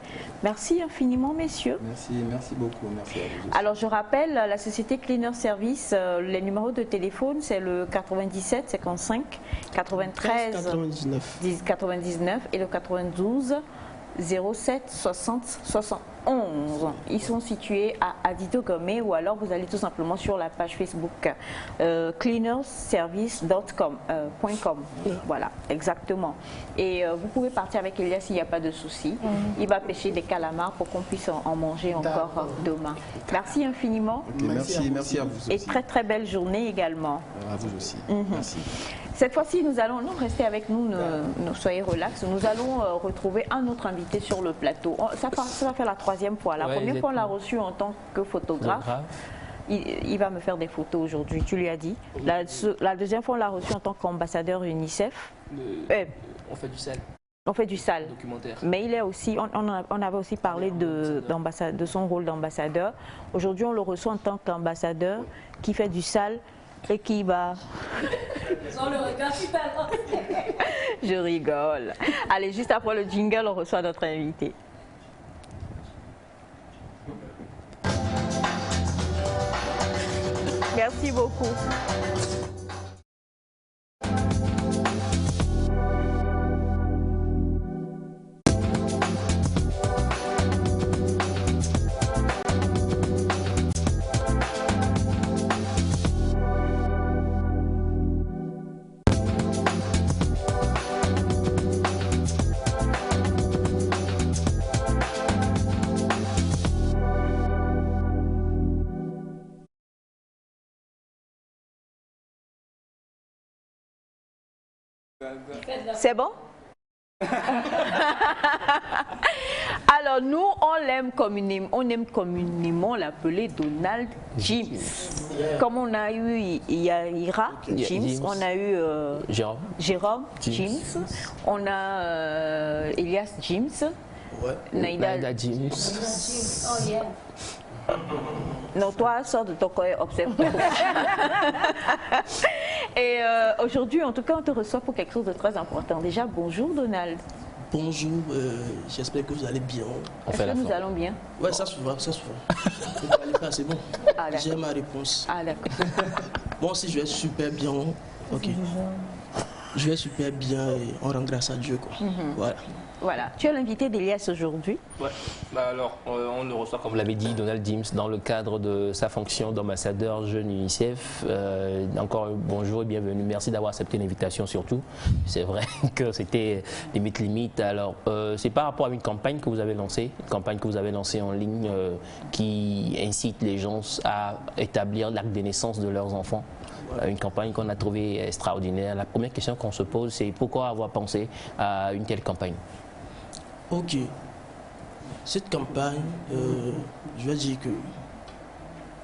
Speaker 3: Merci infiniment, messieurs.
Speaker 15: Merci beaucoup, merci à vous aussi.
Speaker 3: Alors je rappelle, la société Cleaner Service, les numéros de téléphone, c'est le 97 55 93 99 et le 92 07 60 71. Ils sont situés à Adito Gomé ou alors vous allez tout simplement sur la page Facebook cleanerservice.com. Voilà, exactement. Et vous pouvez partir avec Elias s'il n'y a pas de souci. Il va pêcher des calamars pour qu'on puisse en manger encore demain. Merci infiniment.
Speaker 15: Okay, merci à vous aussi.
Speaker 3: Et très très belle journée également.
Speaker 15: À vous aussi. Merci.
Speaker 3: Cette fois-ci, nous allons rester avec nous, soyez relax. Nous allons retrouver un autre invité sur le plateau. Ça va faire la troisième fois. La première fois, on l'a reçu en tant que photographe. Il va me faire des photos aujourd'hui, tu lui as dit. La deuxième fois, on l'a reçu en tant qu'ambassadeur UNICEF.
Speaker 10: On fait du sale.
Speaker 3: On fait du sale.
Speaker 10: Documentaire.
Speaker 3: Mais il est aussi, on avait aussi parlé de son rôle d'ambassadeur. Aujourd'hui, on le reçoit en tant qu'ambassadeur qui fait du sale et qui va... Je rigole. Allez, juste après le jingle, on reçoit notre invité. Merci beaucoup. C'est bon? Alors nous, on aime communément l'appeler Donald James. Comme on a eu Ira James, on a eu Jérôme James, on a Elias James, Naïda James. Non, toi, sors de ton coin, observe. Et aujourd'hui, en tout cas, on te reçoit pour quelque chose de très important. Déjà, bonjour Donald.
Speaker 16: Bonjour, j'espère que vous allez bien.
Speaker 3: Est-ce que nous allons bien?
Speaker 16: Ouais, ça se voit, ça se voit. C'est bon. J'ai ma réponse.
Speaker 3: Ah, d'accord.
Speaker 16: Moi aussi, je vais super bien. Ok. Je vais super bien et on rend grâce à Dieu, quoi. Voilà.
Speaker 3: Voilà, tu es l'invité d'Elias aujourd'hui.
Speaker 5: Ouais. Bah alors, on le reçoit, comme vous l'avez dit, Donald Dims, dans le cadre de sa fonction d'ambassadeur jeune UNICEF. Encore bonjour et bienvenue. Merci d'avoir accepté l'invitation surtout. C'est vrai que c'était limite. Alors, c'est par rapport à une campagne que vous avez lancée, en ligne qui incite les gens à établir l'acte de naissance de leurs enfants. Une campagne qu'on a trouvée extraordinaire. La première question qu'on se pose, c'est pourquoi avoir pensé à une telle campagne?
Speaker 16: Ok. Cette campagne, je vais dire que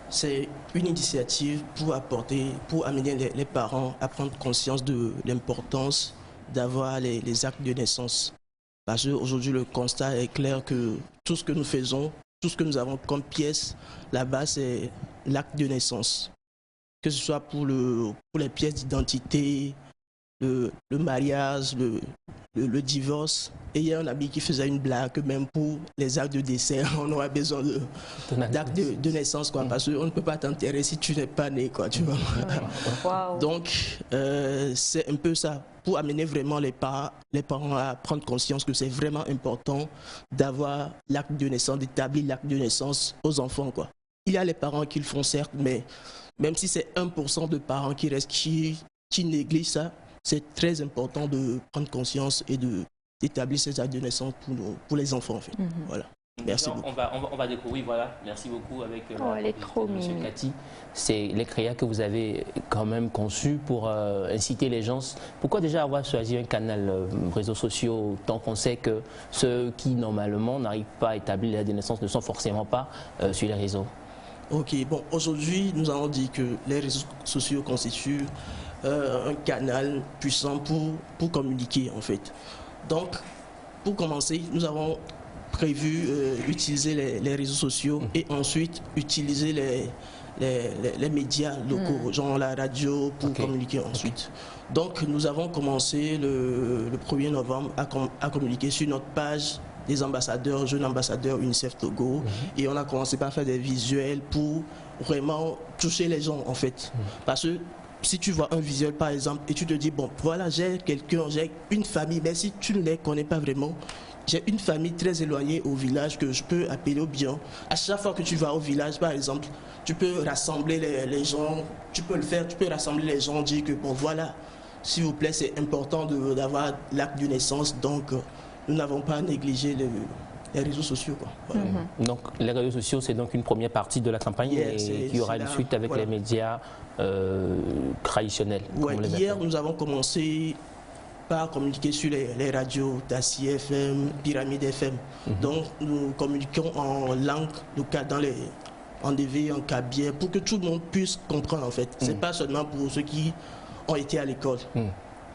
Speaker 16: c'est une initiative pour amener les parents à prendre conscience de l'importance d'avoir les actes de naissance. Parce qu'aujourd'hui, le constat est clair que tout ce que nous faisons, tout ce que nous avons comme pièce, là-bas, c'est l'acte de naissance. Que ce soit pour les pièces d'identité, le mariage, le divorce. Et il y a un ami qui faisait une blague que même pour les actes de décès, on aura besoin d'actes de naissance, quoi, parce qu'on ne peut pas t'enterrer si tu n'es pas né, quoi, tu vois. Wow. Donc, c'est un peu ça, pour amener vraiment les parents à prendre conscience que c'est vraiment important d'avoir l'acte de naissance, d'établir l'acte de naissance aux enfants, quoi. Il y a les parents qui le font, certes, mais même si c'est 1% de parents qui restent, qui négligent ça, c'est très important de prendre conscience et d'établir ces actes de naissance pour les enfants, en fait. Voilà. Merci beaucoup.
Speaker 5: On va découvrir, voilà. Merci beaucoup avec
Speaker 3: M.
Speaker 5: Cathy. C'est les créas que vous avez quand même conçus pour inciter les gens. Pourquoi déjà avoir choisi un canal réseaux sociaux tant qu'on sait que ceux qui normalement n'arrivent pas à établir l'acte de naissance ne sont forcément pas sur les réseaux?
Speaker 16: Ok, bon, aujourd'hui, nous avons dit que les réseaux sociaux constituent un canal puissant pour communiquer, en fait. Donc, pour commencer, nous avons prévu utiliser les réseaux sociaux et ensuite utiliser les médias locaux, genre la radio, pour communiquer ensuite. Donc, nous avons commencé le 1er novembre à communiquer sur notre page des ambassadeurs, jeunes ambassadeurs UNICEF Togo, et on a commencé par faire des visuels pour vraiment toucher les gens, en fait. Parce que si tu vois un visuel, par exemple, et tu te dis, bon, voilà, j'ai quelqu'un, j'ai une famille, mais si tu ne les connais pas vraiment, j'ai une famille très éloignée au village que je peux appeler au bien. À chaque fois que tu vas au village, par exemple, tu peux rassembler les gens, tu peux le faire, tu peux rassembler les gens, dire que, bon, voilà, s'il vous plaît, c'est important d'avoir l'acte de naissance, donc nous n'avons pas négligé les réseaux sociaux, quoi. Voilà.
Speaker 5: Donc les réseaux sociaux, c'est donc une première partie de la campagne et il y aura une suite avec les médias traditionnels.
Speaker 16: Ouais, hier, nous avons commencé par communiquer sur les radios Tassi FM, Pyramide FM. Donc nous communiquons en langue locale en DV, en Kabyle, pour que tout le monde puisse comprendre, en fait. C'est pas seulement pour ceux qui ont été à l'école.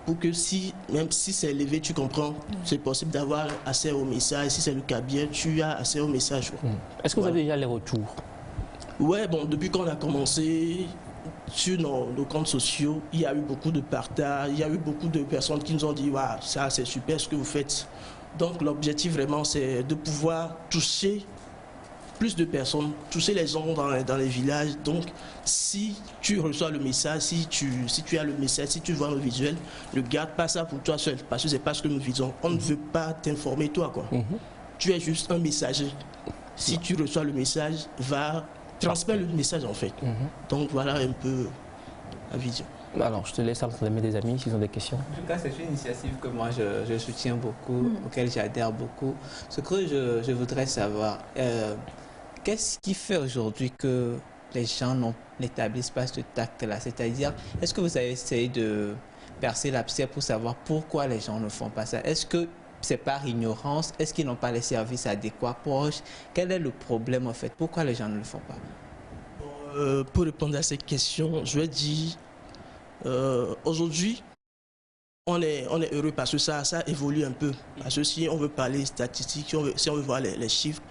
Speaker 16: Pour que même si c'est élevé, tu comprends, c'est possible d'avoir accès au message. Si c'est le Kabyle, tu as accès au message.
Speaker 5: Est-ce que vous avez déjà les retours?
Speaker 16: Ouais, bon, depuis qu'on a commencé sur nos comptes sociaux, il y a eu beaucoup de partages, il y a eu beaucoup de personnes qui nous ont dit, waouh, ça c'est super ce que vous faites. Donc l'objectif vraiment, c'est de pouvoir toucher plus de personnes, toucher les gens dans les villages. Donc, si tu reçois le message, si tu as le message, si tu vois le visuel, ne garde pas ça pour toi seul, parce que c'est pas ce que nous visons. On ne veut pas t'informer toi, quoi. Tu es juste un messager. Si tu reçois le message, va transmettre le message, en fait. Donc, voilà un peu la vision.
Speaker 5: Alors, je te laisse informer des amis s'ils ont des questions.
Speaker 6: En tout cas, c'est une initiative que moi, je soutiens beaucoup, auquel j'adhère beaucoup. Ce que je voudrais savoir, qu'est-ce qui fait aujourd'hui que les gens n'établissent pas ce tact-là? C'est-à-dire, est-ce que vous avez essayé de percer l'abcès pour savoir pourquoi les gens ne font pas ça? Est-ce que c'est par ignorance? Est-ce qu'ils n'ont pas les services adéquats proches? Quel est le problème en fait? Pourquoi les gens ne le font pas?
Speaker 16: Pour répondre à cette question, je vais dire, aujourd'hui, on est heureux parce que ça évolue un peu. Parce que si on veut parler statistiques, si on veut voir les chiffres,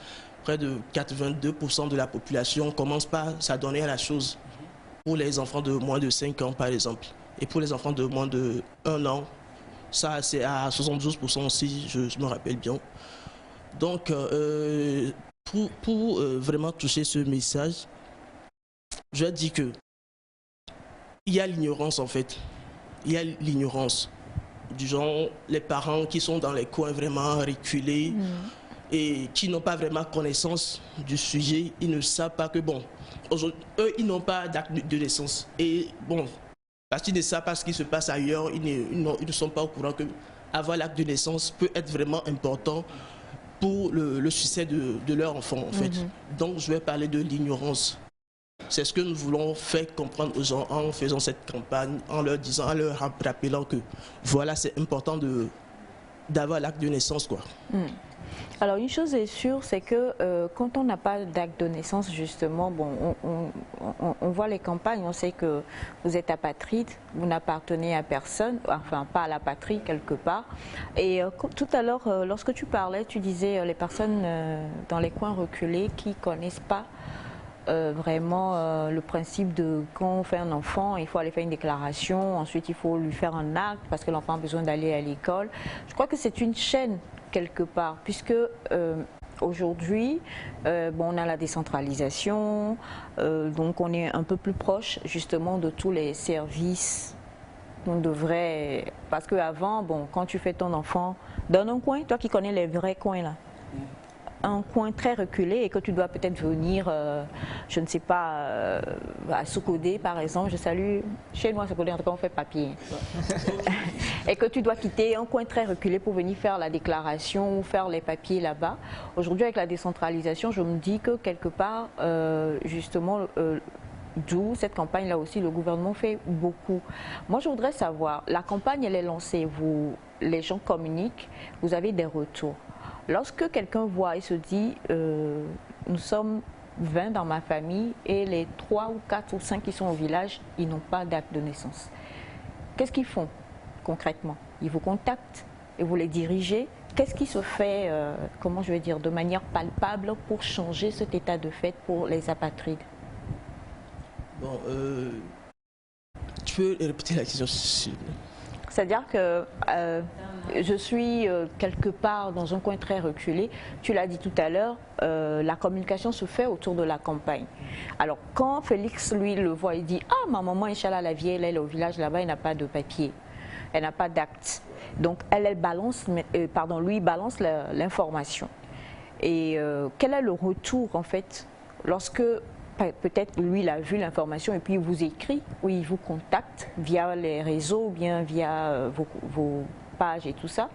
Speaker 16: près de 82% de la population commence par s'adonner à la chose. Pour les enfants de moins de 5 ans, par exemple. Et pour les enfants de moins de 1 an, ça c'est à 72% aussi, je me rappelle bien. Donc, pour vraiment toucher ce message, je vais dire que il y a l'ignorance en fait. Il y a l'ignorance. du genre les parents qui sont dans les coins vraiment reculés et qui n'ont pas vraiment connaissance du sujet. Ils ne savent pas que, bon, eux, ils n'ont pas d'acte de naissance. Et bon, parce qu'ils ne savent pas ce qui se passe ailleurs, ils ne sont pas au courant que avoir l'acte de naissance peut être vraiment important pour le succès de leur enfant, en fait. Donc, je vais parler de l'ignorance. C'est ce que nous voulons faire comprendre aux gens en faisant cette campagne, en leur disant, en leur rappelant que voilà, c'est important d'avoir l'acte de naissance, quoi.
Speaker 3: Alors une chose est sûre, c'est que quand on n'a pas d'acte de naissance, justement, bon, on voit les campagnes, on sait que vous êtes apatride, vous n'appartenez à personne, enfin pas à la patrie quelque part. Et tout à l'heure, lorsque tu parlais, tu disais les personnes dans les coins reculés qui ne connaissent pas vraiment le principe de quand on fait un enfant, il faut aller faire une déclaration, ensuite il faut lui faire un acte parce que l'enfant a besoin d'aller à l'école. Je crois que c'est une chaîne quelque part, puisque aujourd'hui, bon, on a la décentralisation, donc on est un peu plus proche justement de tous les services. On devrait, parce qu'avant, bon, quand tu fais ton enfant dans un coin, toi qui connais les vrais coins là, un coin très reculé et que tu dois peut-être venir, je ne sais pas, à Sokodé par exemple, je salue, chez nous à Sokodé en tout cas on fait papier, et que tu dois quitter un coin très reculé pour venir faire la déclaration ou faire les papiers là-bas. Aujourd'hui avec la décentralisation, je me dis que quelque part, justement, d'où cette campagne-là aussi, le gouvernement fait beaucoup. Moi je voudrais savoir, la campagne elle est lancée, les gens communiquent, vous avez des retours. Lorsque quelqu'un voit et se dit, nous sommes 20 dans ma famille et les 3 ou 4 ou 5 qui sont au village, ils n'ont pas d'acte de naissance. Qu'est-ce qu'ils font concrètement? Ils vous contactent et vous les dirigez. Qu'est-ce qui se fait, comment je vais dire, de manière palpable pour changer cet état de fait pour les apatrides?
Speaker 16: Bon, tu peux répéter la question?
Speaker 3: C'est-à-dire que je suis quelque part dans un coin très reculé. Tu l'as dit tout à l'heure, la communication se fait autour de la campagne. Alors quand Félix, lui, le voit, il dit « Ah, ma maman, Inch'Allah, la vieille, elle est au village là-bas, elle n'a pas de papier, elle n'a pas d'acte. » Donc elle balance, lui balance l'information. Et quel est le retour en fait lorsque peut-être lui il a vu l'information et puis il vous écrit ou il vous contacte via les réseaux ou bien via vos pages et tout ça,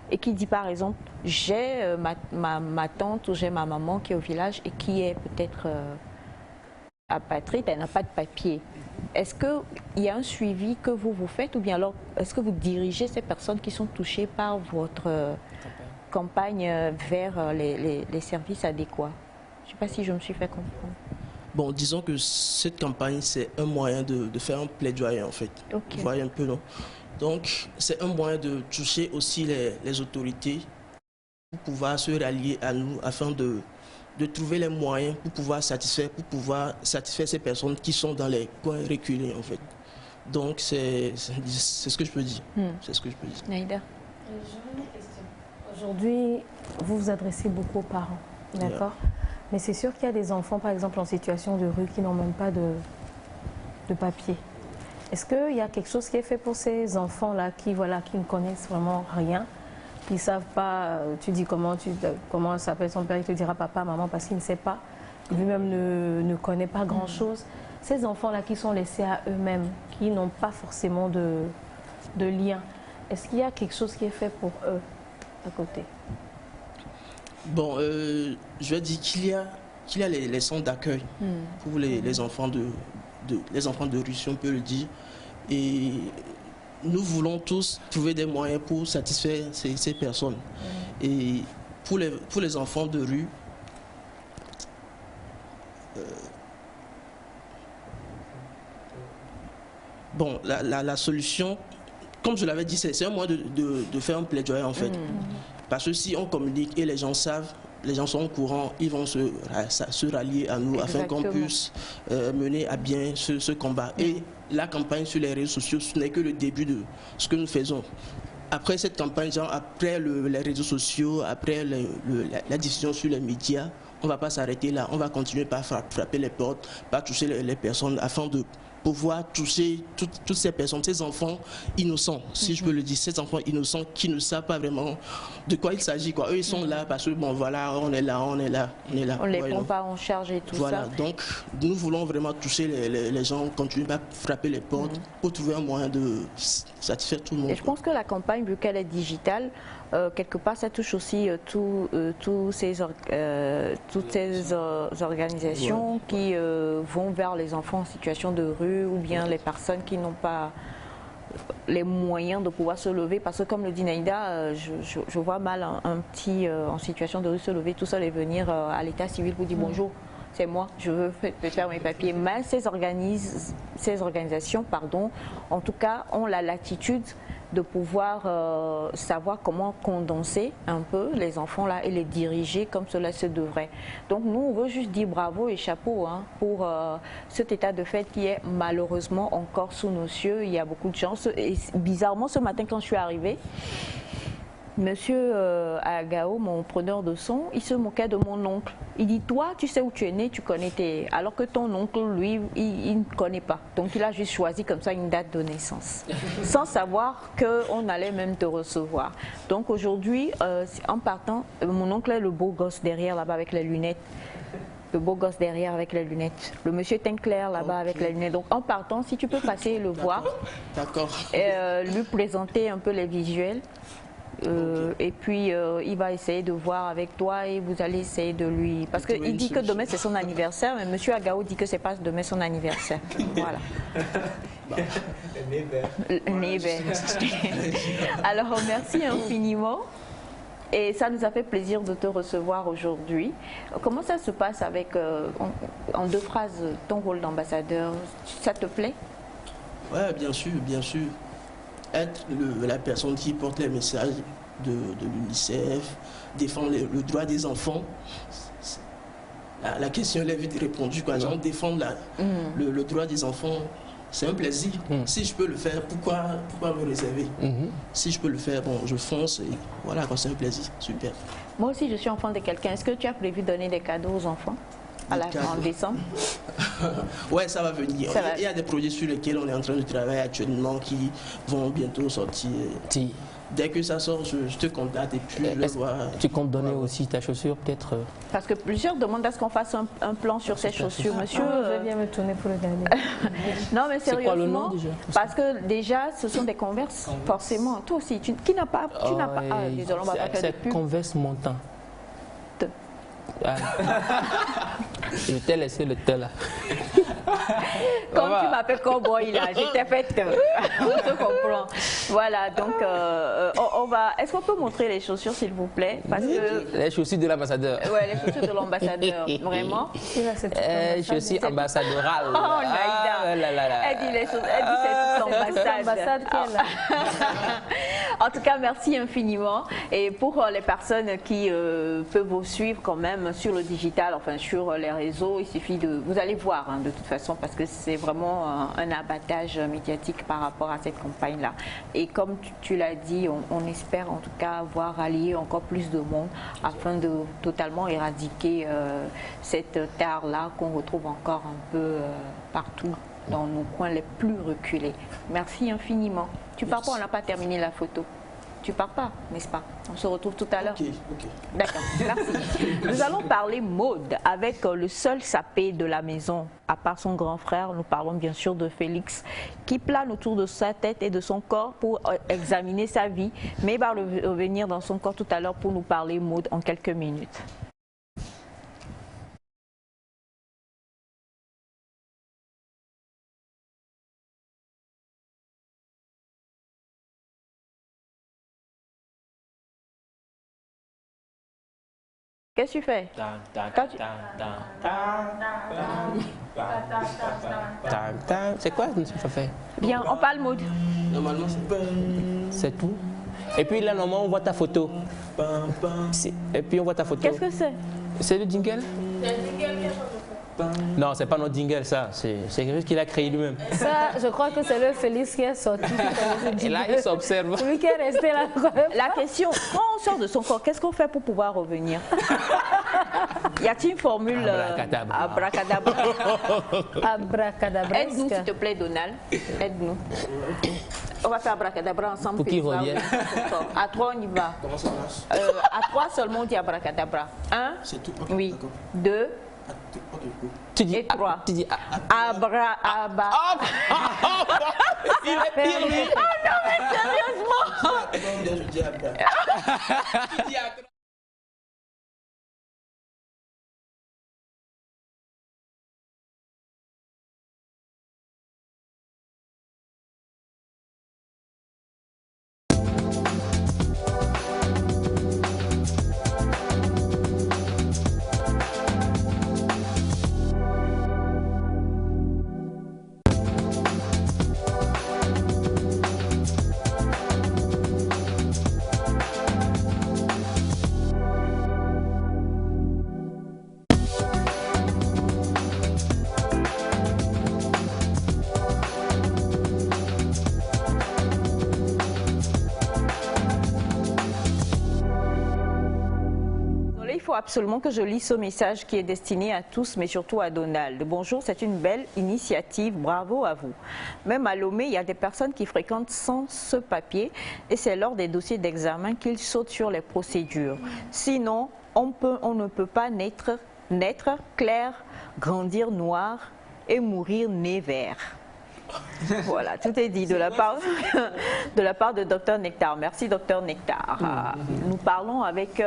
Speaker 3: et qui dit par exemple j'ai ma tante ou j'ai ma maman qui est au village et qui est peut-être apatride, elle n'a pas de papier. Est-ce qu'il y a un suivi que vous faites ou bien alors est-ce que vous dirigez ces personnes qui sont touchées par votre campagne vers les services adéquats? Je ne sais pas si je me suis fait comprendre.
Speaker 16: Bon, disons que cette campagne, c'est un moyen de faire un plaidoyer, en fait.
Speaker 3: Okay.
Speaker 16: Vous voyez un peu, non? Donc, c'est un moyen de toucher aussi les autorités pour pouvoir se rallier à nous afin de trouver les moyens pour pouvoir satisfaire ces personnes qui sont dans les coins reculés, en fait. Donc, c'est ce que je peux dire. C'est ce que je peux dire.
Speaker 3: Naïda.
Speaker 4: J'aurais une question. Aujourd'hui, vous vous adressez beaucoup aux parents, d'accord? Mais c'est sûr qu'il y a des enfants, par exemple, en situation de rue qui n'ont même pas de papier. Est-ce qu'il y a quelque chose qui est fait pour ces enfants-là qui ne connaissent vraiment rien, qui ne savent pas, tu dis comment s'appelle son père, il te dira papa, maman, parce qu'il ne sait pas, lui-même ne connaît pas grand-chose. Ces enfants-là qui sont laissés à eux-mêmes, qui n'ont pas forcément de lien, est-ce qu'il y a quelque chose qui est fait pour eux à côté?
Speaker 16: Bon, je vais dire qu'il y a les centres d'accueil pour les enfants les enfants de rue, si on peut le dire. Et nous voulons tous trouver des moyens pour satisfaire ces personnes. Et pour les enfants de rue, bon, la solution, comme je l'avais dit, c'est un moyen de faire un plaidoyer en fait. Parce que si on communique et les gens savent, les gens sont au courant, ils vont se rallier à nous. Exactement. Afin qu'on puisse mener à bien ce combat. Et la campagne sur les réseaux sociaux, ce n'est que le début de ce que nous faisons. Après cette campagne, genre après les réseaux sociaux, après la diffusion sur les médias, on ne va pas s'arrêter là. On va continuer par frapper les portes, par toucher les personnes afin de pouvoir toucher toutes ces personnes, ces enfants innocents, si je peux le dire, ces enfants innocents qui ne savent pas vraiment de quoi il s'agit. Eux, ils sont là parce que, bon, voilà, on est là.
Speaker 3: On les prend pas en charge et tout ça.
Speaker 16: Voilà, donc nous voulons vraiment toucher les gens, continuer à frapper les portes pour trouver un moyen de satisfaire tout le monde.
Speaker 3: Et je pense que la campagne, vu qu'elle est digitale, quelque part, ça touche aussi toutes ces organisations qui vont vers les enfants en situation de rue ou bien les personnes qui n'ont pas les moyens de pouvoir se lever. Parce que comme le dit Naïda, je vois mal un petit en situation de rue se lever tout seul et venir à l'état civil pour dire bonjour. C'est moi, je veux faire mes papiers. Mais ces organisations, en tout cas, ont la latitude de pouvoir savoir comment condenser un peu les enfants là et les diriger comme cela se devrait. Donc nous, on veut juste dire bravo et chapeau pour cet état de fait qui est malheureusement encore sous nos cieux. Il y a beaucoup de chance. Et bizarrement, ce matin, quand je suis arrivée, Monsieur Agao, mon preneur de son, il se moquait de mon oncle. Il dit, toi, tu sais où tu es né, tu connais tes... Alors que ton oncle, lui, il ne connaît pas. Donc il a juste choisi comme ça une date de naissance, sans savoir qu'on allait même te recevoir. Donc aujourd'hui, en partant, mon oncle est le beau gosse derrière là-bas avec les lunettes. Le beau gosse derrière avec les lunettes. Le monsieur teint clair là-bas avec les lunettes. Donc en partant, si tu peux passer le voir, lui présenter un peu les visuels. Et puis il va essayer de voir avec toi et vous allez essayer de lui... Parce qu'il dit que demain c'est son anniversaire, mais M. Agao dit que c'est pas demain son anniversaire. Voilà. Alors merci infiniment. Et ça nous a fait plaisir de te recevoir aujourd'hui. Comment ça se passe avec, en 2 phrases, ton rôle d'ambassadeur? Ça te plaît?
Speaker 16: Oui, bien sûr, bien sûr. Être la personne qui porte les messages de l'UNICEF, défendre le droit des enfants. La question elle est vite répondue. Genre, défendre le droit des enfants, c'est un plaisir. Si je peux le faire, pourquoi me réserver? Si je peux le faire, bon, je fonce et voilà, c'est un plaisir. Super.
Speaker 3: Moi aussi, je suis enfant de quelqu'un. Est-ce que tu as prévu de donner des cadeaux aux enfants en décembre?
Speaker 16: Ouais, ça va venir. Il y a des projets sur lesquels on est en train de travailler actuellement qui vont bientôt sortir. Dès que ça sort, je te contacte et puis je vois.
Speaker 5: Tu comptes donner aussi ta chaussure peut-être?
Speaker 3: Parce que plusieurs demandent à ce qu'on fasse un plan sur ces chaussures. Monsieur,
Speaker 4: je vais bien me tourner pour le dernier.
Speaker 3: Non mais sérieusement,
Speaker 5: c'est quoi le nom, déjà?
Speaker 3: Parce que déjà ce sont des Converse, forcément. Toi aussi, qui n'a pas, désolé, on va pas faire de pub.
Speaker 5: Converse montant. Je t'ai laissé le thé là.
Speaker 3: Comme tu m'appelles cowboy là, je t'ai fait on se comprend. Voilà, donc on va. Est-ce qu'on peut montrer les chaussures s'il vous plaît? Parce que
Speaker 5: les chaussures de l'ambassadeur.
Speaker 3: Ouais, les chaussures de l'ambassadeur, vraiment.
Speaker 5: Je suis ambassadorale.
Speaker 3: Oh Naïda. Elle dit les choses, elle dit c'est toute l'ambassade qu'elle a. En tout cas, merci infiniment. Et pour les personnes qui peuvent vous suivre quand même sur le digital, enfin sur les réseaux, il suffit de... Vous allez voir de toute façon parce que c'est vraiment un abattage médiatique par rapport à cette campagne-là. Et comme tu l'as dit, on espère en tout cas voir rallier encore plus de monde afin de totalement éradiquer cette tare-là qu'on retrouve encore un peu partout dans nos coins les plus reculés. Merci infiniment. Tu pars pas, on n'a pas terminé la photo. Tu pars pas, n'est-ce pas? On se retrouve tout à l'heure.
Speaker 16: Ok.
Speaker 3: D'accord, merci. Nous allons parler mode avec le seul sapé de la maison. À part son grand frère, nous parlons bien sûr de Félix, qui plane autour de sa tête et de son corps pour examiner sa vie. Mais il va revenir dans son corps tout à l'heure pour nous parler mode en quelques minutes. Qu'est-ce que tu fais?
Speaker 5: C'est quoi que tu fais?
Speaker 3: Bien, on parle mode.
Speaker 16: Normalement,
Speaker 5: c'est tout. Et puis là, normalement, on voit ta photo. Et puis on voit ta photo.
Speaker 3: Qu'est-ce que c'est?
Speaker 5: C'est le jingle?
Speaker 9: C'est le jingle qui a changé.
Speaker 5: Non, c'est pas notre jingle, ça. C'est quelque chose qu'il a créé lui-même.
Speaker 4: Ça, je crois que c'est le Félix qui est sorti.
Speaker 5: Et là, il s'observe.
Speaker 4: Lui qui est resté là.
Speaker 3: La question, quand on sort de son corps, qu'est-ce qu'on fait pour pouvoir revenir? Y a-t-il une formule abracadabra?
Speaker 4: Abracadabra.
Speaker 3: Aide-nous s'il te plaît, Donald. Aide-nous. On va faire abracadabra ensemble.
Speaker 5: Pour qu'il revienne.
Speaker 3: À 3, on y va.
Speaker 16: Comment ça marche?
Speaker 3: À 3 seulement, on dit abracadabra. 1.
Speaker 16: C'est tout.
Speaker 3: Oui. 2.
Speaker 5: Tu dis,
Speaker 3: et 3.
Speaker 5: Tu dis
Speaker 3: abra.
Speaker 5: Il est pire, lui.
Speaker 3: Oh non, mais sérieusement.
Speaker 16: Je dis abra.
Speaker 3: Il faut absolument que je lise ce message qui est destiné à tous, mais surtout à Donald. Bonjour, c'est une belle initiative, bravo à vous. Même à Lomé, il y a des personnes qui fréquentent sans ce papier et c'est lors des dossiers d'examen qu'ils sautent sur les procédures. Sinon, on ne peut pas naître clair, grandir noir et mourir nez vert. Voilà, tout est dit de la part de Dr Nectar. Merci Dr Nectar. Nous parlons avec...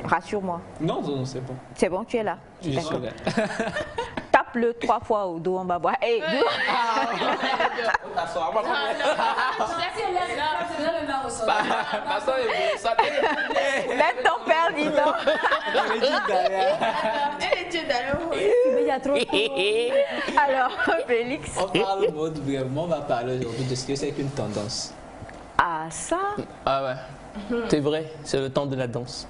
Speaker 3: Rassure-moi.
Speaker 10: Non, non, c'est bon.
Speaker 3: C'est bon, tu es là.
Speaker 10: Je suis là.
Speaker 3: Tape-le 3 fois au dos en bas. Hey, Même ton père dit non.
Speaker 4: Il y a trop.
Speaker 3: Alors, Félix.
Speaker 10: On parle mode brièvement, on va parler aujourd'hui de ce que c'est qu'une tendance.
Speaker 3: Ah, ça?
Speaker 5: Ah ouais. C'est vrai, c'est le temps de la danse.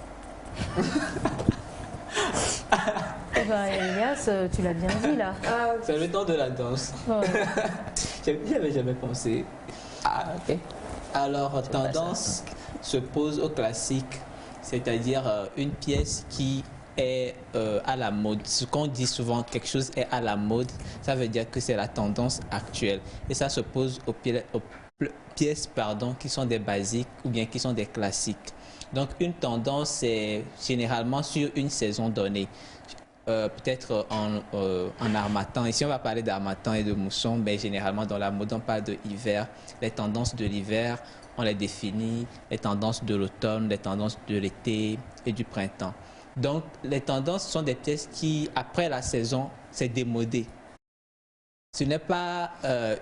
Speaker 4: Elias, tu l'as bien dit là.
Speaker 10: C'est le temps de la danse. J'y avais jamais pensé.
Speaker 5: Ah, ok.
Speaker 10: Alors, tendance se pose au classique, c'est-à-dire une pièce qui est à la mode. Ce qu'on dit souvent, quelque chose est à la mode, ça veut dire que c'est la tendance actuelle. Et ça se pose aux pièces qui sont des basiques ou bien qui sont des classiques. Donc, une tendance, c'est généralement sur une saison donnée. Peut-être en harmattan. Ici, on va parler d'harmattan et de mousson, mais généralement, dans la mode, on parle de l'hiver. Les tendances de l'hiver, on les définit. Les tendances de l'automne, les tendances de l'été et du printemps. Donc, les tendances sont des pièces qui, après la saison, c'est démodé. Ce n'est pas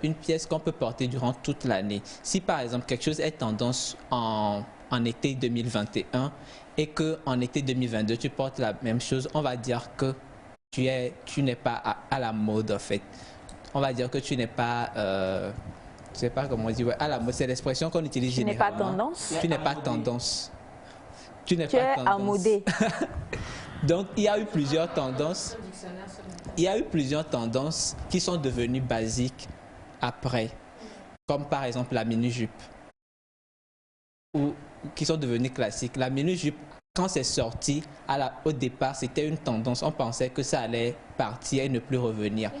Speaker 10: une pièce qu'on peut porter durant toute l'année. Si, par exemple, quelque chose est tendance en été 2021 et qu'en été 2022, tu portes la même chose, on va dire que tu n'es pas à la mode, en fait. On va dire que tu n'es pas... je ne sais pas comment on dit. Ouais, à la mode, c'est l'expression qu'on utilise généralement.
Speaker 3: Tu n'es pas tendance?
Speaker 10: Tu n'es pas tendance. Tu
Speaker 3: es amoudé.
Speaker 10: Donc, il y a eu plusieurs tendances. Il y a eu plusieurs tendances qui sont devenues basiques après. Comme par exemple la mini-jupe. Ou qui sont devenues classiques. La mini-jupe, quand c'est sorti, au départ, c'était une tendance. On pensait que ça allait partir et ne plus revenir.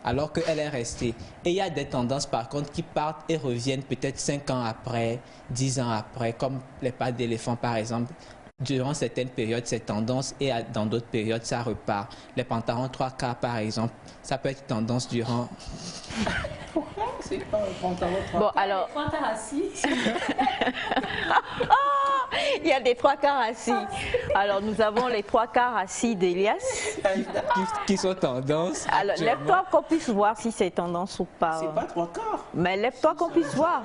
Speaker 10: Alors qu'elle est restée. Et il y a des tendances, par contre, qui partent et reviennent peut-être 5 ans après, 10 ans après, comme les pattes d'éléphant, par exemple. Durant certaines périodes, c'est tendance et dans d'autres périodes, ça repart. Les pantalons 3/4, par exemple, ça peut être tendance durant... C'est pas un pantalon 3/4.
Speaker 3: Bon, alors...
Speaker 4: 3 quarts assis.
Speaker 3: Il y a des 3 quarts assis. Alors, nous avons les 3 quarts assis d'Elias.
Speaker 10: Qui sont tendance.
Speaker 3: Alors, lève-toi qu'on puisse voir si c'est tendance ou pas.
Speaker 16: C'est pas 3 quarts.
Speaker 3: Mais lève-toi qu'on puisse voir.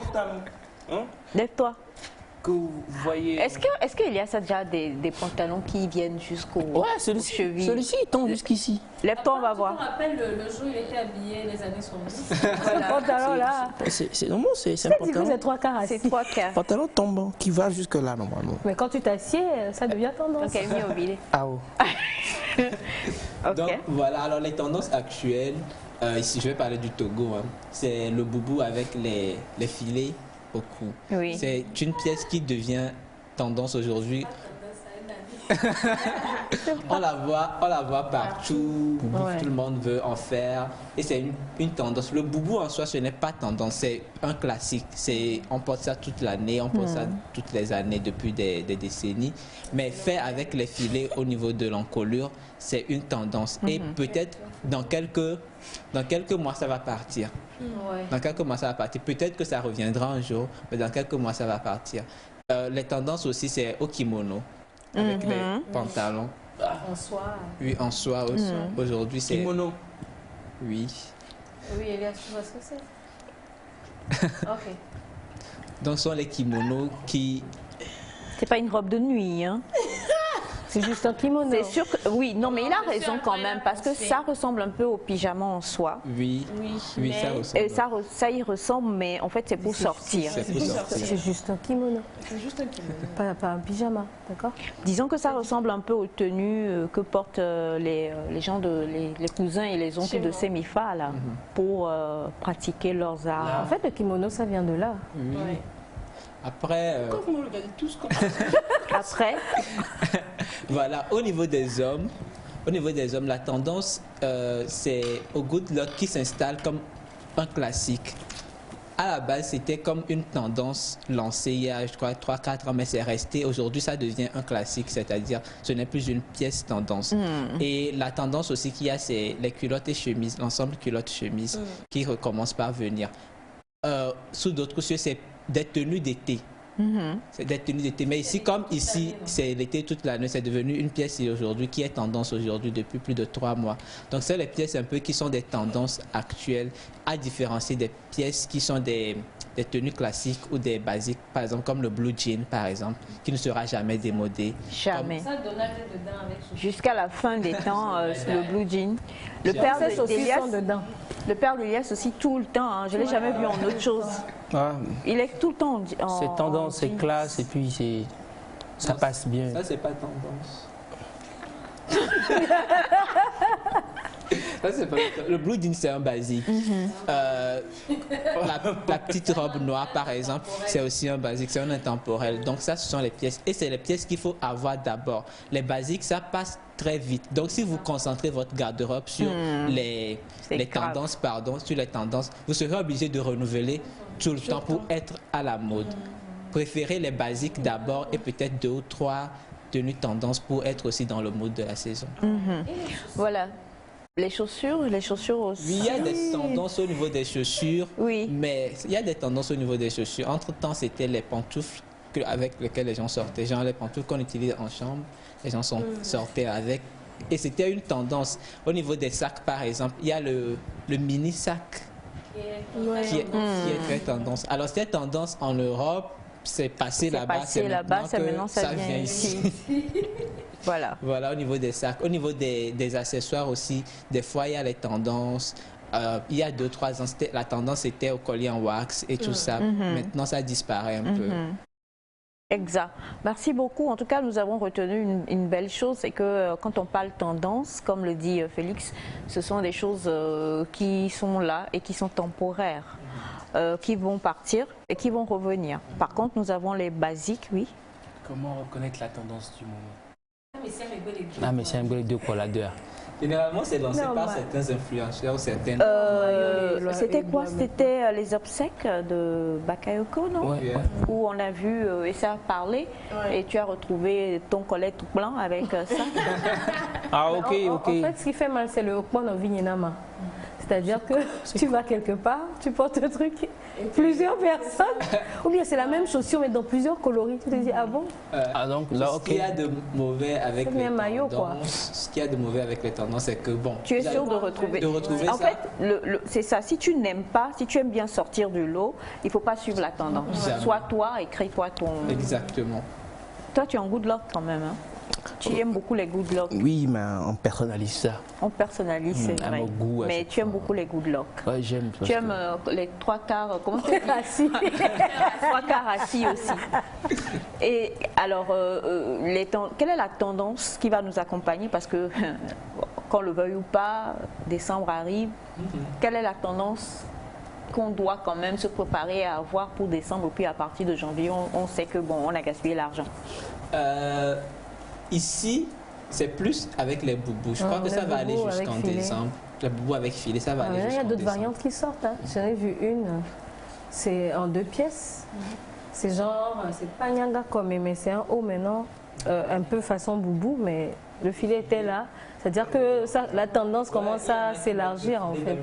Speaker 16: Hein?
Speaker 3: Lève-toi.
Speaker 16: Que vous voyez...
Speaker 3: Est-ce que Elias a déjà des pantalons qui viennent jusqu'aux chevilles?
Speaker 5: Celui-ci, il tombe jusqu'ici.
Speaker 3: Lève-toi, on va voir.
Speaker 4: Je me rappelle le jour où il était habillé les années 70.
Speaker 3: Ce pantalon-là.
Speaker 5: C'est normal, c'est un pantalon.
Speaker 4: C'est 3 quarts assis.
Speaker 3: C'est 3 quarts.
Speaker 5: Pantalon tombant qui va jusque là, normalement.
Speaker 4: Mais quand tu t'assieds, ça devient tendance.
Speaker 3: Donc, elle est mise au vide.
Speaker 5: Ah oh.
Speaker 3: Okay.
Speaker 10: Donc, voilà. Alors, les tendances actuelles, ici, je vais parler du Togo. Hein. C'est le boubou avec les filets au cou.
Speaker 3: Oui.
Speaker 10: C'est une pièce qui devient tendance aujourd'hui. On la voit partout, tout le monde veut en faire et c'est une tendance. Le boubou en soi, ce n'est pas tendance, c'est un classique. On porte ça toute l'année, on porte ça toutes les années depuis des décennies. Mais fait avec les filets au niveau de l'encolure, c'est une tendance. Et peut-être dans quelques mois, ça va partir. Dans quelques mois, ça va partir. Peut-être que ça reviendra un jour, mais dans quelques mois, ça va partir. Les tendances aussi, c'est au kimono, avec les pantalons.
Speaker 4: En soie.
Speaker 10: Oui, en soie aussi. Aujourd'hui, c'est...
Speaker 17: Kimono.
Speaker 10: Oui.
Speaker 4: Oui, Elias, tu vois ce que c'est? Ok.
Speaker 10: Donc, ce sont les kimonos qui...
Speaker 3: C'est pas une robe de nuit, hein?
Speaker 4: C'est juste un kimono.
Speaker 3: C'est sûr que oui, non, mais il a raison quand même parce que ça ressemble un peu au pyjama en soie.
Speaker 10: Oui, ça ressemble.
Speaker 3: Et ça y ressemble, mais en fait c'est pour sortir.
Speaker 4: C'est juste un kimono. C'est juste un kimono. Pas un pyjama, d'accord?
Speaker 3: Disons que ça ressemble un peu aux tenues que portent les gens les cousins et les oncles de Semifa là, pour pratiquer leurs arts.
Speaker 4: En fait, le kimono, ça vient de là.
Speaker 10: Oui. Après,
Speaker 17: Pourquoi vous me regardez tous comme
Speaker 3: Après,
Speaker 10: voilà, au niveau des hommes, la tendance, c'est au good luck qui s'installe comme un classique. À la base, c'était comme une tendance lancée il y a, je crois, 3-4 ans, mais c'est resté. Aujourd'hui, ça devient un classique, c'est-à-dire ce n'est plus une pièce tendance. Et la tendance aussi qu'il y a, c'est les culottes et chemises, l'ensemble culottes-chemises qui recommence par venir. Sous d'autres cieux, c'est des tenues d'été. C'est des tenues d'été. Mais ici, comme ici, c'est l'été toute l'année, c'est devenu une pièce aujourd'hui qui est tendance aujourd'hui depuis plus de 3 mois. Donc, c'est les pièces un peu qui sont des tendances actuelles à différencier des pièces qui sont des tenues classiques ou des basiques, par exemple comme le blue jean, par exemple, qui ne sera jamais démodé.
Speaker 3: Jamais.
Speaker 4: Ça, Donald est dedans avec
Speaker 3: jusqu'à la fin des temps, le blue jean. Le père d'Elias aussi tout le temps. Hein. Je ne l'ai jamais vu en autre chose.
Speaker 17: Ah.
Speaker 3: Il est tout le temps en...
Speaker 17: C'est tendance, c'est classe et puis ça passe bien.
Speaker 10: Ça, c'est pas tendance. Ça, c'est pas... Le blue jean, c'est un basique. La petite robe noire, par exemple, c'est aussi un basique, c'est un intemporel. Donc ça, ce sont les pièces. Et c'est les pièces qu'il faut avoir d'abord. Les basiques, ça passe très vite. Donc si vous concentrez votre garde-robe sur les tendances, sur les tendances, vous serez obligé de renouveler tout le temps pour être à la mode. Préférez les basiques d'abord et peut-être 2 ou 3 tenues tendances pour être aussi dans le mode de la saison.
Speaker 3: Voilà. Les chaussures aussi.
Speaker 10: Oui, il y a des tendances au niveau des chaussures, mais il y a des tendances au niveau des chaussures. Entre-temps, c'était les pantoufles avec lesquelles les gens sortaient. Genre les pantoufles qu'on utilise en chambre, les gens sortaient avec. Et c'était une tendance. Au niveau des sacs, par exemple, il y a le mini-sac qui est très tendance. Alors, cette tendance en Europe, c'est passé là-bas.
Speaker 3: Maintenant, ça vient ici. Voilà.
Speaker 10: Voilà, au niveau des sacs. Au niveau des accessoires aussi, des fois, il y a les tendances. Il y a 2-3 ans, la tendance était au collier en wax et tout ça. Maintenant, ça disparaît un peu.
Speaker 3: Exact. Merci beaucoup. En tout cas, nous avons retenu une belle chose, c'est que quand on parle tendance, comme le dit Félix, ce sont des choses qui sont là et qui sont temporaires, qui vont partir et qui vont revenir. Par contre, nous avons les basiques, oui.
Speaker 17: Comment reconnaître la tendance du moment?
Speaker 4: Ah, mais
Speaker 17: c'est un rigolé de coladeur.
Speaker 10: Généralement, c'est lancé par certains influenceurs ou certaines...
Speaker 3: C'était quoi? C'était les obsèques de Bakayoko, non? Où on a vu Essa parler et tu as retrouvé ton collet tout blanc avec ça.
Speaker 17: Ah, ok.
Speaker 4: En fait, ce qui fait mal, c'est le Okpon en Vignenama. C'est-à-dire que tu vas quelque part, tu portes un truc, plusieurs personnes, ou bien c'est la même chaussure mais dans plusieurs coloris. Tu te dis, ah bon?
Speaker 17: Donc là,
Speaker 10: ok. Ce qu'il y a de mauvais avec les
Speaker 4: maillot,
Speaker 10: tendances, ce qu'il y a de mauvais avec les tendances, c'est que bon.
Speaker 3: Tu es sûr de retrouver.
Speaker 10: En
Speaker 3: fait, c'est ça. Si tu n'aimes pas, si tu aimes bien sortir du lot, il ne faut pas suivre la tendance. Sois toi, écris-toi ton.
Speaker 10: Exactement.
Speaker 3: Toi, tu es en good luck quand même. Hein? Tu aimes beaucoup les good luck.
Speaker 17: Oui, mais on personnalise ça.
Speaker 3: On personnalise, c'est vrai.
Speaker 17: Goût,
Speaker 3: mais tu aimes beaucoup les good luck.
Speaker 17: Oui, j'aime.
Speaker 3: Tu aimes les 3 quarts, comment tu dis? Assis. 3 quarts assis aussi. Et alors, quelle est la tendance qui va nous accompagner? Parce que, qu'on le veuille ou pas, décembre arrive. Quelle est la tendance qu'on doit quand même se préparer à avoir pour décembre? Puis à partir de janvier, on sait que bon, on a gaspillé l'argent.
Speaker 10: ici, c'est plus avec les boubous. Je crois que ça va aller jusqu'en décembre. Le boubou avec filet, ça va aller jusqu'en décembre.
Speaker 4: Il y a d'autres variantes qui sortent. Hein. J'en ai vu une, c'est en 2 pièces. C'est genre, c'est pas nyanga comme, mais c'est un haut maintenant, un peu façon boubou, mais le filet était là. C'est-à-dire que ça, la tendance commence à s'élargir en fait.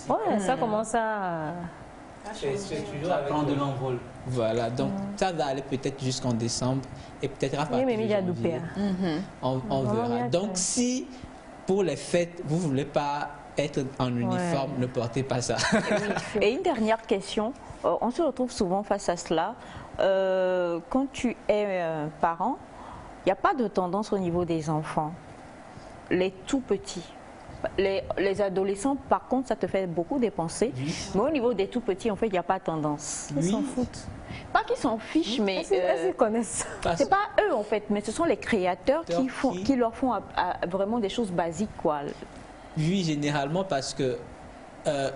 Speaker 4: Ouais, ça commence à...
Speaker 10: C'est toujours avec prendre de l'envol. Voilà, donc ça va aller peut-être jusqu'en décembre et peut-être à partir de janvier. On verra. Donc si pour les fêtes, vous ne voulez pas être en uniforme, ne portez pas ça.
Speaker 3: Et une dernière question, on se retrouve souvent face à cela. Quand tu es parent, il n'y a pas de tendance au niveau des enfants, les tout petits. Les adolescents, par contre, ça te fait beaucoup dépenser. Mais au niveau des tout petits, en fait, il n'y a pas de tendance.
Speaker 4: Ils s'en foutent.
Speaker 3: Pas qu'ils s'en fichent, mais
Speaker 4: ils connaissent.
Speaker 3: C'est pas eux, en fait, mais ce sont les créateurs qui leur font vraiment des choses basiques, quoi.
Speaker 10: Oui, généralement, parce que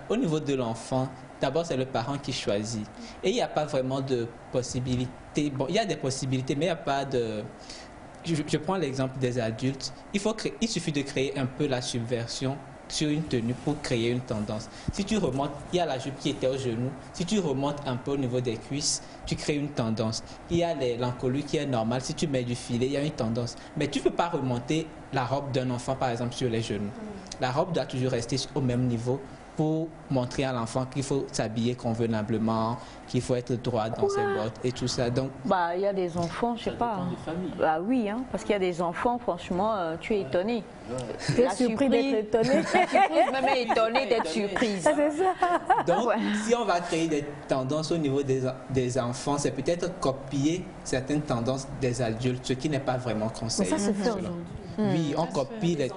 Speaker 10: au niveau de l'enfant, d'abord, c'est le parent qui choisit. Et il n'y a pas vraiment de possibilités. Bon, il y a des possibilités, mais il n'y a pas de... Je prends l'exemple des adultes. Il suffit de créer un peu la subversion sur une tenue pour créer une tendance. Si tu remontes, il y a la jupe qui était au genou. Si tu remontes un peu au niveau des cuisses, tu crées une tendance. Il y a l'encolure qui est normale. Si tu mets du filet, il y a une tendance. Mais tu ne peux pas remonter la robe d'un enfant, par exemple, sur les genoux. La robe doit toujours rester au même niveau pour montrer à l'enfant qu'il faut s'habiller convenablement, qu'il faut être droit dans ses bottes et tout ça. Donc,
Speaker 3: il y a des enfants, je sais pas. Bah oui, hein, parce qu'il y a des enfants, franchement, tu es étonné.
Speaker 4: Tu es surpris d'être étonné.
Speaker 3: Même étonné d'être surprise.
Speaker 4: C'est ça.
Speaker 10: Donc, si on va créer des tendances au niveau des enfants, c'est peut-être copier certaines tendances des adultes, ce qui n'est pas vraiment conseillé.
Speaker 4: Mais ça se fait aujourd'hui.
Speaker 10: Oui, on copie les...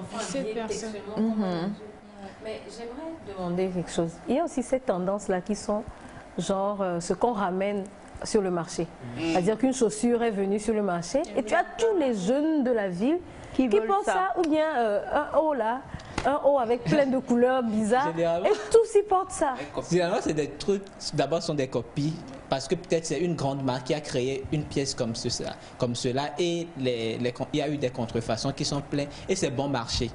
Speaker 4: Mais j'aimerais demander quelque chose. Il y a aussi ces tendances-là qui sont genre ce qu'on ramène sur le marché. C'est-à-dire qu'une chaussure est venue sur le marché et tu as tous les jeunes de la ville qui pensent ça. Ou bien un haut là, un haut avec plein de couleurs bizarres et tous y portent ça.
Speaker 10: Généralement, c'est des trucs, d'abord, sont des copies. Parce que peut-être c'est une grande marque qui a créé une pièce comme cela et il y a eu des contrefaçons qui sont pleines et c'est bon marché.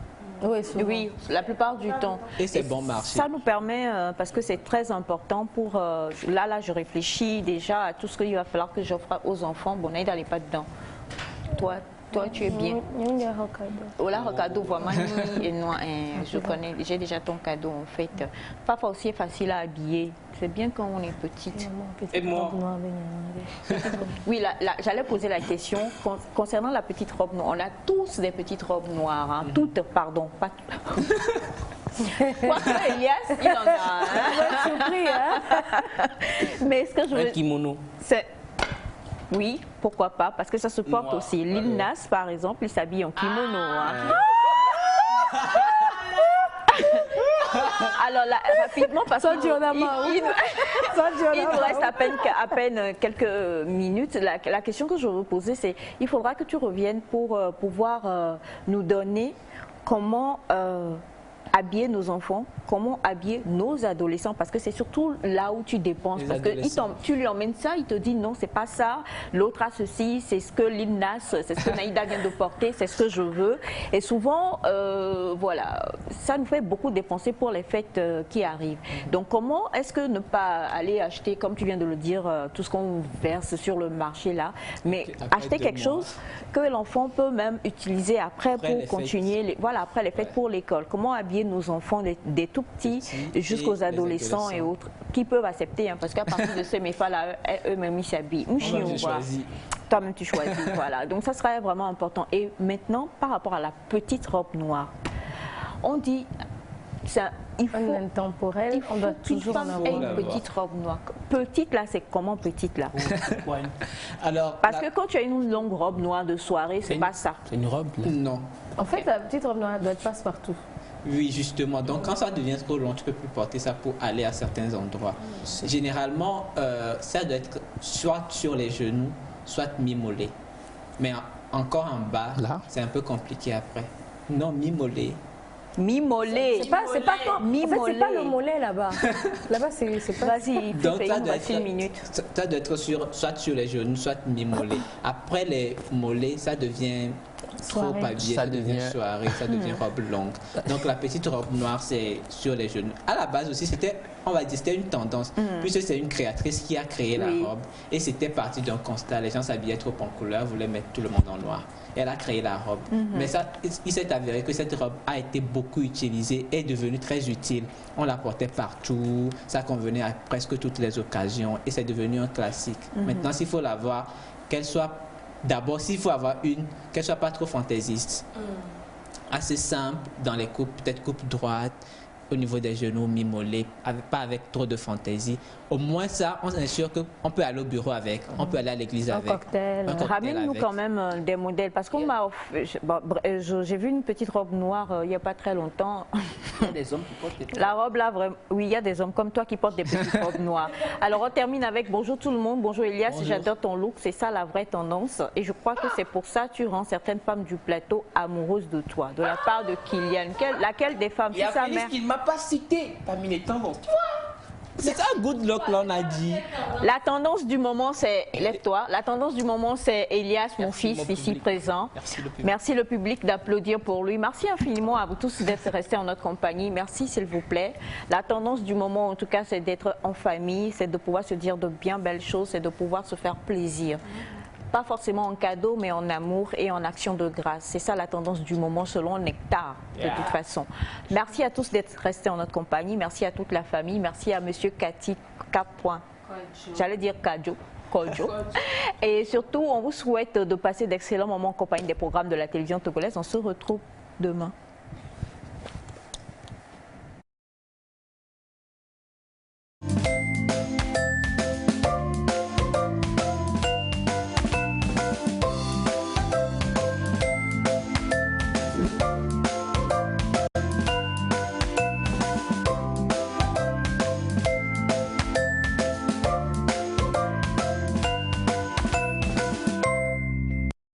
Speaker 3: Oui, la plupart du temps.
Speaker 10: Et c'est bon marché.
Speaker 3: Ça nous permet, parce que c'est très important pour... là, je réfléchis déjà à tout ce qu'il va falloir que j'offre aux enfants. Bon, on n'allait pas dedans. Toi, tu es bien. Ola cadeau, vraiment, je connais, j'ai déjà ton cadeau en fait. Papa aussi est facile à habiller. C'est bien quand on est petite.
Speaker 10: Et moi?
Speaker 3: Oui, j'allais poser la question concernant la petite robe noire. On a tous des petites robes noires, hein. Toutes, pardon, pas yes, il en a.
Speaker 4: Surpris, hein?
Speaker 3: Mais ce que je veux...
Speaker 17: Un kimono.
Speaker 3: Oui, pourquoi pas, parce que ça se porte aussi. Lil Nas, par exemple, il s'habille en kimono. Alors là, rapidement, parce qu'il nous reste à peine quelques minutes. La question que je veux vous poser, c'est il faudra que tu reviennes pour pouvoir nous donner comment... habiller nos enfants, comment habiller nos adolescents, parce que c'est surtout là où tu dépenses, parce que tu lui emmènes ça, il te dit non, c'est pas ça, l'autre a ceci, c'est ce que Lil Nas, c'est ce que Naïda vient de porter, c'est ce que je veux, et souvent, voilà, ça nous fait beaucoup dépenser pour les fêtes qui arrivent. Donc comment est-ce que ne pas aller acheter, comme tu viens de le dire, tout ce qu'on verse sur le marché là, mais acheter quelque chose que l'enfant peut même utiliser après pour continuer, voilà, après les fêtes pour l'école. Comment habiller nos enfants des tout petits jusqu'aux adolescents et autres qui peuvent accepter, hein, parce qu'à partir de ces méfas-là, eux-mêmes ils s'habillent. Toi-même tu choisis. Voilà. Donc ça serait vraiment important. Et maintenant, par rapport à la petite robe noire, on dit il faut
Speaker 4: intemporel, on doit toujours en avoir
Speaker 3: une petite robe noire. Petite là, c'est comment petite là?
Speaker 10: Alors,
Speaker 3: parce que quand tu as une longue robe noire de soirée, c'est pas ça.
Speaker 17: C'est une robe là.
Speaker 10: Non.
Speaker 4: En fait, la petite robe noire doit être passe-partout.
Speaker 10: Oui, justement. Donc, quand ça devient trop long, tu ne peux plus porter ça pour aller à certains endroits. Généralement, ça doit être soit sur les genoux, soit mi-mollet. Mais encore en bas, c'est un peu compliqué après. Non, mi-mollet.
Speaker 3: Mi-mollet.
Speaker 4: C'est pas le mollet là-bas. Là-bas, c'est pas...
Speaker 3: Vas-y,
Speaker 10: donc ça doit
Speaker 3: une minute.
Speaker 10: Ça doit être soit sur les genoux, soit mi-mollet. Après les mollets, ça devient trop habillé, ça devient soirée, ça devient robe longue. Donc la petite robe noire, c'est sur les genoux. À la base aussi, c'était, on va dire, c'était une tendance, puisque c'est une créatrice qui a créé la robe. Et c'était parti d'un constat, les gens s'habillaient trop en couleur, voulaient mettre tout le monde en noir. Et elle a créé la robe. Mais ça, il s'est avéré que cette robe a été beaucoup utilisée et est devenue très utile. On la portait partout, ça convenait à presque toutes les occasions et c'est devenu un classique. Maintenant, s'il faut l'avoir, qu'elle soit, d'abord, s'il faut avoir une, qu'elle soit pas trop fantaisiste. Assez simple dans les coupes, peut-être coupe droite, au niveau des genoux, mi-mollet, pas avec trop de fantaisie. Au moins ça, on est sûr qu'on peut aller au bureau avec, on peut aller à l'église avec.
Speaker 3: Cocktail. Ramène-nous quand même des modèles, parce qu'on m'a... J'ai vu une petite robe noire il n'y a pas très longtemps.
Speaker 17: Il y a des hommes qui portent des petites
Speaker 3: La robe là, vraiment... Oui, il y a des hommes comme toi qui portent des petites robes noires. Alors on termine avec bonjour tout le monde, bonjour Elias, j'adore ton look, c'est ça la vraie tendance. Et je crois que c'est pour ça que tu rends certaines femmes du plateau amoureuses de toi. De la part de Kylian. Laquelle des femmes?
Speaker 17: Il y a Félix qui ne m'a pas cité parmi les tendances. Tu vois?
Speaker 10: C'est un good look, là, on a dit.
Speaker 3: La tendance du moment, c'est... Lève-toi. La tendance du moment, c'est Elias, mon fils, ici présent. Merci le public d'applaudir pour lui. Merci infiniment à vous tous d'être restés en notre compagnie. Merci, s'il vous plaît. La tendance du moment, en tout cas, c'est d'être en famille, c'est de pouvoir se dire de bien belles choses, c'est de pouvoir se faire plaisir. Pas forcément en cadeau, mais en amour et en action de grâce. C'est ça la tendance du moment selon Nectar, de toute façon. Merci à tous d'être restés en notre compagnie. Merci à toute la famille. Merci à Monsieur Cathy K. J'allais dire Kadjo. Et surtout, on vous souhaite de passer d'excellents moments en compagnie des programmes de la télévision togolaise. On se retrouve demain.